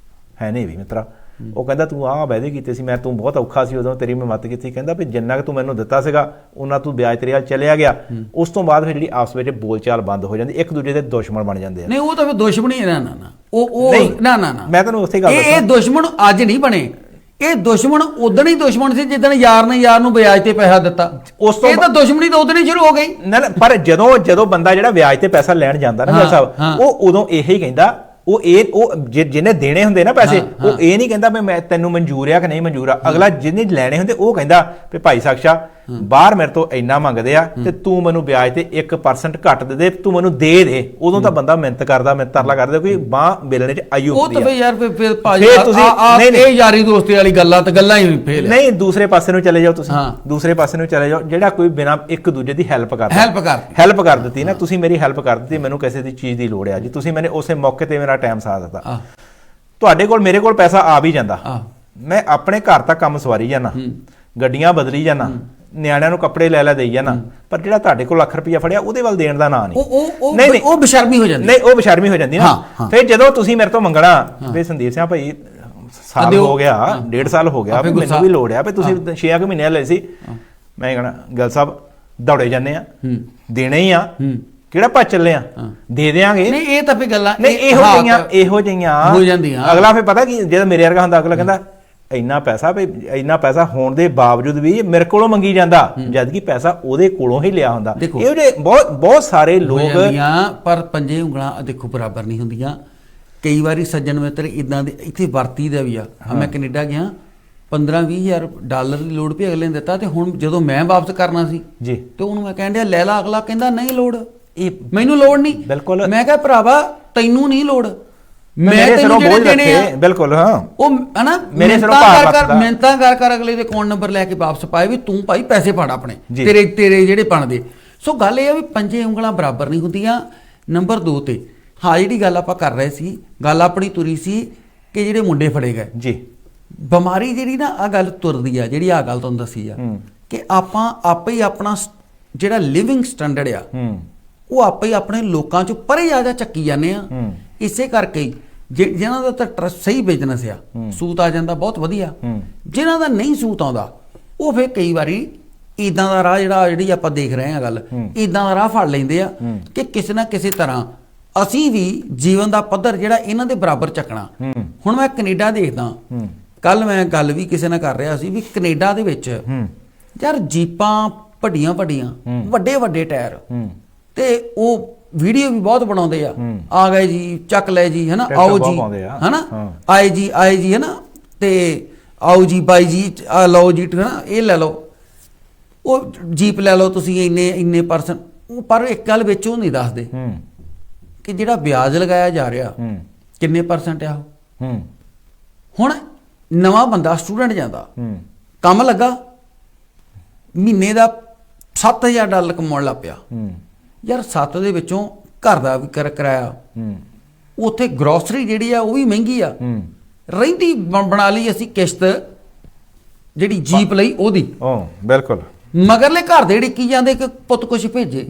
ਹੈ ਨਹੀਂ ਵੀ ਮਿੱਤਰਾ, ਉਹ ਕਹਿੰਦਾ ਤੂੰ ਆਹ ਵਾਅਦੇ ਕੀਤੇ ਸੀ, ਤੂੰ ਬਹੁਤ ਔਖਾ ਸੀ ਉਦੋਂ, ਤੇਰੀ ਮੈਂ ਮਦਦ ਕੀਤੀ। ਕਹਿੰਦਾ ਵੀ ਜਿੰਨਾ ਕਿ ਤੂੰ ਮੈਨੂੰ ਦਿੱਤਾ ਸੀਗਾ ਉਹਨਾਂ ਤੂੰ ਵਿਆਜ ਤੇਰੇ ਵੱਲ ਚਲਿਆ ਗਿਆ। ਉਸ ਤੋਂ ਬਾਅਦ ਫਿਰ ਜਿਹੜੀ ਆਪਸ ਵਿੱਚ ਬੋਲਚਾਲ ਬੰਦ ਹੋ ਜਾਂਦੀ, ਇੱਕ ਦੂਜੇ ਦੇ ਦੁਸ਼ਮਣ ਬਣ ਜਾਂਦੇ ਆ। ਨਹੀਂ, ਉਹ ਤਾਂ ਫਿਰ ਦੁਸ਼ਮਣੀ ਨਾ ਮੈਂ ਤੈਨੂੰ ਉਸੇ ਗੱਲ ਇਹ ਦੁਸ਼ਮਣ ਅੱਜ ਨਹੀਂ ਬਣੇ, ਇਹ ਦੁਸ਼ਮਣ ਉਦੋਂ ਹੀ ਦੁਸ਼ਮਣ ਸੀ ਜਿੱਦਣ ਯਾਰ ਨੇ ਯਾਰ ਨੂੰ ਵਿਆਜ ਤੇ ਪੈਸਾ ਦਿੱਤਾ। ਉਸ ਤੋਂ ਇਹ ਤਾਂ ਦੁਸ਼ਮਣੀ ਤਾਂ ਉਦੋਂ ਹੀ ਸ਼ੁਰੂ ਹੋ ਗਈ ਨਾ। ਪਰ ਜਦੋਂ ਬੰਦਾ ਜਿਹੜਾ ਵਿਆਜ ਤੇ ਪੈਸਾ ਲੈਣ ਜਾਂਦਾ ਨਾ ਸਾਹਿਬ, ਉਹ ਉਦੋਂ ਇਹੀ ਕਹਿੰਦਾ, ਉਹ ਜਿਹਨੇ ਦੇਣੇ ਹੁੰਦੇ ਨਾ ਪੈਸੇ, ਉਹ ਇਹ ਨਹੀਂ ਕਹਿੰਦਾ ਮੈਂ ਤੈਨੂੰ ਮਨਜ਼ੂਰ ਆ ਕਿ ਨਹੀਂ ਮਨਜ਼ੂਰ ਆ। ਅਗਲਾ ਜਿਹਨੇ ਲੈਣੇ ਹੁੰਦੇ ਉਹ ਕਹਿੰਦਾ ਵੀ ਭਾਈ ਸਾਕਸ਼ਾ ਬਾਹਰ ਮੇਰੇ ਤੋਂ ਇੰਨਾ ਮੰਗਦੇ ਆ ਤੇ ਤੂੰ ਮੈਨੂੰ ਵਿਆਜ ਤੇ 1% ਘੱਟ ਦੇ ਦੇ, ਤੂੰ ਮੈਨੂੰ ਦੇ ਦੇ। ਉਦੋਂ ਤਾਂ ਬੰਦਾ ਮਿਹਨਤ ਕਰਦਾ, ਤਰਲਾ ਕਰਦਾ, ਕੋਈ ਬਾਹ ਮਿਲਣੇ ਚ ਆਈ ਹੁੰਦੀ ਆ। ਉਹ ਤਾਂ ਬਈ ਯਾਰ ਫਿਰ ਭਾਜੀ ਇਹ ਯਾਰੀ ਦੋਸਤੀ ਵਾਲੀ ਗੱਲਾਂ ਹੀ ਫੇਲ। ਨਹੀਂ, ਦੂਸਰੇ ਪਾਸੇ ਨੂੰ ਚਲੇ ਜਾਓ ਤੁਸੀਂ, ਦੂਸਰੇ ਪਾਸੇ ਨੂੰ ਚਲੇ ਜਾਓ। ਜਿਹੜਾ ਕੋਈ ਬਿਨਾਂ ਇੱਕ ਦੂਜੇ ਦੀ ਹੈਲਪ ਕਰ ਦਿੱਤੀ ਨਾ, ਤੁਸੀਂ ਮੇਰੀ ਹੈਲਪ ਕਰ ਦਿੱਤੀ, ਮੈਨੂੰ ਕਿਸੇ ਦੀ ਚੀਜ਼ ਦੀ ਲੋੜ ਆ ਜੀ, ਤੁਸੀਂ ਮੈਨੂੰ ਉਸੇ ਮੌਕੇ ਤੇ ਮੇਰਾ ਟਾਈਮ ਸਾਥ ਦਿੱਤਾ। ਤੁਹਾਡੇ ਕੋਲ ਮੇਰੇ ਕੋਲ ਪੈਸਾ ਆ ਵੀ ਜਾਂਦਾ, ਮੈਂ ਆਪਣੇ ਘਰ ਤੱਕ ਕੰਮ ਸਵਾਰੀ ਜਾਣਾ, ਗੱਡੀਆਂ ਬਦਲੀ ਜਾਣਾ, ਨਿਆਣਿਆਂ ਨੂੰ ਕੱਪੜੇ ਲੈ ਦੇਈ ਜਾਣਾ, ਪਰ ਜਿਹੜਾ ਤੁਹਾਡੇ ਕੋਲ ਲੱਖ ਰੁਪਇਆ ਫੜਿਆ ਉਹਦੇ ਵੱਲ ਦੇਣ ਦਾ ਨਾਂ ਨਹੀਂ। ਉਹ ਬੇਸ਼ਰਮੀ ਹੋ ਜਾਂਦੀ। ਨਹੀਂ, ਉਹ ਬੇਸ਼ਰਮੀ ਹੋ ਜਾਂਦੀ ਨਾ। ਫਿਰ ਜਦੋਂ ਤੁਸੀਂ ਮੇਰੇ ਤੋਂ ਮੰਗਣਾ ਵੀ ਸੰਦੀਪ ਸਿੰਘ ਭਾਈ ਸਾਲ ਹੋ ਗਿਆ, 1.5 ਸਾਲ ਹੋ ਗਿਆ, ਮੈਨੂੰ ਵੀ ਲੋੜ ਆ ਵੀ ਤੁਸੀਂ 6 ਮਹੀਨੇ ਲਏ ਸੀ, ਮੈਂ ਕਹਣਾ ਗਿੱਲ ਸਾਹਿਬ ਦੌੜੇ ਜਾਂਦੇ ਆ ਦੇਣੇ ਹੀ ਆ ਕਿਹੜਾ ਭੱਜ ਚੱਲੇ ਆ ਦੇ ਦੇਾਂਗੇ ਨਹੀਂ ਇਹ ਤਾਂ ਫੇ ਗੱਲਾਂ ਨਹੀਂ ਇਹੋ ਜਿਹੀਆਂ ਹੋ ਜਾਂਦੀਆਂ ਅਗਲਾ ਫੇ ਪਤਾ ਕੀ ਜਦੋਂ ਮੇਰੇ ਵਰਗਾ ਹੁੰਦਾ ਅਗਲਾ ਕਹਿੰਦਾ ਇੰਨਾ ਪੈਸਾ ਹੋਣ ਦੇ ਬਾਵਜੂਦ ਵੀ ਮੇਰੇ ਕੋਲੋਂ ਮੰਗੀ ਜਾਂਦਾ ਜਦ ਕਿ ਪੈਸਾ ਉਹਦੇ ਕੋਲੋਂ ਹੀ ਲਿਆ ਹੁੰਦਾ। ਇਹੋ ਜਿਹੇ ਬਹੁਤ ਸਾਰੇ ਲੋਕ ਪਰ ਪੰਜੇ ਉਂਗਲਾਂ ਦੇਖੋ ਬਰਾਬਰ ਨਹੀਂ ਹੁੰਦੀਆਂ। ਕਈ ਵਾਰੀ ਸੱਜਣ ਮਿੱਤਰ ਇਦਾਂ ਦੇ ਇੱਥੇ ਵਰਤੀ ਦਾ ਵੀ ਆ। ਮੈਂ ਕੈਨੇਡਾ ਗਿਆ 15-20 ਹਜ਼ਾਰ ਦੀ ਲੋੜ ਵੀ ਅਗਲੇ ਨੇ ਦਿੱਤਾ ਤੇ ਹੁਣ ਜਦੋਂ ਮੈਂ ਵਾਪਸ ਕਰਨਾ ਸੀ ਜੀ ਤੇ ਉਹਨੂੰ ਮੈਂ ਕਹਿਣ ਡਿਆ ਲੈ ਲਾ, ਅਗਲਾ ਕਹਿੰਦਾ ਨਹੀਂ ਲੋੜ, ਇਹ ਮੈਨੂੰ ਲੋੜ ਨਹੀਂ। ਬਿਲਕੁਲ ਮੈਂ ਕਿਹਾ ਭਰਾਵਾ ਤੈਨੂੰ ਨਹੀਂ ਲੋੜ, ਮੈਂ ਤੈਨੂੰ ਜਿਹੜੇ ਦੇਣੇ ਆ ਬਿਲਕੁਲ ਹਾਂ ਉਹ ਹਨਾ ਮੇਰੇ ਸਿਰੋਂ ਮਿਹਨਤਾਂ ਕਰ ਅਗਲੇ ਦੇ ਅਕਾਊਂਟ ਨੰਬਰ ਲੈ ਕੇ ਵਾਪਸ ਪਾਏ ਵੀ ਤੂੰ ਭਾਈ ਪੈਸੇ ਫੜ ਆਪਣੇ ਤੇਰੇ ਜਿਹੜੇ ਬਣਦੇ। ਸੋ ਗੱਲ ਇਹ ਆ ਵੀ ਪੰਜੇ ਉਂਗਲਾਂ ਬਰਾਬਰ ਨਹੀਂ ਹੁੰਦੀਆਂ। ਨੰਬਰ 2 ਤੇ ਹਾਂ ਜਿਹੜੀ ਗੱਲ ਆਪਾਂ ਕਰ ਰਹੇ ਸੀ, ਗੱਲ ਆਪਣੀ ਤੁਰੀ ਸੀ ਕਿ ਜਿਹੜੇ ਮੁੰਡੇ ਫੜੇ ਗਏ ਜੀ, ਬਿਮਾਰੀ ਜਿਹੜੀ ਨਾ ਆ ਗੱਲ ਤੁਰਦੀ ਆ, ਜਿਹੜੀ ਆ ਗੱਲ ਤੁਹਾਨੂੰ ਦੱਸੀ ਆ ਕਿ ਆਪਾਂ ਆਪੇ ਹੀ ਆਪਣਾ ਜਿਹੜਾ ਲਿਵਿੰਗ ਸਟੈਂਡਰਡ ਆ ਉਹ ਆਪੇ ਹੀ ਆਪਣੇ ਲੋਕਾਂ ਚੋਂ ਪਰੇ ਆ ਜਾ ਚੱਕੀ ਜਾਂਦੇ ਆ। ਇਸੇ ਕਰਕੇ ਹੀ ਜਿਨ੍ਹਾਂ ਦਾ ਤਾਂ ਟਰਸਟ ਸਹੀ ਬਿਜ਼ਨਸ ਆ, ਸੂਤ ਆ ਜਾਂਦਾ ਬਹੁਤ ਵਧੀਆ। ਜਿਨ੍ਹਾਂ ਦਾ ਨਹੀਂ ਸੂਤ ਆਉਂਦਾ ਉਹ ਫਿਰ ਕਈ ਵਾਰੀ ਇਦਾਂ ਦਾ ਰਾਹ ਜਿਹੜੀ ਆਪਾਂ ਦੇਖ ਰਹੇ ਹਾਂ ਗੱਲ, ਇਦਾਂ ਦਾ ਰਾਹ ਫੜ ਲੈਂਦੇ ਆ ਕਿ ਕਿਸੇ ਨਾ ਕਿਸੇ ਤਰ੍ਹਾਂ ਅਸੀਂ ਵੀ ਜੀਵਨ ਦਾ ਪੱਧਰ ਜਿਹੜਾ ਇਹਨਾਂ ਦੇ ਬਰਾਬਰ ਚੱਕਣਾ। ਹੁਣ ਮੈਂ ਕੈਨੇਡਾ ਦੇਖਦਾ, ਕੱਲ ਮੈਂ ਗੱਲ ਵੀ ਕਿਸੇ ਨਾਲ ਕਰ ਰਿਹਾ ਸੀ ਵੀ ਕੈਨੇਡਾ ਦੇ ਵਿੱਚ ਯਾਰ ਜੀਪਾਂ ਵੱਡੀਆਂ ਵੱਡੇ ਟਾਇਰ ਤੇ ਉਹ ਵੀਡੀਓ ਵੀ ਬਹੁਤ ਬਣਾਉਂਦੇ ਆ ਗਏ ਜੀ ਚੱਕ ਲੈ ਜੀ ਹਨਾ, ਆਓ ਜੀ ਹਨਾ, ਆਏ ਜੀ ਹਨਾ, ਤੇ ਆਓ ਜੀ ਬਾਈ ਜੀ ਲਓ ਜੀ ਹਨਾ, ਇਹ ਲੈ ਲਓ, ਉਹ ਜੀਪ ਲੈ ਲਓ ਤੁਸੀਂ ਇੰਨੇ ਪਰਸਨ। ਪਰ ਇੱਕ ਗੱਲ ਵਿੱਚ ਉਹ ਨਹੀਂ ਦੱਸਦੇ ਕਿ ਜਿਹੜਾ ਵਿਆਜ ਲਗਾਇਆ ਜਾ ਰਿਹਾ ਕਿੰਨੇ ਪਰਸੈਂਟ ਆ ਉਹ। ਹੁਣ ਨਵਾਂ ਬੰਦਾ ਸਟੂਡੈਂਟ ਜਾਂਦਾ, ਕੰਮ ਲੱਗਾ, ਮਹੀਨੇ ਦਾ $7,000 ਕਮਾਉਣ ਲੱਗ ਪਿਆ। ਯਾਰ 7 ਦੇ ਵਿੱਚੋਂ ਘਰ ਦਾ ਵੀ ਕਿਰਾਇਆ, ਉੱਥੇ ਗਰੋਸਰੀ ਜਿਹੜੀ ਆ ਉਹ ਵੀ ਮਹਿੰਗੀ ਆ, ਰਹਿੰਦੀ ਬਣਾ ਲਈ ਅਸੀਂ ਕਿਸ਼ਤ ਜਿਹੜੀ ਜੀਪ ਲਈ ਉਹਦੀ। ਬਿਲਕੁਲ ਮਗਰਲੇ ਘਰ ਦੇ ਡਿੱਕੀ ਜਾਂਦੇ ਕਿ ਪੁੱਤ ਕੁਛ ਭੇਜੇ।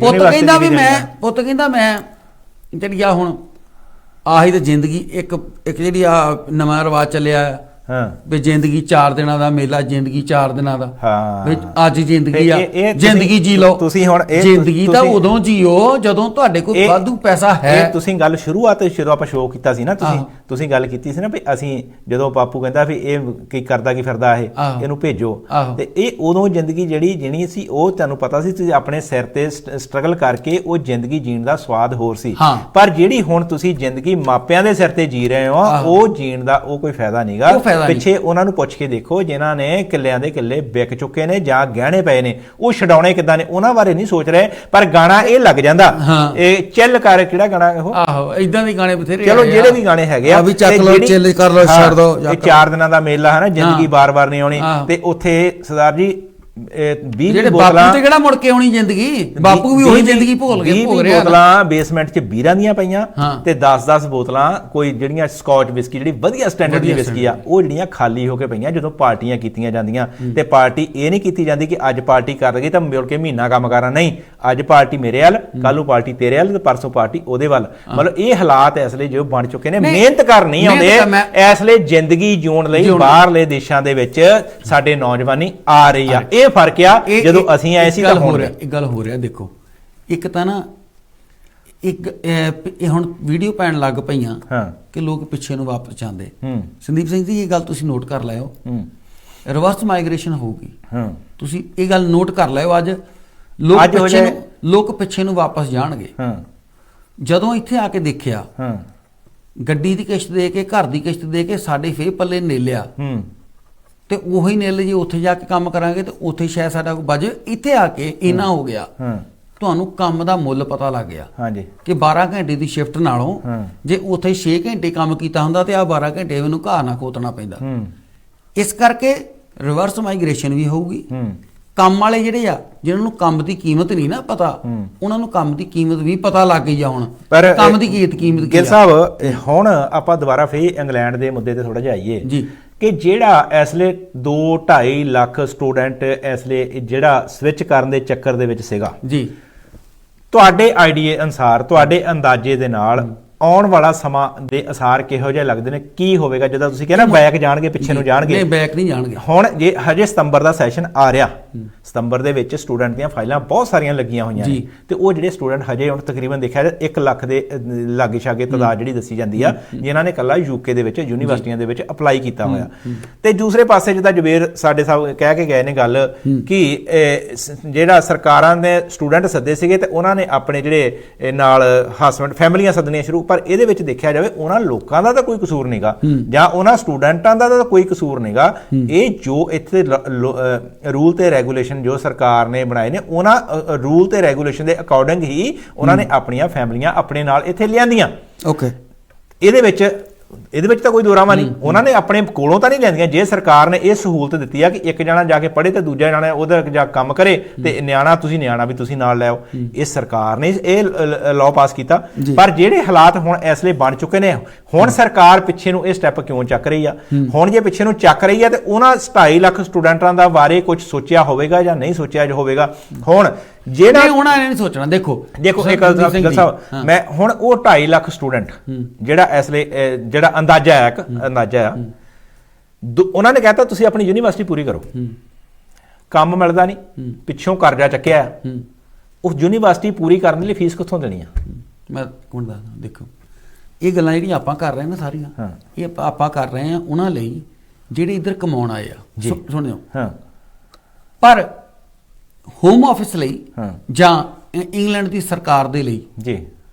ਪੁੱਤ ਕਹਿੰਦਾ ਮੈਂ ਜਿਹੜੀ ਆ ਹੁਣ ਆਹੀ ਤਾਂ ਜ਼ਿੰਦਗੀ ਇੱਕ ਜਿਹੜੀ ਆ ਨਵਾਂ ਰਿਵਾਜ ਚੱਲਿਆ ਵੀ ਜ਼ਿੰਦਗੀ 4 ਦਿਨਾਂ ਦਾ ਮੇਲਾ, ਜ਼ਿੰਦਗੀ 4 ਦਿਨਾਂ ਦਾ। ਅੱਜ ਜ਼ਿੰਦਗੀ ਆ, ਜ਼ਿੰਦਗੀ ਜੀ ਲਓ ਤੁਸੀਂ। ਹੁਣ ਜ਼ਿੰਦਗੀ ਤਾਂ ਉਦੋਂ ਜੀਓ ਜਦੋਂ ਤੁਹਾਡੇ ਕੋਲ ਵਾਧੂ ਪੈਸਾ ਹੈ। ਤੁਸੀਂ ਗੱਲ ਸ਼ੁਰੂਆਤ ਜਦੋਂ ਆਪਾਂ ਸ਼ੋਅ ਕੀਤਾ ਸੀ ਨਾ, ਤੁਸੀਂ ਗੱਲ ਕੀਤੀ ਸੀ ਨਾ ਵੀ ਅਸੀਂ ਜਦੋਂ ਬਾਪੂ ਕਹਿੰਦਾ ਵੀ ਇਹ ਕੀ ਕਰਦਾ ਕੀ ਫਿਰਦਾ ਇਹਨੂੰ ਭੇਜੋ, ਤੇ ਇਹ ਉਦੋਂ ਜ਼ਿੰਦਗੀ ਜਿਹੜੀ ਸੀ ਉਹ ਤੁਹਾਨੂੰ ਪਤਾ ਸੀ, ਤੁਸੀਂ ਆਪਣੇ ਸਿਰ ਤੇ ਸਟਰਗਲ ਕਰਕੇ ਉਹ ਜ਼ਿੰਦਗੀ ਜੀਣ ਦਾ ਸਵਾਦ ਹੋਰ ਸੀ। ਪਰ ਜਿਹੜੀ ਹੁਣ ਤੁਸੀਂ ਜ਼ਿੰਦਗੀ ਮਾਪਿਆਂ ਦੇ ਸਿਰ ਤੇ ਜੀ ਰਹੇ ਹੋ ਉਹ ਜੀਣ ਦਾ ਉਹ ਕੋਈ ਫਾਇਦਾ ਨਹੀਂਗਾ। ਪਿੱਛੇ ਉਹਨਾਂ ਨੂੰ ਪੁੱਛ ਕੇ ਦੇਖੋ ਜਿਨ੍ਹਾਂ ਨੇ ਕਿੱਲਿਆਂ ਦੇ ਕਿੱਲੇ ਵਿਕ ਚੁੱਕੇ ਨੇ ਜਾਂ ਗਹਿਣੇ ਪਏ ਨੇ, ਉਹ ਛਡਾਉਣੇ ਕਿੱਦਾਂ ਨੇ ਉਹਨਾਂ ਬਾਰੇ ਨਹੀਂ ਸੋਚ ਰਹੇ। ਪਰ ਗਾਣਾ ਇਹ ਲੱਗ ਜਾਂਦਾ, ਇਹ ਚਿੱਲ ਕਰ, ਕਿਹੜਾ ਗਾਣਾ ਉਹ, ਆਹੋ ਇਦਾਂ ਦੇ ਗਾਣੇ ਬਥੇਰੇ, ਚਲੋ ਜਿਹੜੇ ਵੀ ਗਾਣੇ ਹੈਗੇ ਆ ਵੀ ਚੱਕ ਲਓ, ਚਿੱਲ ਕਰ ਲਓ, ਛੱਡ ਦੋ, ਇਹ 4 ਦਿਨਾਂ ਦਾ ਮੇਲਾ ਹੈ ਨਾ, ਜ਼ਿੰਦਗੀ ਬਾਰ-ਬਾਰ ਨਹੀਂ ਆਉਣੀ। ਤੇ ਉੱਥੇ ਸਰਦਾਰ ਜੀ 20 ਬੋਤਲਾਂ ਤੇ ਕਿਹੜਾ ਮੁੜ ਕੇ ਆਉਣੀ ਜ਼ਿੰਦਗੀ, ਬਾਪੂ ਵੀ ਉਹੀ ਜ਼ਿੰਦਗੀ ਭੁੱਲ ਗਿਆ। ਬੋਤਲਾਂ ਬੇਸਮੈਂਟ 'ਚ ਬੀਰਾਂ ਦੀਆਂ ਪਈਆਂ ਤੇ 10-10 ਬੋਤਲਾਂ ਕੋਈ ਜਿਹੜੀਆਂ ਸਕਾਚ ਵਿਸਕੀ ਜਿਹੜੀ ਵਧੀਆ ਸਟੈਂਡਰਡ ਦੀ ਵਿਸਕੀ ਆ ਉਹ ਜਿਹੜੀਆਂ ਖਾਲੀ ਹੋ ਕੇ ਪਈਆਂ ਜਦੋਂ ਪਾਰਟੀਆਂ ਕੀਤੀਆਂ ਜਾਂਦੀਆਂ। ਤੇ ਪਾਰਟੀ ਇਹ ਨਹੀਂ ਕੀਤੀ ਜਾਂਦੀ ਕਿ ਅੱਜ ਪਾਰਟੀ ਕਰ ਲਈਏ ਤਾਂ ਮੁੜ ਕੇ ਮਹੀਨਾ ਕੰਮ ਕਰਾਂ, ਨਹੀਂ, ਅੱਜ ਪਾਰਟੀ ਮੇਰੇ ਵੱਲ, ਕੱਲ ਨੂੰ ਪਾਰਟੀ ਤੇਰੇ ਵੱਲ ਤੇ ਪਰਸੋਂ ਪਾਰਟੀ ਉਹਦੇ ਵੱਲ। ਮਤਲਬ ਇਹ ਹਾਲਾਤ ਇਸ ਲਈ ਜੋ ਬਣ ਚੁੱਕੇ ਨੇ, ਮਿਹਨਤ ਕਰ ਨਹੀਂ ਆਉਂਦੇ ਇਸ ਲਈ ਜ਼ਿੰਦਗੀ ਜਿਉਣ ਲਈ ਬਾਹਰਲੇ ਦੇਸ਼ਾਂ ਦੇ ਵਿੱਚ ਸਾਡੇ ਨੌਜਵਾਨੀ ਆ ਰਹੀ ਆ। ਇਹ ਫਰਕ ਆ ਜਦੋਂ ਅਸੀਂ ਆਏ ਸੀ ਤਾਂ ਹੁਣ ਇੱਕ ਗੱਲ ਹੋ ਰਿਹਾ। ਦੇਖੋ ਇੱਕ ਤਾਂ ਨਾ ਇੱਕ ਹੁਣ ਵੀਡੀਓ ਪੈਣ ਲੱਗ ਪਈਆਂ ਕਿ ਲੋਕ ਪਿੱਛੇ ਨੂੰ ਵਾਪਸ ਜਾਂਦੇ। ਸੰਦੀਪ ਸਿੰਘ ਜੀ ਇਹ ਗੱਲ ਤੁਸੀਂ ਨੋਟ ਕਰ ਲਿਓ, ਰਿਵਰਸ ਮਾਈਗ੍ਰੇਸ਼ਨ ਹੋਊਗੀ। ਤੁਸੀਂ ਇਹ ਗੱਲ ਨੋਟ ਕਰ ਲਿਓ, ਅੱਜ ਲੋਕ ਪਿੱਛੇ ਨੂੰ ਵਾਪਸ ਜਾਣਗੇ। ਜਦੋਂ ਇੱਥੇ ਆ ਕੇ ਦੇਖਿਆ ਗੱਡੀ ਦੀ ਕਿਸ਼ਤ ਦੇ ਕੇ, ਘਰ ਦੀ ਕਿਸ਼ਤ ਦੇ ਕੇ ਸਾਡੇ ਫੇਰ ਪੱਲੇ ਨੇਲਿਆ ਤੇ ਉਹੀ ਨਿੱਲ ਜੇ ਉੱਥੇ ਜਾ ਕੇ ਕੰਮ ਕਰਾਂਗੇ ਤੇ ਉੱਥੇ ਸ਼ਾਇਦ ਸਾਡਾ ਕੋਈ ਬਜ। ਇੱਥੇ ਆ ਕੇ ਇੰਨਾ ਹੋ ਗਿਆ, ਤੁਹਾਨੂੰ ਕੰਮ ਦਾ ਮੁੱਲ ਪਤਾ ਲੱਗ ਗਿਆ ਕਿ 12 ਘੰਟੇ ਦੀ ਸ਼ਿਫਟ ਨਾਲੋਂ ਜੇ ਉੱਥੇ 6 ਘੰਟੇ ਕੰਮ ਕੀਤਾ ਹੁੰਦਾ ਤੇ ਆ 12 ਘੰਟੇ ਮੈਨੂੰ ਘਾਹ ਨਾ ਖੋਤਣਾ ਪੈਂਦਾ। ਇਸ ਕਰਕੇ ਰਿਵਰਸ ਮਾਈਗ੍ਰੇਸ਼ਨ ਵੀ ਹੋਊਗੀ। ਕੰਮ ਵਾਲੇ ਜਿਹੜੇ ਆ ਜਿਹਨਾਂ ਨੂੰ ਕੰਮ ਦੀ ਕੀਮਤ ਨਹੀਂ ਨਾ ਪਤਾ, ਉਹਨਾਂ ਨੂੰ ਕੰਮ ਦੀ ਕੀਮਤ ਵੀ ਪਤਾ ਲੱਗ ਗਈ ਆ ਹੁਣ। ਪਰ ਕੰਮ ਦੀ ਕੀਮਤ ਗਿੱਲ ਸਾਹਿਬ ਹੁਣ ਆਪਾਂ ਦੁਬਾਰਾ ਫੇਰ ਇੰਗਲੈਂਡ ਦੇ ਮੁੱਦੇ ਤੇ ਥੋੜਾ ਜਿਹਾ ਆਈਏ ਜੀ ਕਿ ਜਿਹੜਾ ਇਸ ਵੇਲੇ 2-2.5 ਲੱਖ ਸਟੂਡੈਂਟ ਇਸ ਵੇਲੇ ਜਿਹੜਾ ਸਵਿਚ ਕਰਨ ਦੇ ਚੱਕਰ ਦੇ ਵਿੱਚ ਸੀਗਾ ਜੀ, ਤੁਹਾਡੇ ਆਈਡੀਏ ਅਨੁਸਾਰ, ਤੁਹਾਡੇ ਅੰਦਾਜ਼ੇ ਦੇ ਨਾਲ ਆਉਣ ਵਾਲਾ ਸਮਾਂ ਦੇ ਅਸਾਰ ਕਿਹੋ ਜਿਹੇ ਲੱਗਦੇ ਨੇ? ਕੀ ਹੋਵੇਗਾ ਜਦੋਂ ਤੁਸੀਂ ਕਹਿੰਦੇ ਬੈਕ ਜਾਣਗੇ, ਪਿੱਛੇ ਨੂੰ ਜਾਣਗੇ? ਨਹੀਂ, ਬੈਕ ਨਹੀਂ ਜਾਣਗੇ। ਹੁਣ ਜੇ ਹਜੇ ਸਤੰਬਰ ਦਾ ਸੈਸ਼ਨ ਆ ਰਿਹਾ ਸਤੰਬਰ ਦੇ ਵਿੱਚ ਸਟੂਡੈਂਟ ਦੀਆਂ ਫਾਈਲਾਂ ਬਹੁਤ ਸਾਰੀਆਂ ਲੱਗੀਆਂ ਹੋਈਆਂ ਨੇ ਤੇ ਉਹ ਜਿਹੜੇ ਸਟੂਡੈਂਟ ਹਜੇ ਹੁਣ ਤਕਰੀਬਨ ਦੇਖਿਆ 1 ਲੱਖ ਦੇ ਲਾਗੇ ਛਾਗੇ ਤਾਦਾਦ ਜਿਹੜੀ ਦੱਸੀ ਜਾਂਦੀ ਆ ਜਿਨ੍ਹਾਂ ਨੇ ਇਕੱਲਾ ਯੂਕੇ ਦੇ ਵਿੱਚ ਯੂਨੀਵਰਸਿਟੀਆਂ ਦੇ ਵਿੱਚ ਅਪਲਾਈ ਕੀਤਾ ਹੋਇਆ। ਤੇ ਦੂਸਰੇ ਪਾਸੇ ਜਿੱਦਾਂ ਜਵੇਰ ਸਾਡੇ ਸਾਹਿਬ ਕਹਿ ਕੇ ਗਏ ਨੇ ਗੱਲ ਕਿ ਜਿਹੜਾ ਸਰਕਾਰਾਂ ਨੇ ਸਟੂਡੈਂਟ ਸੱਦੇ ਸੀਗੇ ਤੇ ਉਹਨਾਂ ਨੇ ਆਪਣੇ ਜਿਹੜੇ ਨਾਲ ਹਸਬੈਂਡ ਫੈਮਲੀਆਂ ਸੱਦਣੀਆਂ ਸ਼ੁਰੂ, ਪਰ ਇਹਦੇ ਵਿੱਚ ਦੇਖਿਆ ਜਾਵੇ ਉਹਨਾਂ ਲੋਕਾਂ ਦਾ ਤਾਂ ਕੋਈ ਕਸੂਰ ਨਹੀਂਗਾ ਜਾਂ ਉਹਨਾਂ ਸਟੂਡੈਂਟਾਂ ਦਾ ਤਾਂ ਕੋਈ ਕਸੂਰ ਨਹੀਂਗਾ। ਇਹ ਜੋ ਇੱਥੇ ਰੂਲ ਤੇ ਰੈਗੂਲੇਸ਼ਨ ਜੋ ਸਰਕਾਰ ਨੇ ਬਣਾਏ ਨੇ ਉਹਨਾਂ ਰੂਲ ਤੇ ਰੈਗੂਲੇਸ਼ਨ ਦੇ ਅਕੋਰਡਿੰਗ ਹੀ ਉਹਨਾਂ ਨੇ ਆਪਣੀਆਂ ਫੈਮਲੀਆਂ ਆਪਣੇ ਨਾਲ ਇੱਥੇ ਲਿਆਂਦੀਆਂ। ਓਕੇ, ਇਹਦੇ ਵਿੱਚ ਤਾਂ ਕੋਈ ਦੋਰਾਵਾ ਨਹੀਂ, ਉਹਨਾਂ ਨੇ ਆਪਣੇ ਕੋਲੋਂ ਤਾਂ ਨਹੀਂ ਲੈਂਦੀਆਂ। ਜੇ ਸਰਕਾਰ ਨੇ ਇਹ ਸਹੂਲਤ ਦਿੱਤੀ ਆ ਕਿ ਇੱਕ ਜਣਾ ਜਾ ਕੇ ਪੜ੍ਹੇ ਤੇ ਦੂਜਾ ਜਣਾ ਉਹਦਾ ਜਾ ਕੰਮ ਕਰੇ ਤੇ ਨਿਆਣਾ ਵੀ ਤੁਸੀਂ ਨਾਲ ਲੈ ਆਓ, ਇਹ ਸਰਕਾਰ ਨੇ ਇਹ ਲਾਅ ਪਾਸ ਕੀਤਾ। ਪਰ ਜਿਹੜੇ ਹਾਲਾਤ ਹੁਣ ਇਸ ਲਈ ਬਣ ਚੁੱਕੇ ਨੇ, ਹੁਣ ਸਰਕਾਰ ਪਿੱਛੇ ਨੂੰ ਇਹ ਸਟੈਪ ਕਿਉਂ ਚੱਕ ਰਹੀ ਆ? ਹੁਣ ਜੇ ਪਿੱਛੇ ਨੂੰ ਚੱਕ ਰਹੀ ਆ ਤੇ ਉਹਨਾਂ 2.5 ਲੱਖ ਸਟੂਡੈਂਟਾਂ ਦਾ ਬਾਰੇ ਕੁਝ ਸੋਚਿਆ ਹੋਵੇਗਾ ਜਾਂ ਨਹੀਂ ਸੋਚਿਆ ਹੋਵੇਗਾ? ਹੁਣ ਜਿਹੜਾ ਉਹਨਾਂ ਨੇ ਨਹੀਂ ਸੋਚਣਾ, ਦੇਖੋ ਇੱਕ ਗੱਲ ਸਾਹਿਬ, ਮੈਂ ਹੁਣ ਉਹ 2.5 ਲੱਖ ਸਟੂਡੈਂਟ ਜਿਹੜਾ ਇਸ ਲਈ ਜਿਹੜਾ ਅੰਦਾਜ਼ਾ ਆ ਉਹਨਾਂ ਨੇ ਕਹਿਤਾ ਤੁਸੀਂ ਆਪਣੀ ਯੂਨੀਵਰਸਿਟੀ ਪੂਰੀ ਕਰੋ, ਕੰਮ ਮਿਲਦਾ ਨਹੀਂ, ਪਿੱਛੋਂ ਕਰਜ਼ਾ ਚੱਕਿਆ, ਉਸ ਯੂਨੀਵਰਸਿਟੀ ਪੂਰੀ ਕਰਨ ਦੇ ਲਈ ਫੀਸ ਕਿੱਥੋਂ ਦੇਣੀ ਆ? ਮੈਂ ਹੁਣ ਦੱਸਦਾ, ਦੇਖੋ ਇਹ ਗੱਲਾਂ ਜਿਹੜੀਆਂ ਆਪਾਂ ਕਰ ਰਹੇ ਨਾ ਸਾਰੀਆਂ ਇਹ ਆਪਾਂ ਕਰ ਰਹੇ ਆ ਉਹਨਾਂ ਲਈ ਜਿਹੜੇ ਇੱਧਰ ਕਮਾਉਣ ਆਏ ਆ। ਸੁਣਿਓ, ਪਰ ਹੋਮ ਆਫਿਸ ਲਈ ਜਾਂ ਇੰਗਲੈਂਡ ਦੀ ਸਰਕਾਰ ਦੇ ਲਈ ਜੀ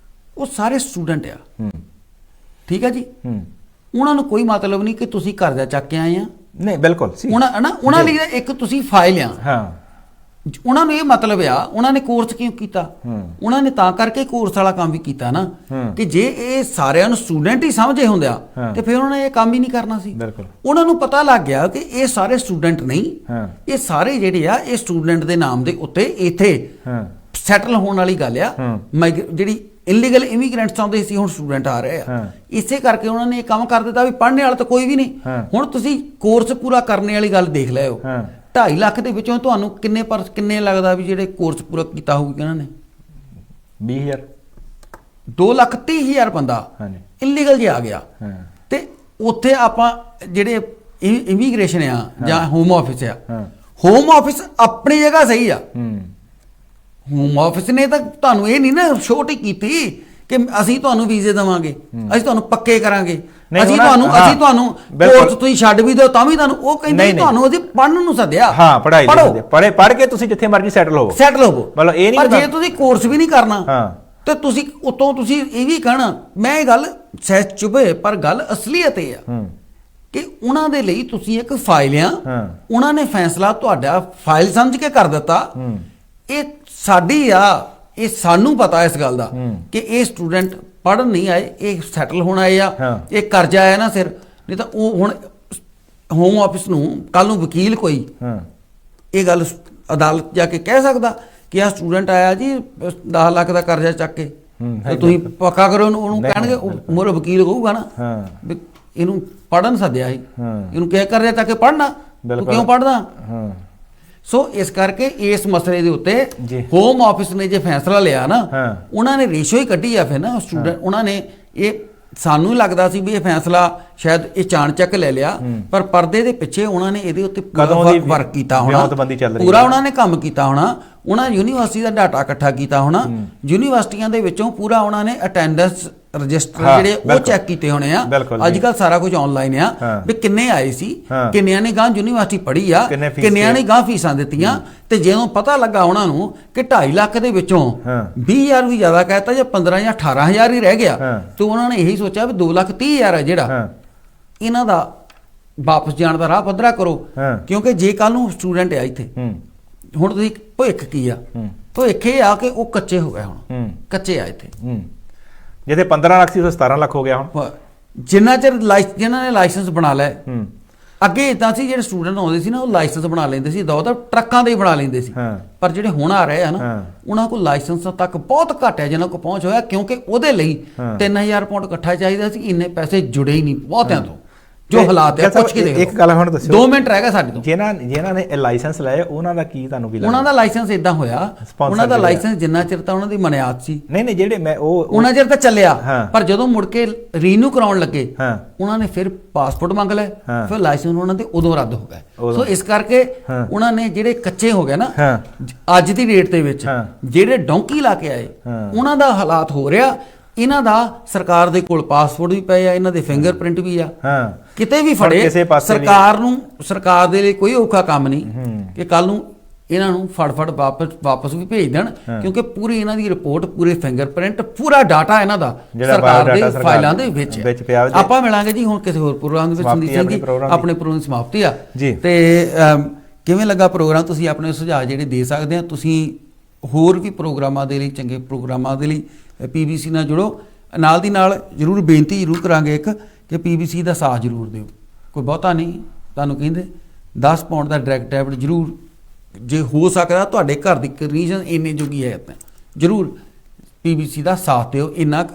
ਉਹ ਸਾਰੇ ਸਟੂਡੈਂਟ ਆ, ਠੀਕ ਹੈ ਜੀ। ਉਹਨਾਂ ਨੂੰ ਕੋਈ ਮਤਲਬ ਨਹੀਂ ਕਿ ਤੁਸੀਂ ਕਰਜ਼ਾ ਚੱਕ ਕੇ ਆਏ ਆ, ਨਹੀਂ ਬਿਲਕੁਲ ਉਹਨਾਂ ਲਈ ਇੱਕ ਤੁਸੀਂ ਫਾਈਲ ਆ। ਉਹਨਾਂ ਨੂੰ ਇਹ ਮਤਲਬ ਆ, ਉਹਨਾਂ ਨੇ ਕੋਰਸ ਕਿਉਂ ਕੀਤਾ? ਉਹਨਾਂ ਨੇ ਤਾਂ ਕਰਕੇ ਕੋਰਸ ਵਾਲਾ ਕੰਮ ਵੀ ਕੀਤਾ ਨਾ ਕਿ ਜੇ ਇਹ ਸਾਰਿਆਂ ਨੂੰ ਸਟੂਡੈਂਟ ਹੀ ਸਮਝੇ ਹੁੰਦੇ ਆ ਤੇ ਫਿਰ ਉਹਨਾਂ ਨੇ ਇਹ ਕੰਮ ਹੀ ਨਹੀਂ ਕਰਨਾ ਸੀ। ਉਹਨਾਂ ਨੂੰ ਪਤਾ ਲੱਗ ਗਿਆ ਕਿ ਇਹ ਸਾਰੇ ਸਟੂਡੈਂਟ ਨਹੀਂ, ਇਹ ਸਾਰੇ ਜਿਹੜੇ ਆ ਇਹ ਸਟੂਡੈਂਟ ਦੇ ਨਾਮ ਦੇ ਉੱਤੇ ਇੱਥੇ ਸੈਟਲ ਹੋਣ ਵਾਲੀ ਗੱਲ ਆ। ਜਿਹੜੀ ਇਲੀਗਲ ਇਮੀਗ੍ਰੈਂਟਸ ਆਉਂਦੇ ਸੀ ਹੁਣ ਸਟੂਡੈਂਟ ਆ ਰਹੇ ਆ, ਇਸੇ ਕਰਕੇ ਉਹਨਾਂ ਨੇ ਇਹ ਕੰਮ ਕਰ ਦਿੱਤਾ ਵੀ ਪੜ੍ਹਨੇ ਵਾਲਾ ਤਾਂ ਕੋਈ ਵੀ ਨਹੀਂ। ਹੁਣ ਤੁਸੀਂ ਕੋਰਸ ਪੂਰਾ ਕਰਨੇ ਵਾਲੀ ਗੱਲ ਦੇਖ ਲਿਓ, 2.5 ਲੱਖ ਦੇ ਵਿੱਚੋਂ ਤੁਹਾਨੂੰ ਕਿੰਨੇ ਲੱਗਦਾ ਵੀ ਜਿਹੜੇ ਕੋਰਸ ਪੂਰਾ ਕੀਤਾ ਹੋਊਗਾ ਇਹਨਾਂ ਨੇ? 20,000 2,30,000 ਬੰਦਾ ਇਲੀਗਲ ਜੇ ਆ ਗਿਆ। ਤੇ ਉੱਥੇ ਆਪਾਂ ਜਿਹੜੇ ਇਮੀਗ੍ਰੇਸ਼ਨ ਆ ਜਾਂ ਹੋਮ ਆਫਿਸ ਆ, ਹੋਮ ਆਫਿਸ ਆਪਣੀ ਜਗ੍ਹਾ ਸਹੀ ਆ। ਹੋਮ ਆਫਿਸ ਨੇ ਤਾਂ ਤੁਹਾਨੂੰ ਇਹ ਨਹੀਂ ਨਾ ਛੋਟ ਹੀ ਕੀਤੀ ਕਿ ਅਸੀਂ ਤੁਹਾਨੂੰ ਵੀਜ਼ੇ ਦੇਵਾਂਗੇ, ਅਸੀਂ ਤੁਹਾਨੂੰ ਪੱਕੇ ਕਰਾਂਗੇ, ਅਸੀਂ ਤੁਹਾਨੂੰ ਕੋਰਸ ਤੁਸੀਂ ਛੱਡ ਵੀ ਦਿਓ ਤਾਂ ਵੀ ਤੁਹਾਨੂੰ ਉਹ ਕਹਿੰਦੇ ਤੁਹਾਨੂੰ ਅਸੀਂ ਪੜ੍ਹਨ ਨੂੰ ਸੱਦਿਆ। ਪੜ੍ਹ ਕੇ ਤੁਸੀਂ ਜਿੱਥੇ ਮਰਜ਼ੀ ਸੈਟਲ ਹੋਵੋ ਮਤਲਬ ਇਹ ਨਹੀਂ। ਪਰ ਜੇ ਤੁਸੀਂ ਕੋਰਸ ਵੀ ਨਹੀਂ ਕਰਨਾ ਤੇ ਤੁਸੀਂ ਉਤੋਂ ਤੁਸੀਂ ਇਹ ਵੀ ਕਹਿਣਾ, ਮੈਂ ਇਹ ਗੱਲ ਸਹਿਜ ਚੁਭੇ ਪਰ ਗੱਲ ਅਸਲੀਅਤ ਇਹ ਆ ਕਿ ਉਹਨਾਂ ਦੇ ਲਈ ਤੁਸੀਂ ਇੱਕ ਫਾਈਲ ਆ, ਉਹਨਾਂ ਨੇ ਫੈਸਲਾ ਤੁਹਾਡਾ ਫਾਈਲ ਸਮਝ ਕੇ ਕਰ ਦਿੱਤਾ। ਇਹ ਸਾਡੀ ਆ, ਇਹ ਸਾਨੂੰ ਪਤਾ ਇਸ ਗੱਲ ਦਾ ਕਿ ਇਹ ਸਟੂਡੈਂਟ ਪੜ੍ਹਨ ਨਹੀਂ ਆਏ, ਇਹ ਸੈਟਲ ਹੋਣ ਆਏ ਆ, ਇਹ ਕਰਜ਼ਾ ਆਇਆ ਨਾ ਸਿਰ। ਨਹੀਂ ਤਾਂ ਉਹ ਹੁਣ ਹੋਮ ਆਫਿਸ ਨੂੰ ਕੱਲ ਨੂੰ ਵਕੀਲ ਕੋਈ ਇਹ ਗੱਲ ਅਦਾਲਤ ਜਾ ਕੇ ਕਹਿ ਸਕਦਾ ਕਿ ਆਹ ਸਟੂਡੈਂਟ ਆਇਆ ਜੀ 10 ਲੱਖ ਦਾ ਕਰਜ਼ਾ ਚੱਕ ਕੇ ਤੇ ਤੁਸੀਂ ਪੱਕਾ ਕਰੋ ਉਹਨੂੰ ਕਹਿਣਗੇ, ਮੋਰੇ ਵਕੀਲ ਕਹੂਗਾ ਨਾ ਵੀ ਇਹਨੂੰ ਪੜ੍ਹਨ ਸੱਦਿਆ ਸੀ, ਇਹਨੂੰ ਕਿਹਾ ਕਰਜ਼ਾ ਚੱਕ ਕੇ ਪੜ੍ਹਨਾ, ਤੂੰ ਕਿਉਂ ਪੜ੍ਹਦਾ? ਸੋ ਇਸ ਕਰਕੇ ਇਸ ਮਸਲੇ ਦੇ ਉੱਤੇ ਹੋਮ ਆਫਿਸ ਨੇ ਜੇ ਫੈਸਲਾ ਲਿਆ ਨਾ, ਉਹਨਾਂ ਨੇ ਰੇਸ਼ੋ ਹੀ ਕੱਢੀ ਆ ਫਿਰ ਨਾ ਸਟੂਡੈਂਟ। ਉਹਨਾਂ ਨੇ ਇਹ ਸਾਨੂੰ ਲੱਗਦਾ ਸੀ ਵੀ ਇਹ ਫੈਸਲਾ ਸ਼ਾਇਦ ਇਹ ਚਾਣਚੱਕ ਲੈ ਲਿਆ, ਪਰ ਪਰਦੇ ਦੇ ਪਿੱਛੇ ਉਹਨਾਂ ਨੇ ਇਹਦੇ ਉੱਤੇ ਵਰਕ ਕੀਤਾ ਹੋਣਾ, ਪੂਰਾ ਉਹਨਾਂ ਨੇ ਕੰਮ ਕੀਤਾ ਹੋਣਾ। ਉਹਨਾਂ ਯੂਨੀਵਰਸਿਟੀ ਦਾ ਡਾਟਾ ਇਕੱਠਾ ਕੀਤਾ ਹੋਣਾ, ਯੂਨੀਵਰਸਿਟੀਆਂ ਦੇ ਵਿੱਚੋਂ ਪੂਰਾ ਉਹਨਾਂ ਨੇ ਅਟੈਂਡੈਂਸ ਰਜਿਸਟਰ ਜਿਹੜੇ ਉਹ ਚੈੱਕ ਕੀਤੇ ਹੋਣੇ ਆ। ਅੱਜ ਕੱਲ ਸਾਰਾ ਕੁਝ ਆਨਲਾਈਨ ਆ ਵੀ ਕਿੰਨੇ ਆਏ ਸੀ, ਕਿੰਨਿਆਂ ਨੇ ਗਾਂ ਯੂਨੀਵਰਸਿਟੀ ਪੜ੍ਹੀ ਆ, ਕਿੰਨਿਆਂ ਨੇ ਗਾਂ ਫੀਸਾਂ ਦਿੱਤੀਆਂ। ਤੇ ਜਦੋਂ ਪਤਾ ਲੱਗਾ ਉਹਨਾਂ ਨੂੰ ਕਿ 2.5 ਲੱਖ ਦੇ ਵਿੱਚੋਂ 20,000 ਵੀ ਜ਼ਿਆਦਾ ਕਹਿਤਾ ਜਾਂ 15 ਜਾਂ 18,000 ਹੀ ਰਹਿ ਗਿਆ, ਤੇ ਉਹਨਾਂ ਨੇ ਇਹੀ ਸੋਚਿਆ ਵੀ 2,30,000 ਹੈ ਜਿਹੜਾ ਇਹਨਾਂ ਦਾ ਵਾਪਸ ਜਾਣ ਦਾ ਰਾਹ ਪੱਧਰਾ ਕਰੋ। ਕਿਉਂਕਿ ਜੇ ਕੱਲ ਨੂੰ ਸਟੂਡੈਂਟ ਆ ਇੱਥੇ, ਹੁਣ ਤੁਸੀਂ ਭਵਿੱਖ ਕੀ ਆ? ਭਵਿੱਖ ਇਹ ਆ ਕਿ ਉਹ ਕੱਚੇ ਹੋ ਗਏ, ਹੁਣ ਕੱਚੇ ਆ ਇੱਥੇ। ਜਿੱਥੇ 15 ਲੱਖ ਸੀ ਉਹ 17 ਲੱਖ ਹੋ ਗਿਆ ਹੁਣ। ਜਿੰਨਾ ਚਿਰ ਜਿਨ੍ਹਾਂ ਨੇ ਲਾਇਸੈਂਸ ਬਣਾ ਲਏ, ਅੱਗੇ ਇਦਾਂ ਸੀ ਜਿਹੜੇ ਸਟੂਡੈਂਟ ਆਉਂਦੇ ਸੀ ਨਾ ਉਹ ਲਾਇਸੈਂਸ ਬਣਾ ਲੈਂਦੇ ਸੀ, ਤਾਂ ਟਰੱਕਾਂ ਦੇ ਹੀ ਬਣਾ ਲੈਂਦੇ ਸੀ। ਪਰ ਜਿਹੜੇ ਹੁਣ ਆ ਰਹੇ ਆ ਨਾ ਉਹਨਾਂ ਕੋਲ ਲਾਇਸੈਂਸ ਤੱਕ ਬਹੁਤ ਘੱਟ ਹੈ ਜਿਹਨਾਂ ਕੋਲ ਪਹੁੰਚ ਹੋਇਆ, ਕਿਉਂਕਿ ਉਹਦੇ ਲਈ 3,000 ਪਾਉਂਡ ਇਕੱਠਾ ਚਾਹੀਦਾ ਸੀ, ਇੰਨੇ ਪੈਸੇ ਜੁੜੇ ਹੀ ਨਹੀਂ ਬਹੁਤਿਆਂ ਤੋਂ। ਜੋ ਹਾਲਾਤ ਆ ਪੁੱਛ ਕੇ ਦੇਖੋ। ਇੱਕ ਗੱਲ ਹੁਣ ਦੱਸਿਓ, 2 ਮਿੰਟ ਰਹਿ ਗਏ ਸਾਡੇ ਤੋਂ। ਜਿਨ੍ਹਾਂ ਨੇ ਲਾਇਸੈਂਸ ਲਏ ਉਹਨਾਂ ਦਾ ਕੀ ਤੁਹਾਨੂੰ ਕੀ ਲੱਗਦਾ? ਉਹਨਾਂ ਦਾ ਲਾਇਸੈਂਸ ਇਦਾਂ ਹੋਇਆ, Sponsor ਉਹਨਾਂ ਦਾ ਜਿਹੜੇ ਲਾਇਸੈਂਸ ਜਿੰਨਾ ਚਿਰ ਤਾਂ ਉਹਨਾਂ ਦੀ ਮਨਿਆਦ ਸੀ, ਨਹੀਂ ਜਿਹੜੇ ਮੈਂ ਉਹਨਾਂ ਚਿਰ ਤਾਂ ਚੱਲਿਆ, ਹਾਂ। ਪਰ ਜਦੋਂ ਮੁੜ ਕੇ ਰੀਨਿਊ ਕਰਾਉਣ ਲੱਗੇ ਹਾਂ। ਉਹਨਾਂ ਨੇ ਫਿਰ ਪਾਸਪੋਰਟ ਮੰਗ ਲਏ, ਹਾਂ। ਫਿਰ ਲਾਇਸੈਂਸ ਉਹਨਾਂ ਦੇ ਉਦੋਂ ਰੱਦ ਹੋ ਗਏ। ਉਦੋਂ। ਸੋ ਇਸ ਕਰਕੇ ਹਾਂ। ਉਹਨਾਂ ਨੇ ਜਿਹੜੇ ਕੱਚੇ ਹੋ ਗਏ ਨਾ ਹਾਂ। ਅੱਜ ਦੀ ਡੇਟ ਦੇ ਵਿੱਚ, ਹਾਂ। ਜਿਹੜੇ ਡੌਂਕੀ ਲਾ ਕੇ ਆਏ ਹਾਂ। ਉਹਨਾਂ ਦਾ ਹਾਲਾਤ ਹੋ ਰਿਹਾ। ਇਹਨਾਂ ਦਾ ਸਰਕਾਰ ਦੇ ਕੋਲ ਪਾਸਪੋਰਟ ਵੀ ਪਏ ਆ, ਇਹਨਾਂ ਦੇ ਫਿੰਗਰਪ੍ਰਿੰਟ ਵੀ ਆ, ਹਾਂ ਕਿਤੇ ਵੀ ਹੁਣ ਫੜੇ। ਕਿਸੇ ਪਾਸੇ ਨਹੀਂ। ਸਰਕਾਰ ਦੇ ਲਈ ਕੋਈ ਔਖਾ ਕੰਮ ਨਹੀਂ ਕਿ ਕੱਲ ਨੂੰ ਇਹਨਾਂ ਨੂੰ ਫੜ ਵਾਪਸ ਵੀ ਭੇਜ ਦੇਣ, ਕਿਉਂਕਿ ਪੂਰੀ ਇਹਨਾਂ ਦੀ ਰਿਪੋਰਟ, ਪੂਰੇ ਫਿੰਗਰਪ੍ਰਿੰਟ, ਪੂਰਾ ਡਾਟਾ ਇਹਨਾਂ ਦਾ ਸਰਕਾਰ ਦੇ ਫਾਈਲਾਂ ਦੇ ਵਿੱਚ ਪਿਆ। ਆਪਾਂ ਮਿਲਾਂਗੇ ਜੀ ਹੁਣ ਕਿਸੇ ਹੋਰ ਪ੍ਰੋਗਰਾਮ ਦੇ ਵਿੱਚ। ਸੰਦੀਪ ਸਿੰਘ ਜੀ, ਆਪਣੇ ਪ੍ਰੋਗਰਾਮ ਦੀ ਸਮਾਪਤੀ ਆ ਜੀ। ਤੇ ਕਿਵੇਂ ਲੱਗਾ ਪ੍ਰੋਗਰਾਮ? ਤੁਸੀਂ ਆਪਣੇ ਸੁਝਾਅ ਜਿਹੜੇ ਦੇ ਸਕਦੇ ਆ। ਤੁਸੀਂ ਹੋਰ ਵੀ ਪ੍ਰੋਗਰਾਮਾਂ ਦੇ ਲਈ, ਚੰਗੇ ਪ੍ਰੋਗਰਾਮਾਂ ਦੇ ਲਈ PBC ਨਾਲ ਜੁੜੋ। ਨਾਲ ਦੀ ਨਾਲ ਜ਼ਰੂਰ ਬੇਨਤੀ ਜ਼ਰੂਰ ਕਰਾਂਗੇ ਇੱਕ ਕਿ PBC ਦਾ ਸਾਥ ਜ਼ਰੂਰ ਦਿਓ। ਕੋਈ ਬਹੁਤਾ ਨਹੀਂ, ਤੁਹਾਨੂੰ ਕਹਿੰਦੇ 10 ਪਾਉਂਡ ਦਾ ਡਾਇਰੈਕਟ ਡੈਬਿਟ ਜ਼ਰੂਰ, ਜੇ ਹੋ ਸਕਦਾ ਤੁਹਾਡੇ ਘਰ ਦੀ ਕੰਡੀਸ਼ਨ ਇੰਨੇ ਜੋਗੀ ਹੈ ਤਾਂ ਜ਼ਰੂਰ PBC ਦਾ ਸਾਥ ਦਿਓ। ਇੰਨਾ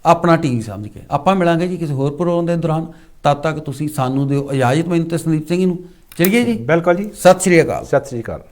ਆਪਣਾ ਟੀਵੀ ਸਮਝ ਕੇ। ਆਪਾਂ ਮਿਲਾਂਗੇ ਜੀ ਕਿਸੇ ਹੋਰ ਪ੍ਰੋਗਰਾਮ ਦੇ ਦੌਰਾਨ। ਤਦ ਤੱਕ ਤੁਸੀਂ ਸਾਨੂੰ ਦਿਓ ਇਜਾਜ਼ਤ, ਮੈਨੂੰ ਤੇ ਸੰਦੀਪ ਸਿੰਘ ਨੂੰ। ਚਲਿਏ ਜੀ, ਬਿਲਕੁਲ ਜੀ, ਸਤਿ ਸ਼੍ਰੀ ਅਕਾਲ। ਸਤਿ ਸ੍ਰੀ ਅਕਾਲ।